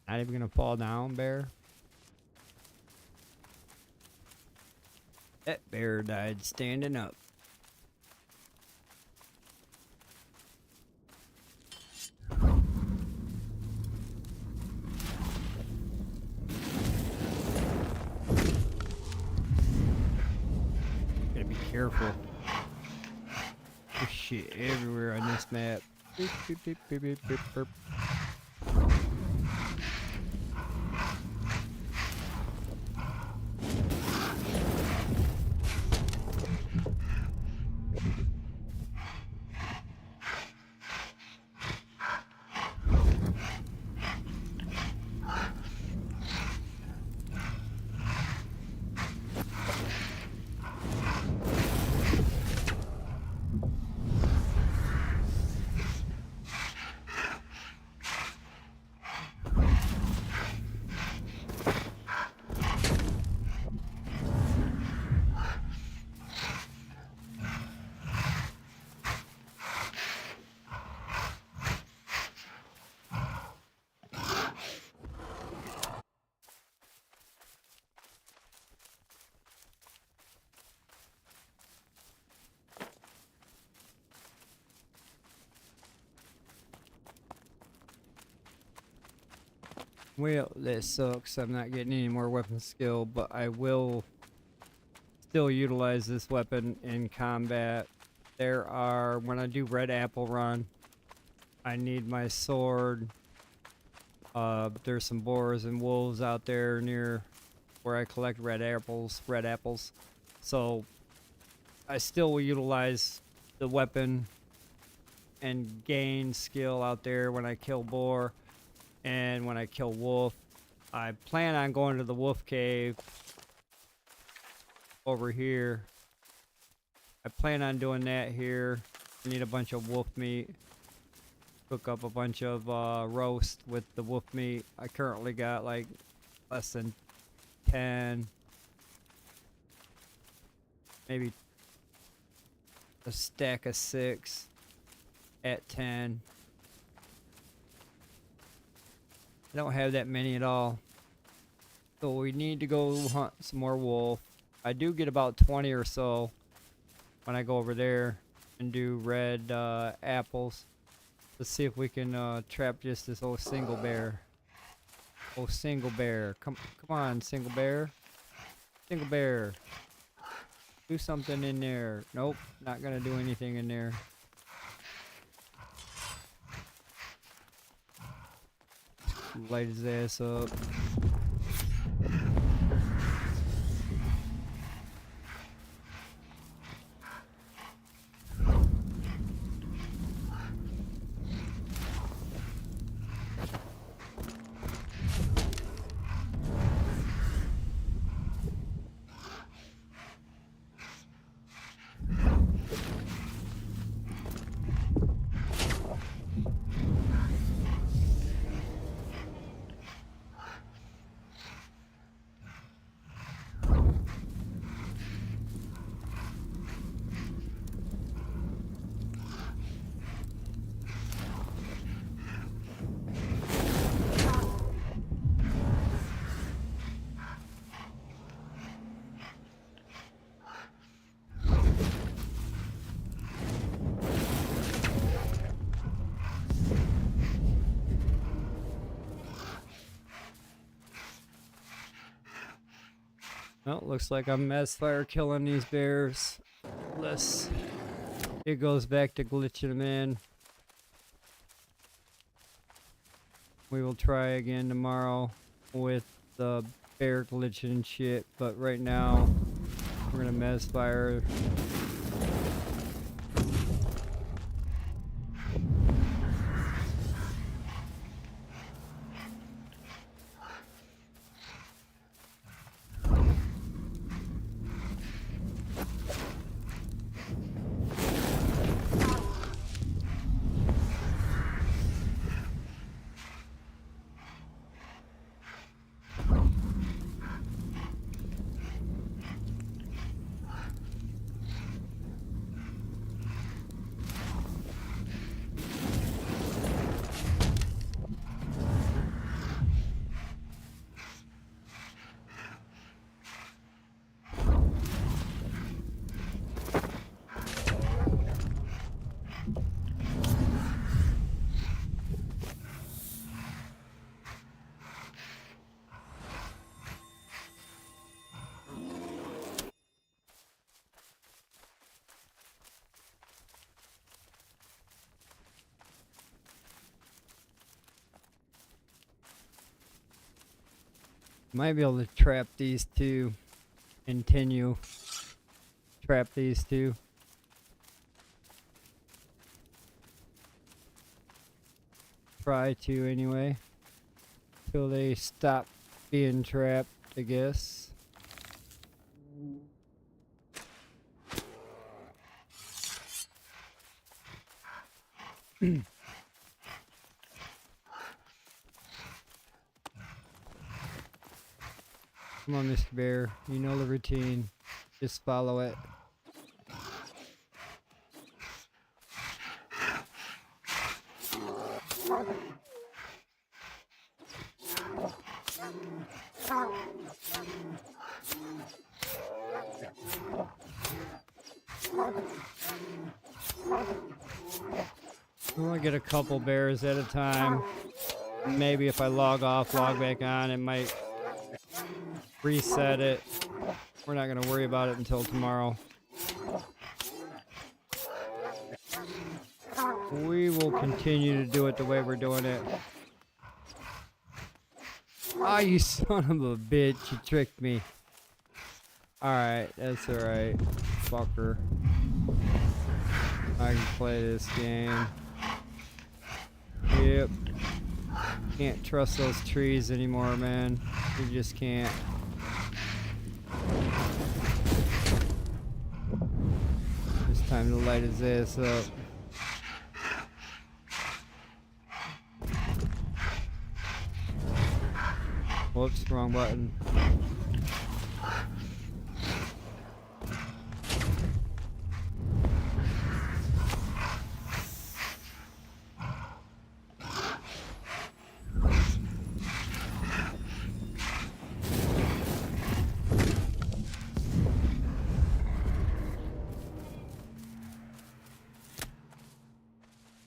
Not even gonna fall down, bear. That bear died standing up. Gotta be careful. There's shit everywhere on this map. Beep, beep, beep, beep, beep, beep, beep. Well, that sucks. I'm not getting any more weapon skill, but I will still utilize this weapon in combat. There are, when I do red apple run, I need my sword. There's some boars and wolves out there near where I collect red apples. So I still will utilize the weapon and gain skill out there when I kill boar and when I kill wolf. I plan on going to the wolf cave over here. I plan on doing that here. I need a bunch of wolf meat. Cook up a bunch of roast with the wolf meat. I currently got like less than 10, maybe a stack of 6 at 10. I don't have that many at all. So we need to go hunt some more wolf. I do get about 20 or so when I go over there and do red apples. Let's see if we can trap just this old single bear. Oh, single bear. Come on, single bear. Single bear. Do something in there. Nope, not gonna do anything in there. Light his ass up. Well, looks like I'm fire killing these bears. Unless it goes back to glitching them in. We will try again tomorrow with the bear glitching and shit. But right now, we're gonna fire. Might be able to trap these two. Continue. Trap these two. Try to anyway. Till they stop being trapped, I guess. Come on, Mr. Bear. You know the routine. Just follow it. I'm gonna get a couple bears at a time. Maybe if I log off, log back on, it might reset it. We're not gonna worry about it until tomorrow. We will continue to do it the way we're doing it. Ah, you son of a bitch, you tricked me. Alright, that's alright. Fucker. I can play this game. Yep. Can't trust those trees anymore, man. You just can't. It's time to light his ass up. Whoops, wrong button.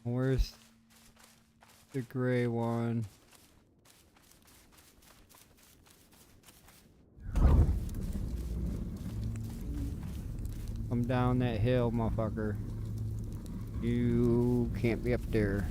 Where's the gray one? Come down that hill, motherfucker. You can't be up there.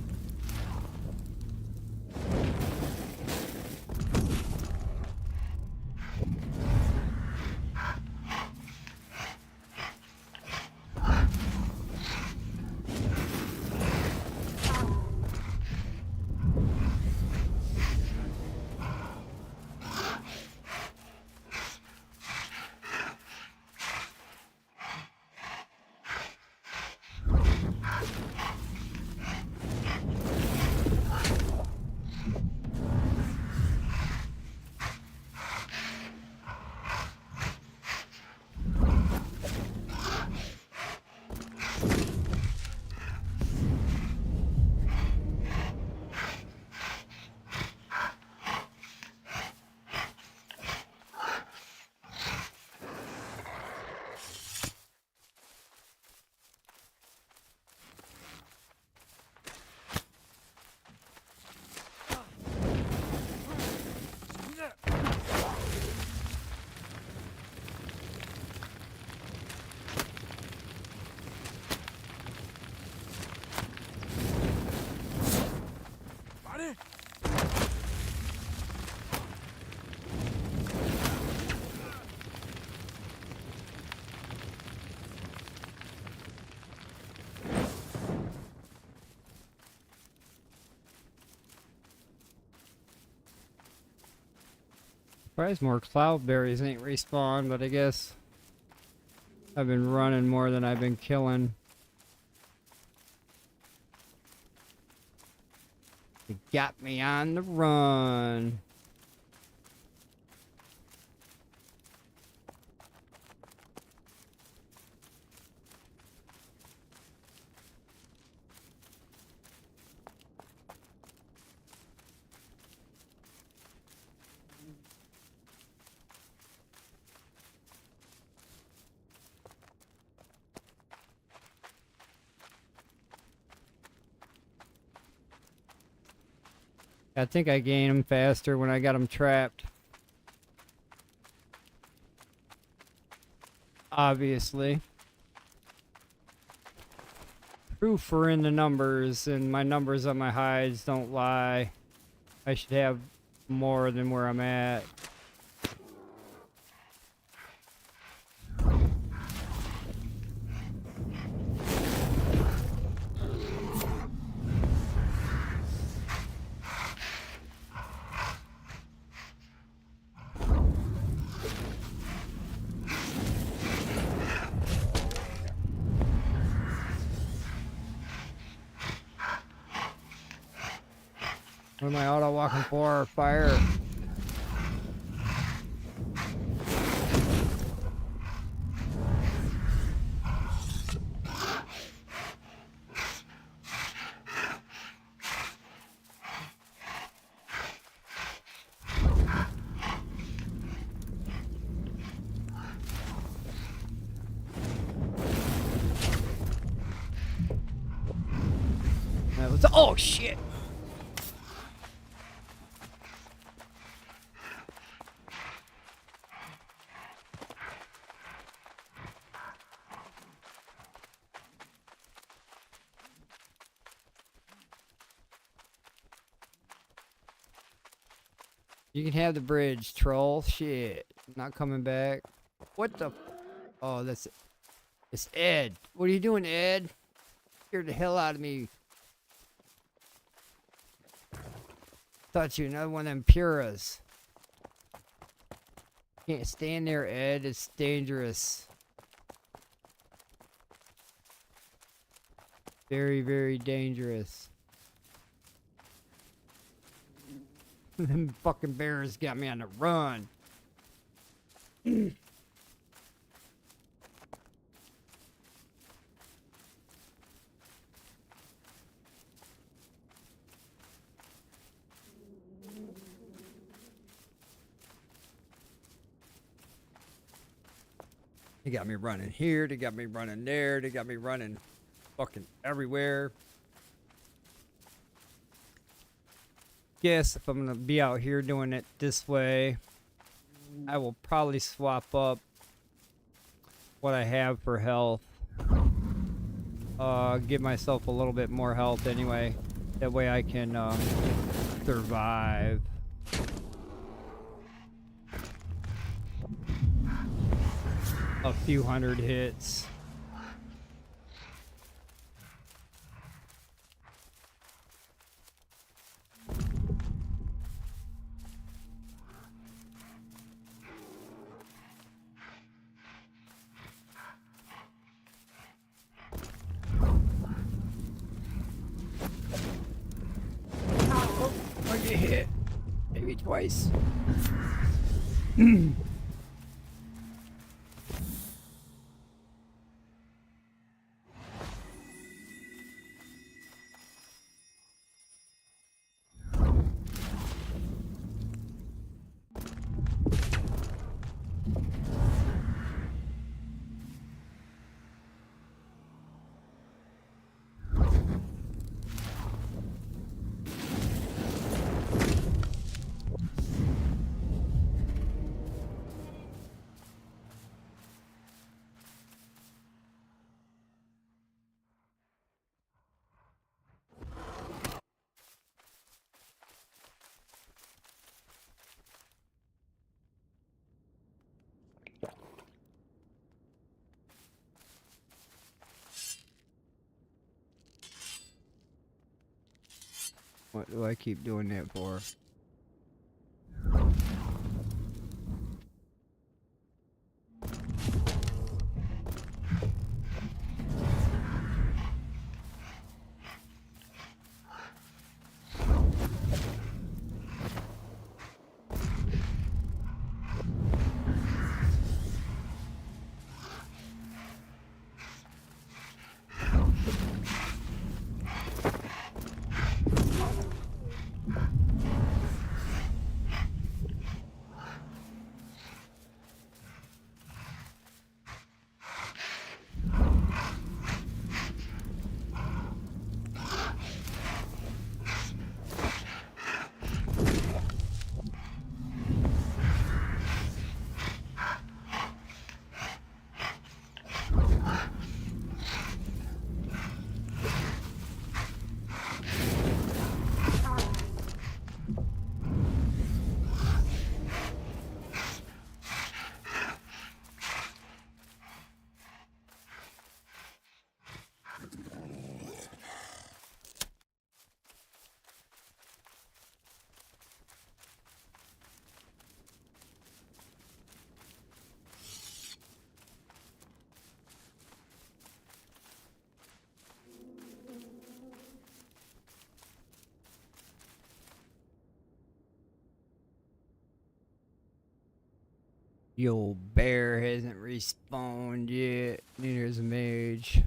Surprised more cloudberries ain't respawned, but I guess I've been running more than I've been killing. It got me on the run. I think I gained them faster when I got them trapped. Obviously. Proof are in the numbers, and my numbers on my hides don't lie. I should have more than where I'm at. What am I auto walking for? Fire. That was, oh shit. You can have the bridge, troll. Shit. Not coming back. What the? Oh, that's... It's Ed. What are you doing, Ed? Scared the hell out of me. touch you. Another one of them Puras. Can't stand there, Ed. It's dangerous. Very, very dangerous. Them fucking bears got me on the run. They got me running here, they got me running there, they got me running fucking everywhere. Guess if I'm gonna be out here doing it this way, I will probably swap up what I have for health. Give myself a little bit more health anyway. That way I can survive. A few hundred hits. Oh, I get hit. Maybe twice. What do I keep doing that for? The old bear hasn't respawned yet. Neither is a mage.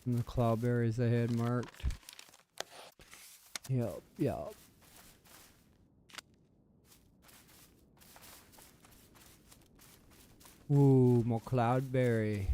And the cloudberries I had marked. Yep, yep. Ooh, more cloudberry.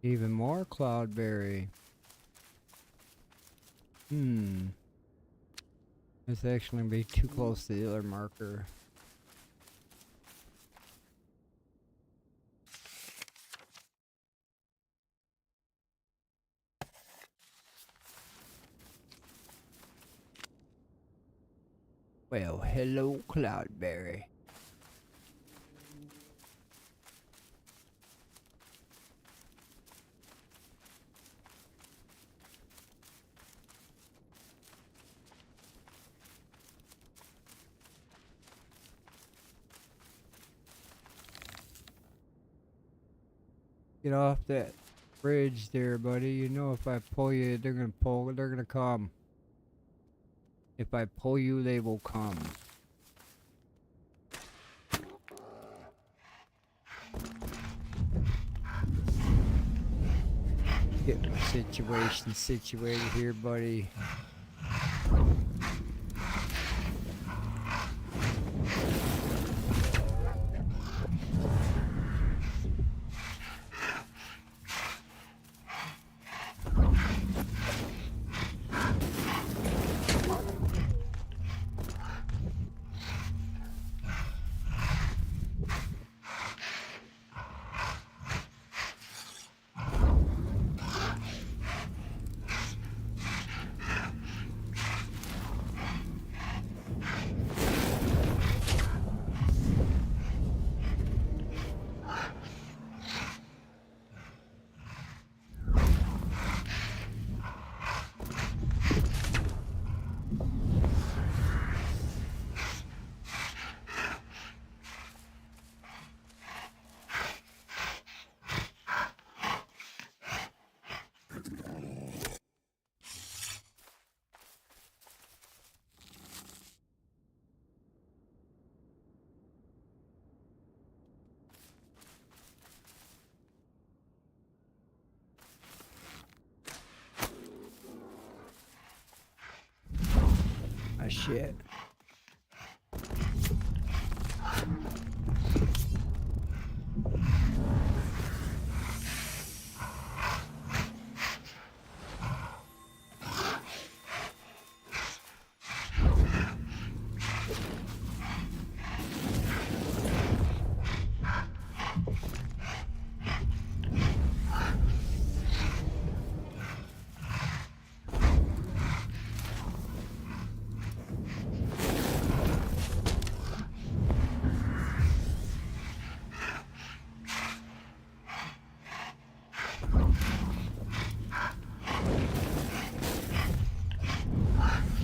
Even more cloudberry. It's actually gonna be too close to the other marker. Well, hello, cloudberry. Get off that bridge there, buddy. You know if I pull you, they're gonna come. If I pull you, they will come. Get my situation situated here, buddy. Ah, shit.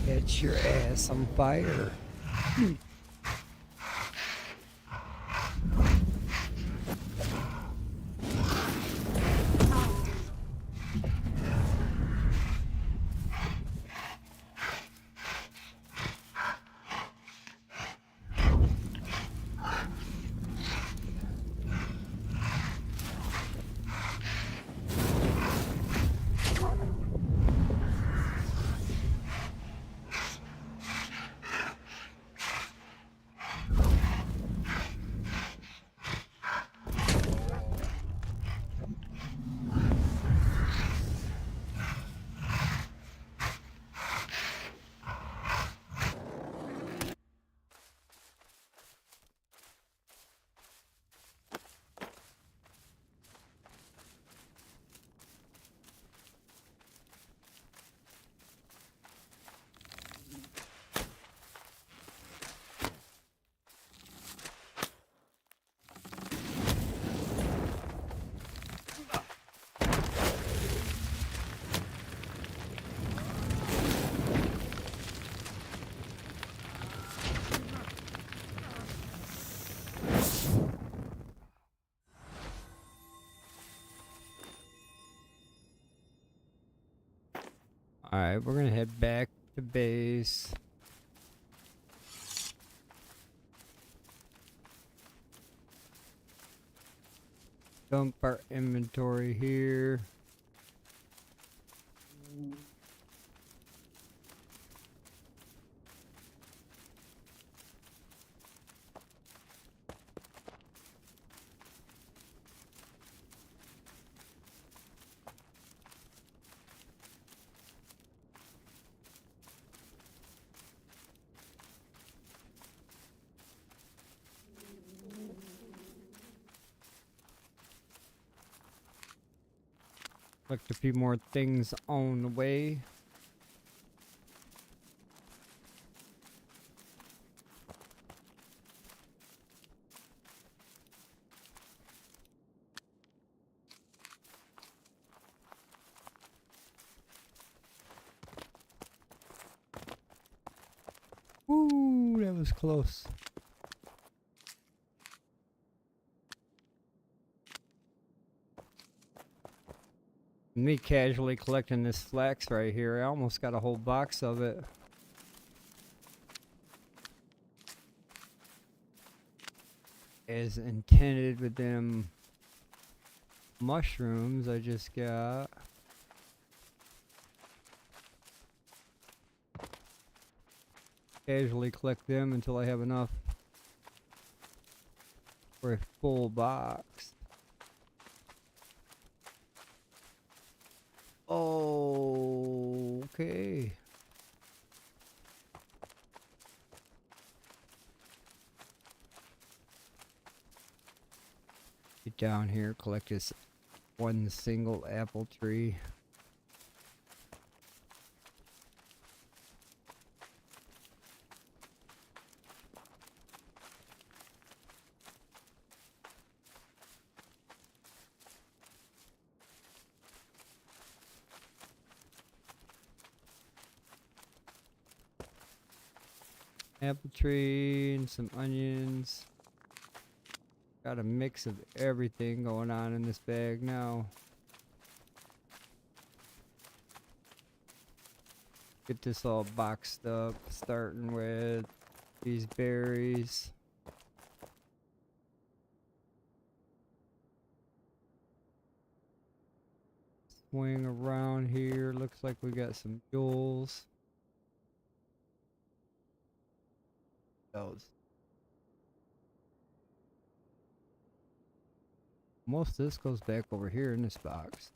Get your ass on fire. Alright, we're gonna head back to base. Dump our inventory here. Collect a few more things on the way. Ooh, that was close. Me casually collecting this flax right here. I almost got a whole box of it. As intended with them mushrooms I just got. Casually collect them until I have enough for a full box. Oh, okay. Get down here, collect this one single apple tree. Apple tree and some onions. Got a mix of everything going on in this bag now. Get this all boxed up, starting with these berries. Swing around here, looks like we got some mules. Those. Most of this goes back over here in this box.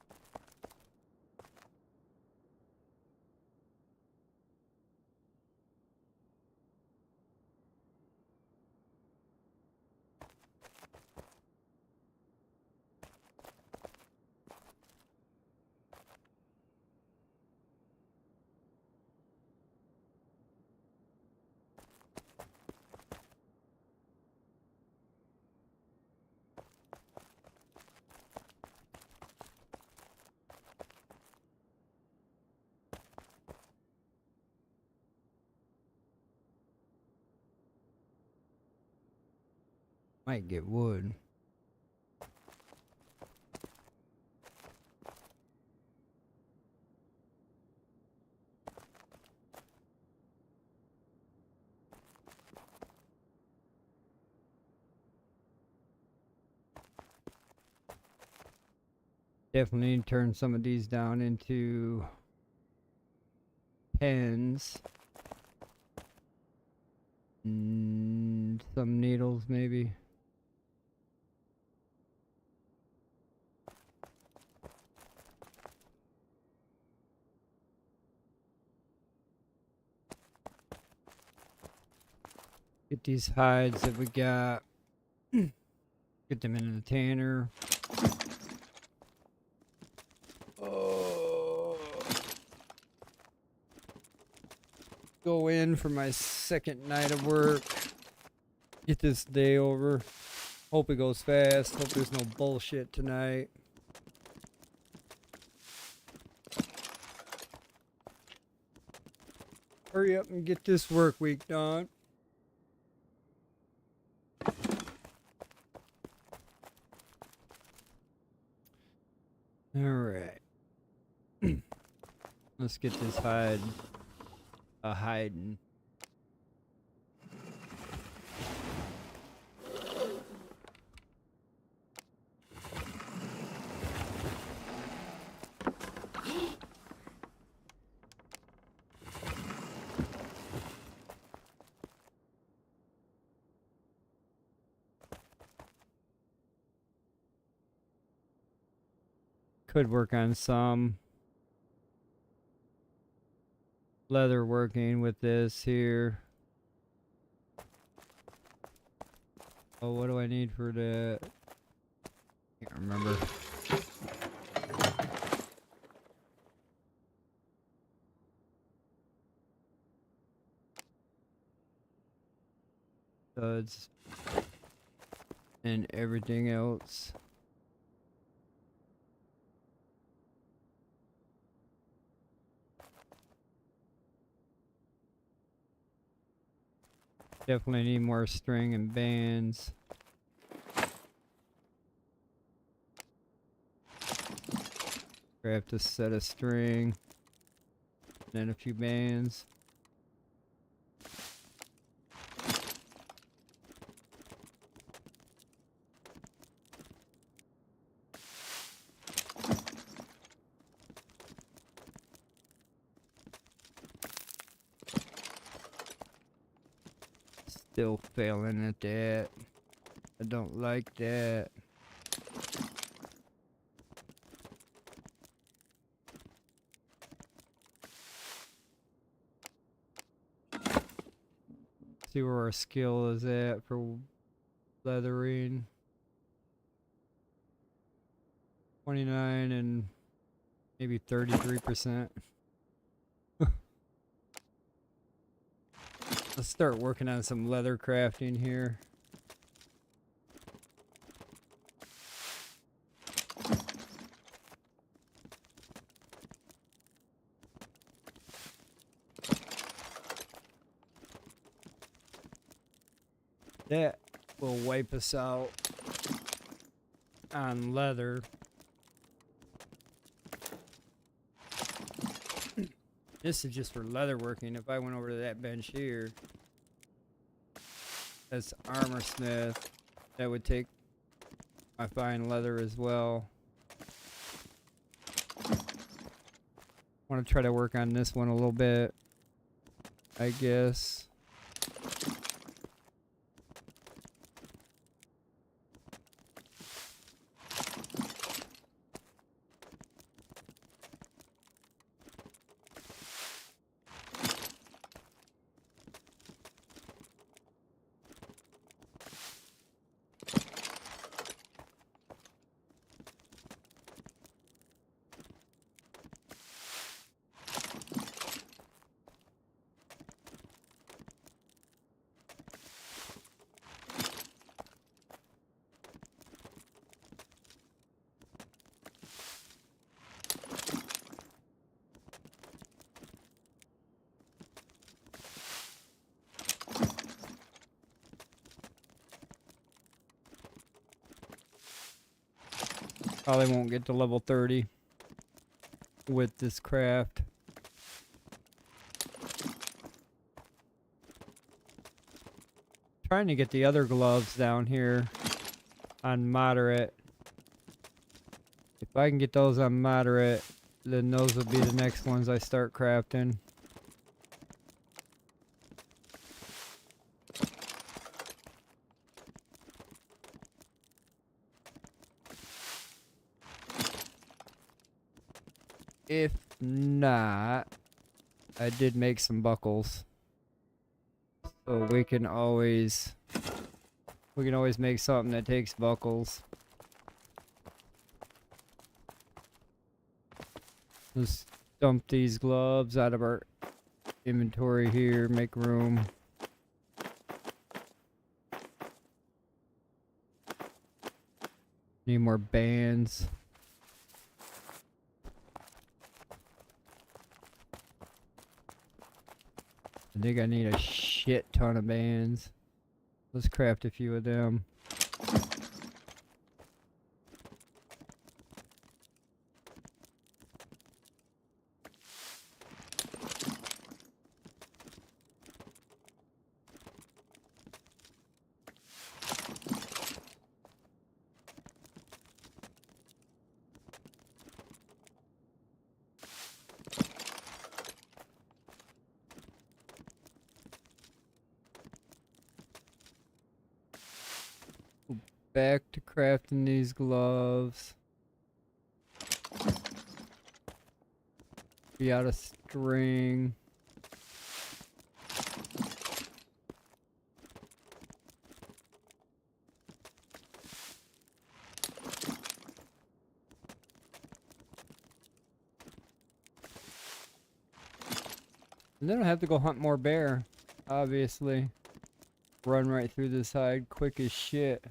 Might get wood. Definitely need to turn some of these down into pens. Some needles maybe. Get these hides that we got. Get them into the tanner. Oh. Go in for my second night of work. Get this day over. Hope it goes fast. Hope there's no bullshit tonight. Hurry up and get this work week done. Alright. Let's get this hide hiding. Could work on some leather working with this here. Oh, what do I need for that? Can't remember. studs, and everything else. Definitely need more string and bands. Craft a set of string, and then a few bands. Still failing at that. I don't like that. See where our skill is at for leathering. 29 and maybe 33%. Let's start working on some leather crafting here. That will wipe us out on leather. This is just for leather working. If I went over to that bench here, that's armor smith. That would take my fine leather as well. Want to try to work on this one a little bit, I guess. Probably won't get to level 30 with this craft. Trying to get the other gloves down here on moderate. If I can get those on moderate, then those will be the next ones I start crafting. If not, I did make some buckles, so we can always make something that takes buckles. Let's dump these gloves out of our inventory here, make room. Need more bands. I think I need a shit ton of bands. Let's craft a few of them. Back to crafting these gloves. Be out of string. And then I have to go hunt more bear, obviously. run right through this hide quick as shit.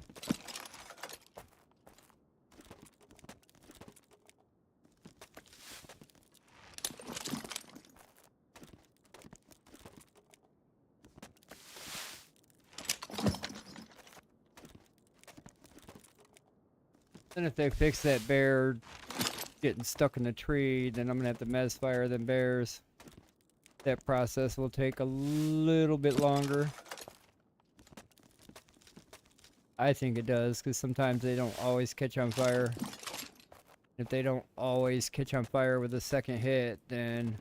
Then if they fix that bear getting stuck in the tree, then I'm gonna have to mez fire them bears. That process will take a little bit longer. I think it does, because sometimes they don't always catch on fire. If they don't always catch on fire with the second hit, then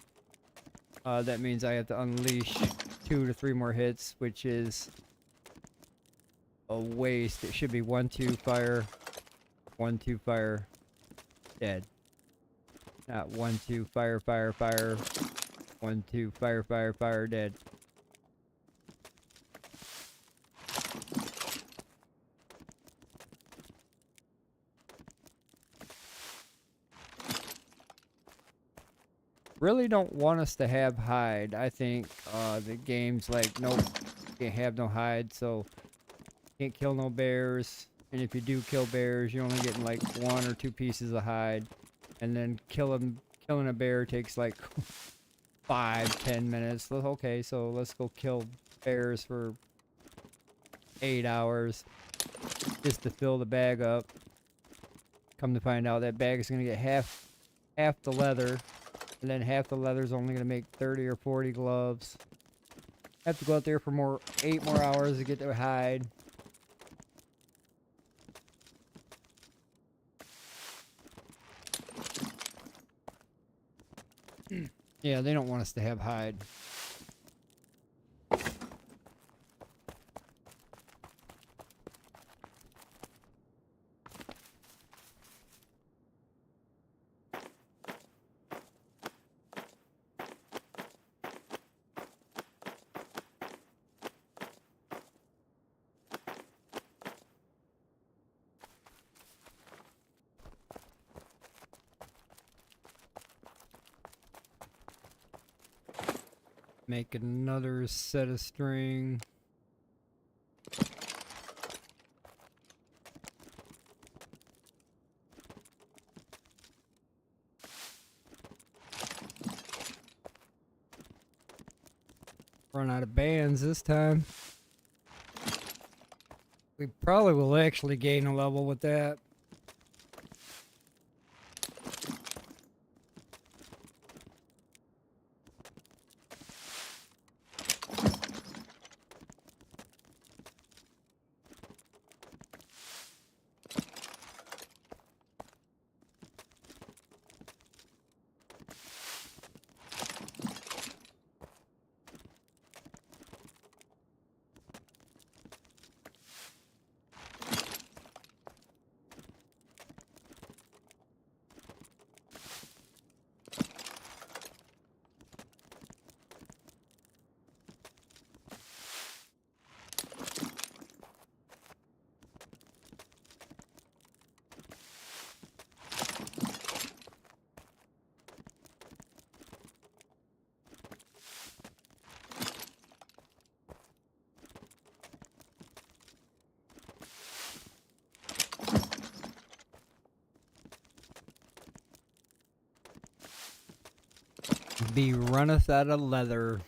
that means I have to unleash 2 to 3 more hits, which is a waste. It should be 1, 2, fire, 1, 2, fire, dead. Not 1, 2, fire, fire, fire, 1, 2, fire, fire, fire, dead. Really don't want us to have hide. I think the game's like, nope, can't have no hide, so can't kill no bears. And if you do kill bears, you're only getting like 1 or 2 pieces of hide. And then killing a bear takes like 5-10 minutes. Okay, so let's go kill bears for 8 hours just to fill the bag up. Come to find out that bag is gonna get half the leather. And then half the leather is only going to make 30 or 40 gloves. Have to go out there for 8 more hours to get their hide. Yeah, they don't want us to have hide. Make another set of string. Run out of bands this time. We probably will actually gain a level with that. Be runneth out of leather.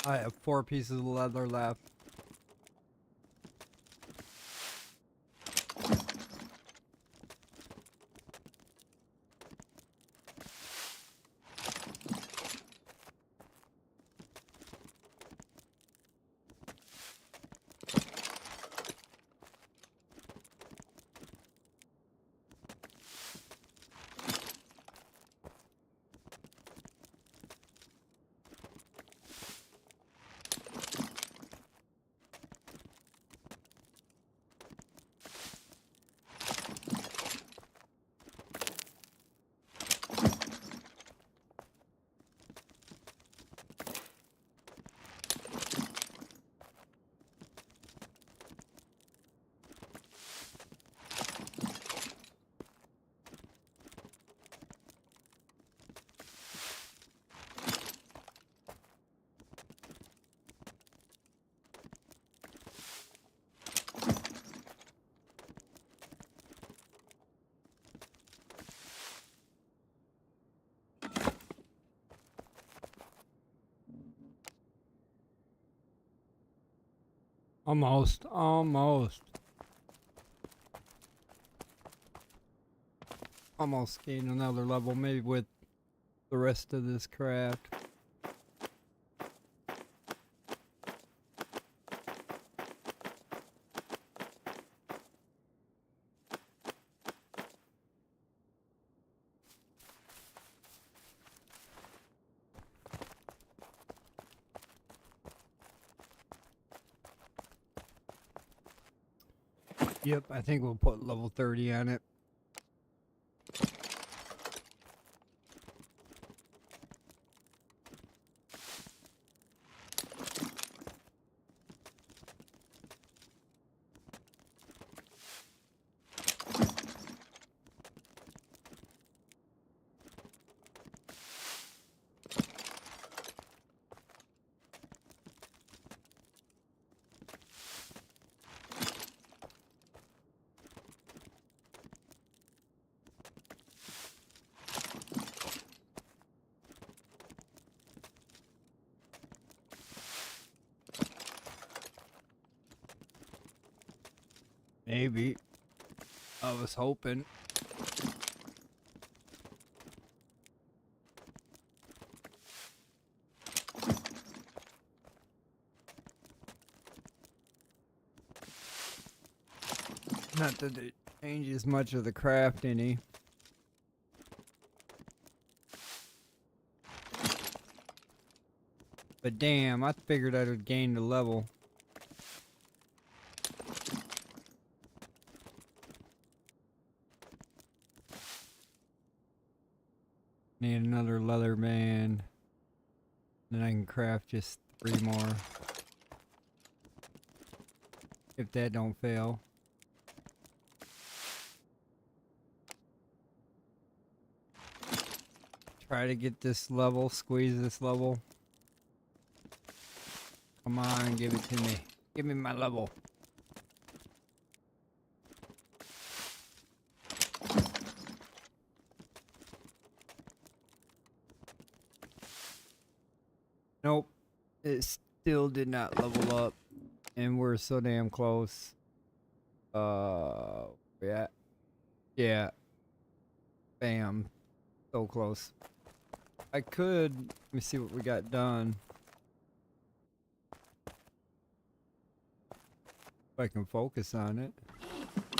I have 4 pieces of leather left. Almost. Almost gained another level, maybe with the rest of this craft. Yep, I think we'll put level 30 on it. Maybe. I was hoping. Not that it changes much of the craft any. But damn, I figured I would gain the level. Need another leather band. Then I can craft just 3 more. If that don't fail. Try to get this level, squeeze this level. Come on, give it to me. Give me my level. Nope. It still did not level up. And we're so damn close. Yeah. Yeah. Bam. So close. I could, let me see what we got done. If I can focus on it.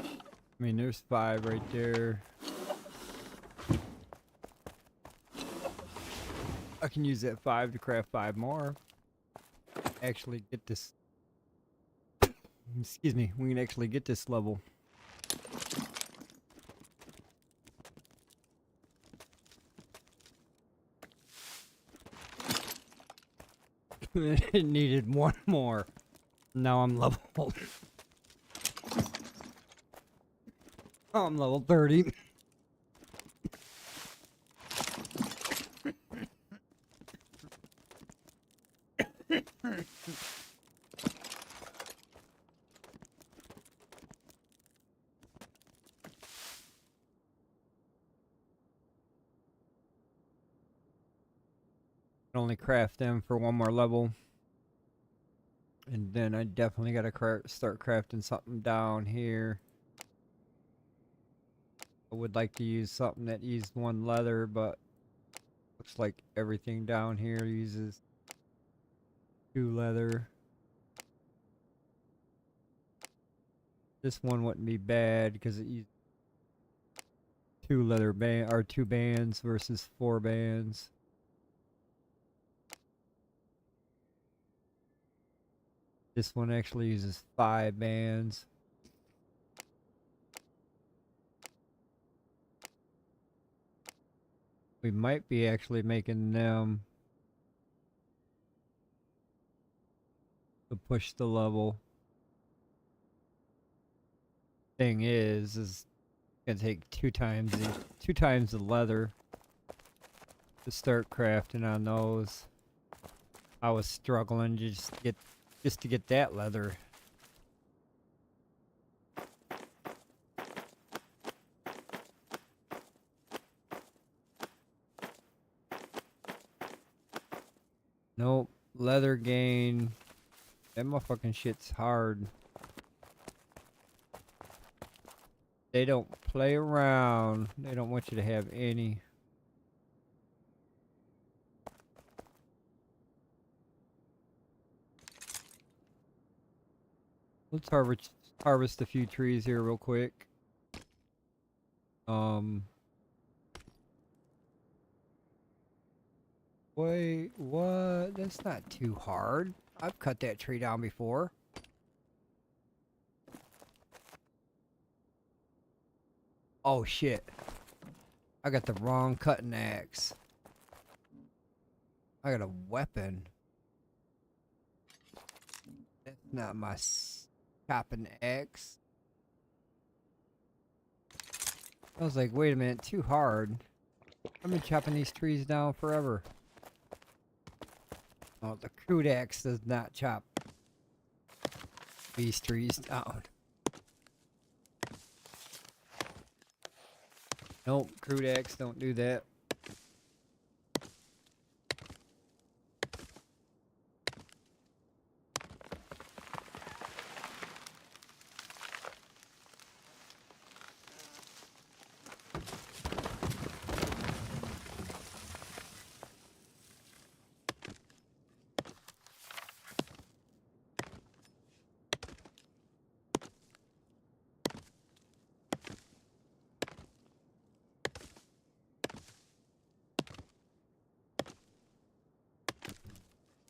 I mean, there's 5 right there. I can use that 5 to craft 5 more. Actually get this. Excuse me, we can actually get this level. It needed 1 more. Now I'm level. I'm level 30. Only craft them for 1 more level. And then I definitely gotta start crafting something down here. I would like to use something that used 1 leather, but looks like everything down here uses 2 leather. This one wouldn't be bad because it used 2 leather or 2 bands versus 4 bands. This one actually uses 5 bands. We might be actually making them to push the level. Thing is it's gonna take 2 times the leather to start crafting on those. I was struggling just to get that leather. Nope. Leather gain That motherfucking shit's hard. They don't play around. They don't want you to have any. Let's harvest a few trees here real quick. Wait, what? That's not too hard. I've cut that tree down before. Oh shit. I got the wrong cutting axe. I got a weapon. That's not my chopping axe. I was like, wait a minute, too hard. I've been chopping these trees down forever. Oh, the crude axe does not chop these trees down. Nope, crude axe don't do that.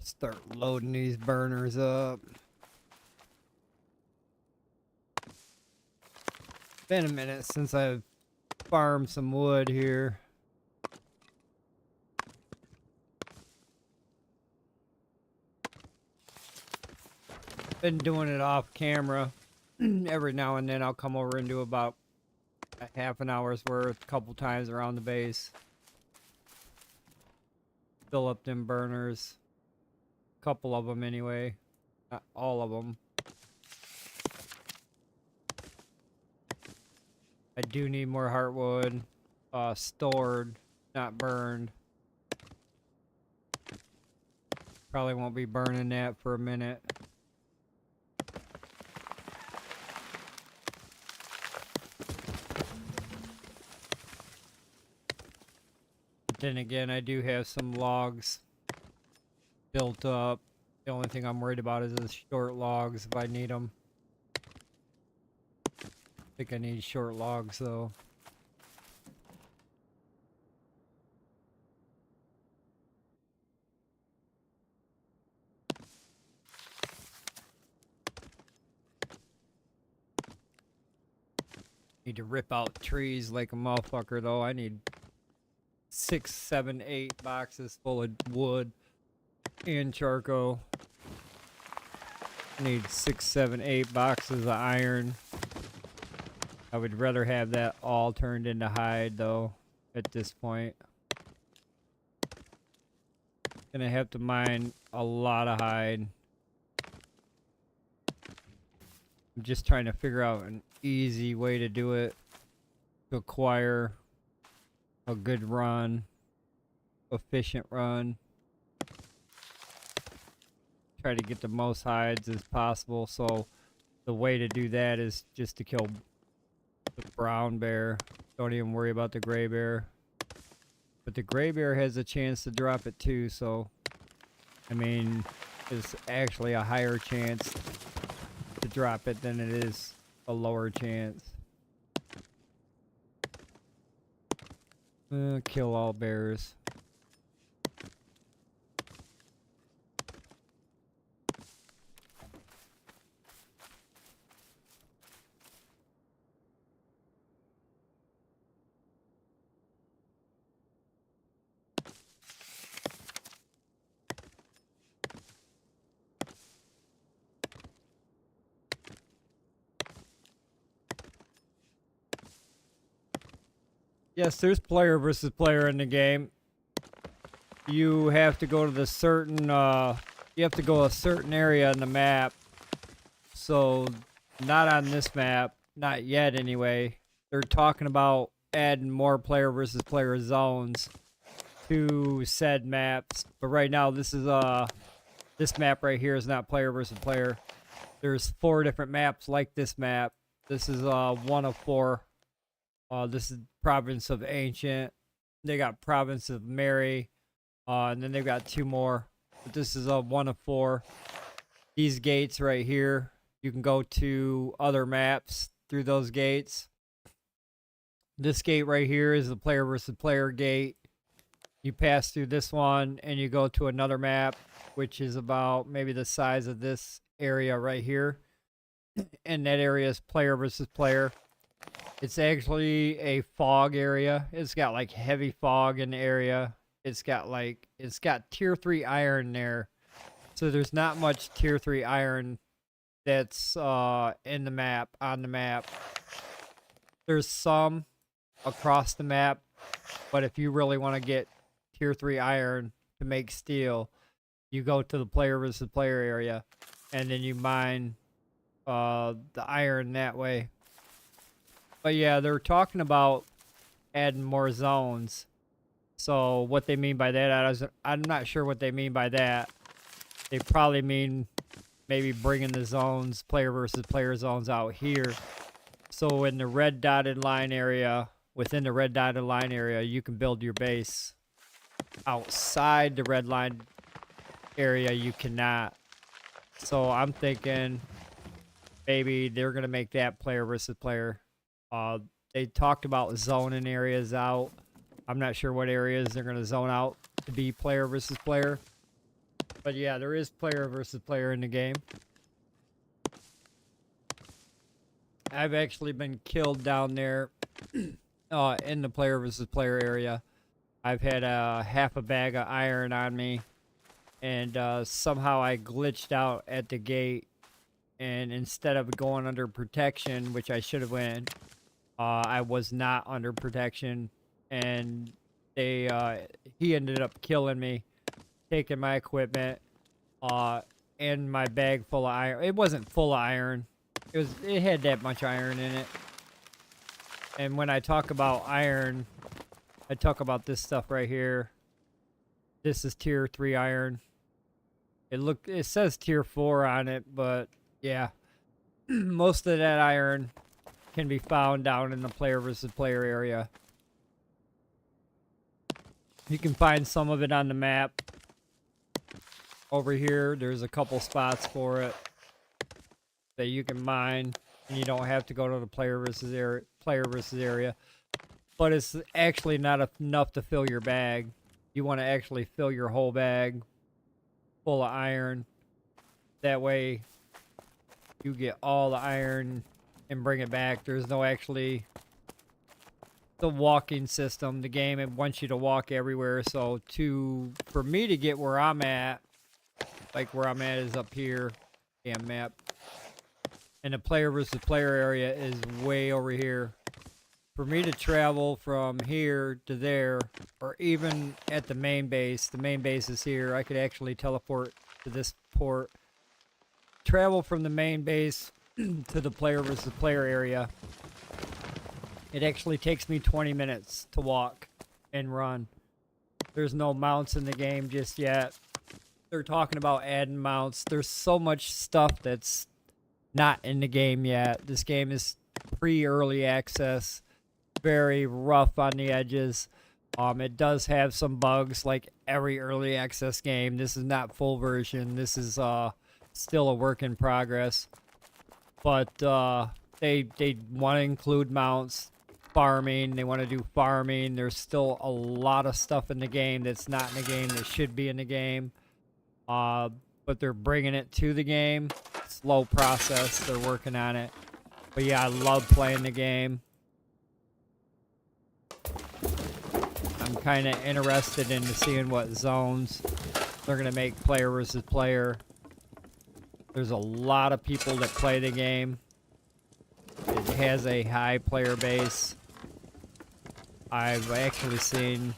Start loading these burners up. Been a minute since I've farmed some wood here. Been doing it off camera. Every now and then I'll come over and do about a half an hour's worth a couple times around the base. Fill up them burners. Couple of them anyway. Not all of them. I do need more heartwood. Stored, not burned. Probably won't be burning that for a minute. But then again, I do have some logs built up. The only thing I'm worried about is the short logs if I need them. I think I need short logs though. Need to rip out trees like a motherfucker though. I need 6, 7, 8 boxes full of wood and charcoal. Need 6, 7, 8 boxes of iron. I would rather have that all turned into hide though at this point. Gonna have to mine a lot of hide. I'm just trying to figure out an easy way to do it, to acquire a good run, efficient run. Try to get the most hides as possible. So the way to do that is just to kill the brown bear. Don't even worry about the gray bear. But the gray bear has a chance to drop it too. So, I mean, it's actually a higher chance to drop it than it is a lower chance. Kill all bears. Yes, there's player versus player in the game. You have to go to the certain, you have to go a certain area in the map. So, not on this map, not yet anyway. They're talking about adding more player versus player zones to said maps. But right now, this is a This map right here is not player versus player. There's 4 different maps like this map. This is one of 4. This is Province of Ancient. They got Province of Mary. And then they've got 2 more. But this is one of 4. These gates right here, you can go to other maps through those gates. This gate right here is the player versus player gate. You pass through this one and you go to another map, which is about maybe the size of this area right here. And that area is player versus player. It's actually a fog area. It's got like heavy fog in the area. It's got tier 3 iron there. So there's not much tier 3 iron that's in the map, on the map. There's some across the map, but if you really want to get tier 3 iron to make steel, you go to the player versus player area and then you mine the iron that way. But yeah, they're talking about adding more zones. So what they mean by that, I'm not sure what they mean by that. They probably mean maybe bringing the zones, player versus player zones out here. So in the red dotted line area, within the red dotted line area, you can build your base. Outside the red line area, you cannot. So I'm thinking maybe they're going to make that player versus player. They talked about zoning areas out. I'm not sure what areas they're going to zone out to be player versus player. But yeah, there is player versus player in the game. I've actually been killed down there in the player versus player area. I've had half a bag of iron on me. And somehow I glitched out at the gate. And instead of going under protection, which I should have went, I was not under protection. And he ended up killing me, taking my equipment, and my bag full of iron. It wasn't full of iron. It had that much iron in it. And when I talk about iron, I talk about this stuff right here. This is tier 3 iron. It says tier 4 on it, but yeah. Most of that iron can be found down in the player versus player area. You can find some of it on the map. Over here, there's a couple spots for it that you can mine, and you don't have to go to the player versus area. But it's actually not enough to fill your bag. You want to actually fill your whole bag full of iron. That way, you get all the iron and bring it back. There's no actually the walking system. The game, it wants you to walk everywhere. So for me to get where I'm at, like where I'm at is up here, damn map. And the player versus player area is way over here. For me to travel from here to there, or even at the main base is here. I could actually teleport to this port. Travel from the main base to the player versus player area. It actually takes me 20 minutes to walk and run. There's no mounts in the game just yet. They're talking about adding mounts. There's so much stuff that's not in the game yet. This game is pre-early access. Very rough on the edges. It does have some bugs like every early access game. This is not full version. This is still a work in progress. But they want to include mounts, farming. They want to do farming. There's still a lot of stuff in the game that's not in the game that should be in the game. But they're bringing it to the game. Slow process. They're working on it. But yeah, I love playing the game. I'm kind of interested in seeing what zones they're going to make player versus player. There's a lot of people that play the game. It has a high player base. I've actually seen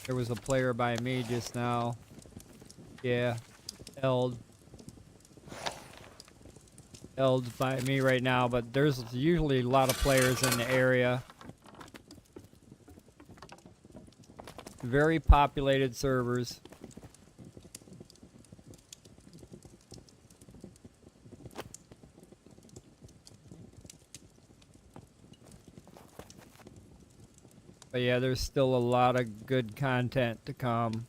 there was a player by me just now. Yeah, Eld's by me right now, but there's usually a lot of players in the area. Very populated servers. But yeah, there's still a lot of good content to come.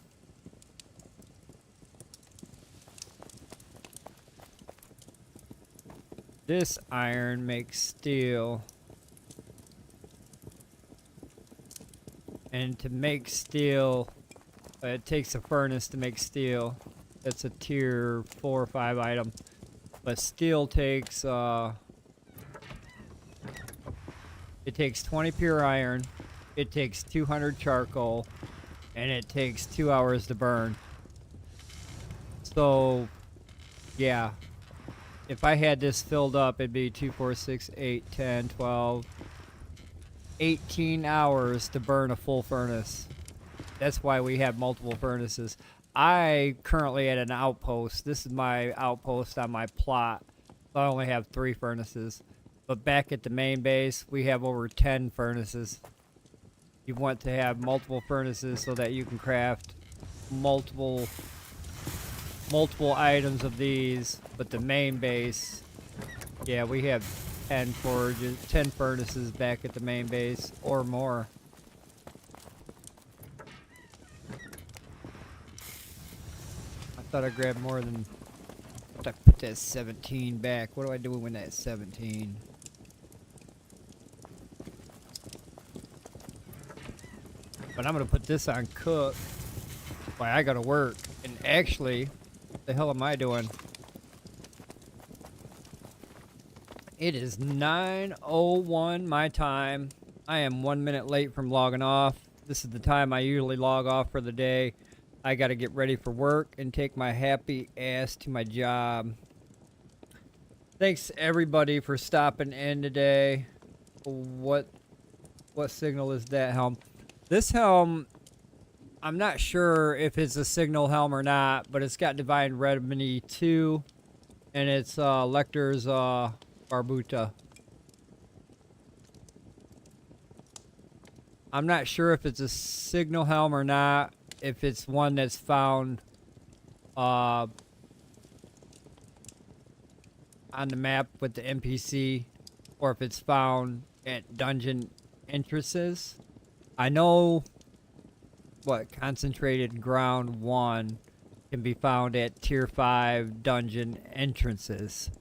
This iron makes steel. And to make steel, it takes a furnace to make steel. That's a tier 4 or 5 item. But steel takes, it takes 20 pure iron, it takes 200 charcoal, and it takes 2 hours to burn. So, yeah. If I had this filled up, it'd be 2, 4, 6, 8, 10, 12, 18 hours to burn a full furnace. That's why we have multiple furnaces. I currently at an outpost. This is my outpost on my plot. So I only have 3 furnaces. But back at the main base, we have over 10 furnaces. You want to have multiple furnaces so that you can craft multiple items of these. But the main base, yeah, we have 10 forges, 10 furnaces back at the main base or more. I thought I grabbed more than. I put that 17 back. What do I do when that's 17? But I'm gonna put this on cook. Why, I gotta work. And actually, what the hell am I doing? It is 9:01 my time. I am 1 minute late from logging off. This is the time I usually log off for the day. I gotta get ready for work and take my happy ass to my job. Thanks everybody for stopping in today. What signal is that helm? This helm, I'm not sure if it's a signal helm or not, but it's got Divine Remedy 2, and it's Lecter's Barbuta. I'm not sure if it's a signal helm or not, if it's one that's found on the map with the NPC, or if it's found at dungeon entrances. I know concentrated ground 1 can be found at tier 5 dungeon entrances.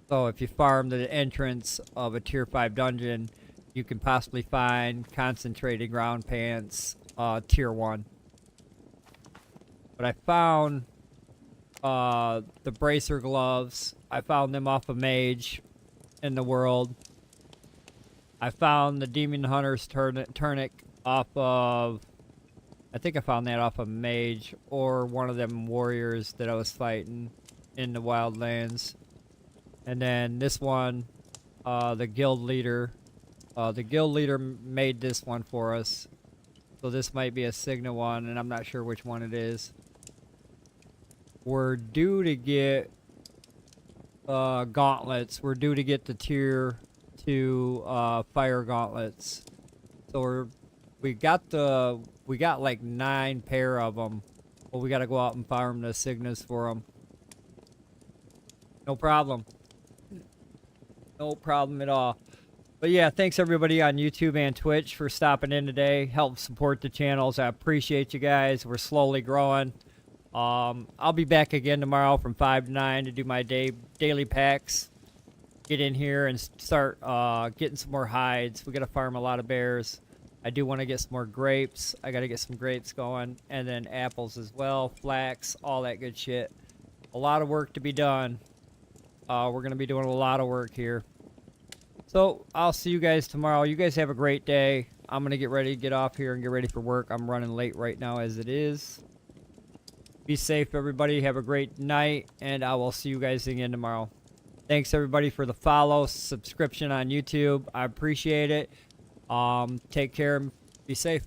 So if you farm the entrance of a tier 5 dungeon, you can possibly find concentrated ground pants tier 1. But I found the bracer gloves. I found them off a mage in the world. I found the Demon Hunter's tunic off of, I think I found that off a mage or one of them warriors that I was fighting in the wildlands. And then this one, the guild leader made this one for us. So this might be a Signa one, and I'm not sure which one it is. We're due to get gauntlets. We're due to get the tier 2 fire gauntlets. So we got like 9 pair of them. Well, we got to go out and farm the Signas for them. No problem. No problem at all. But yeah, thanks everybody on YouTube and Twitch for stopping in today. Help support the channels. I appreciate you guys. We're slowly growing. I'll be back again tomorrow from 5 to 9 to do my daily packs. Get in here and start getting some more hides. We got to farm a lot of bears. I do want to get some more grapes. I got to get some grapes going. And then apples as well, flax, all that good shit. A lot of work to be done. We're going to be doing a lot of work here. So I'll see you guys tomorrow. You guys have a great day. I'm going to get ready to get off here and get ready for work. I'm running late right now as it is. Be safe, everybody. Have a great night, and I will see you guys again tomorrow. Thanks, everybody, for the follow, subscription on YouTube. I appreciate it. Take care and be safe.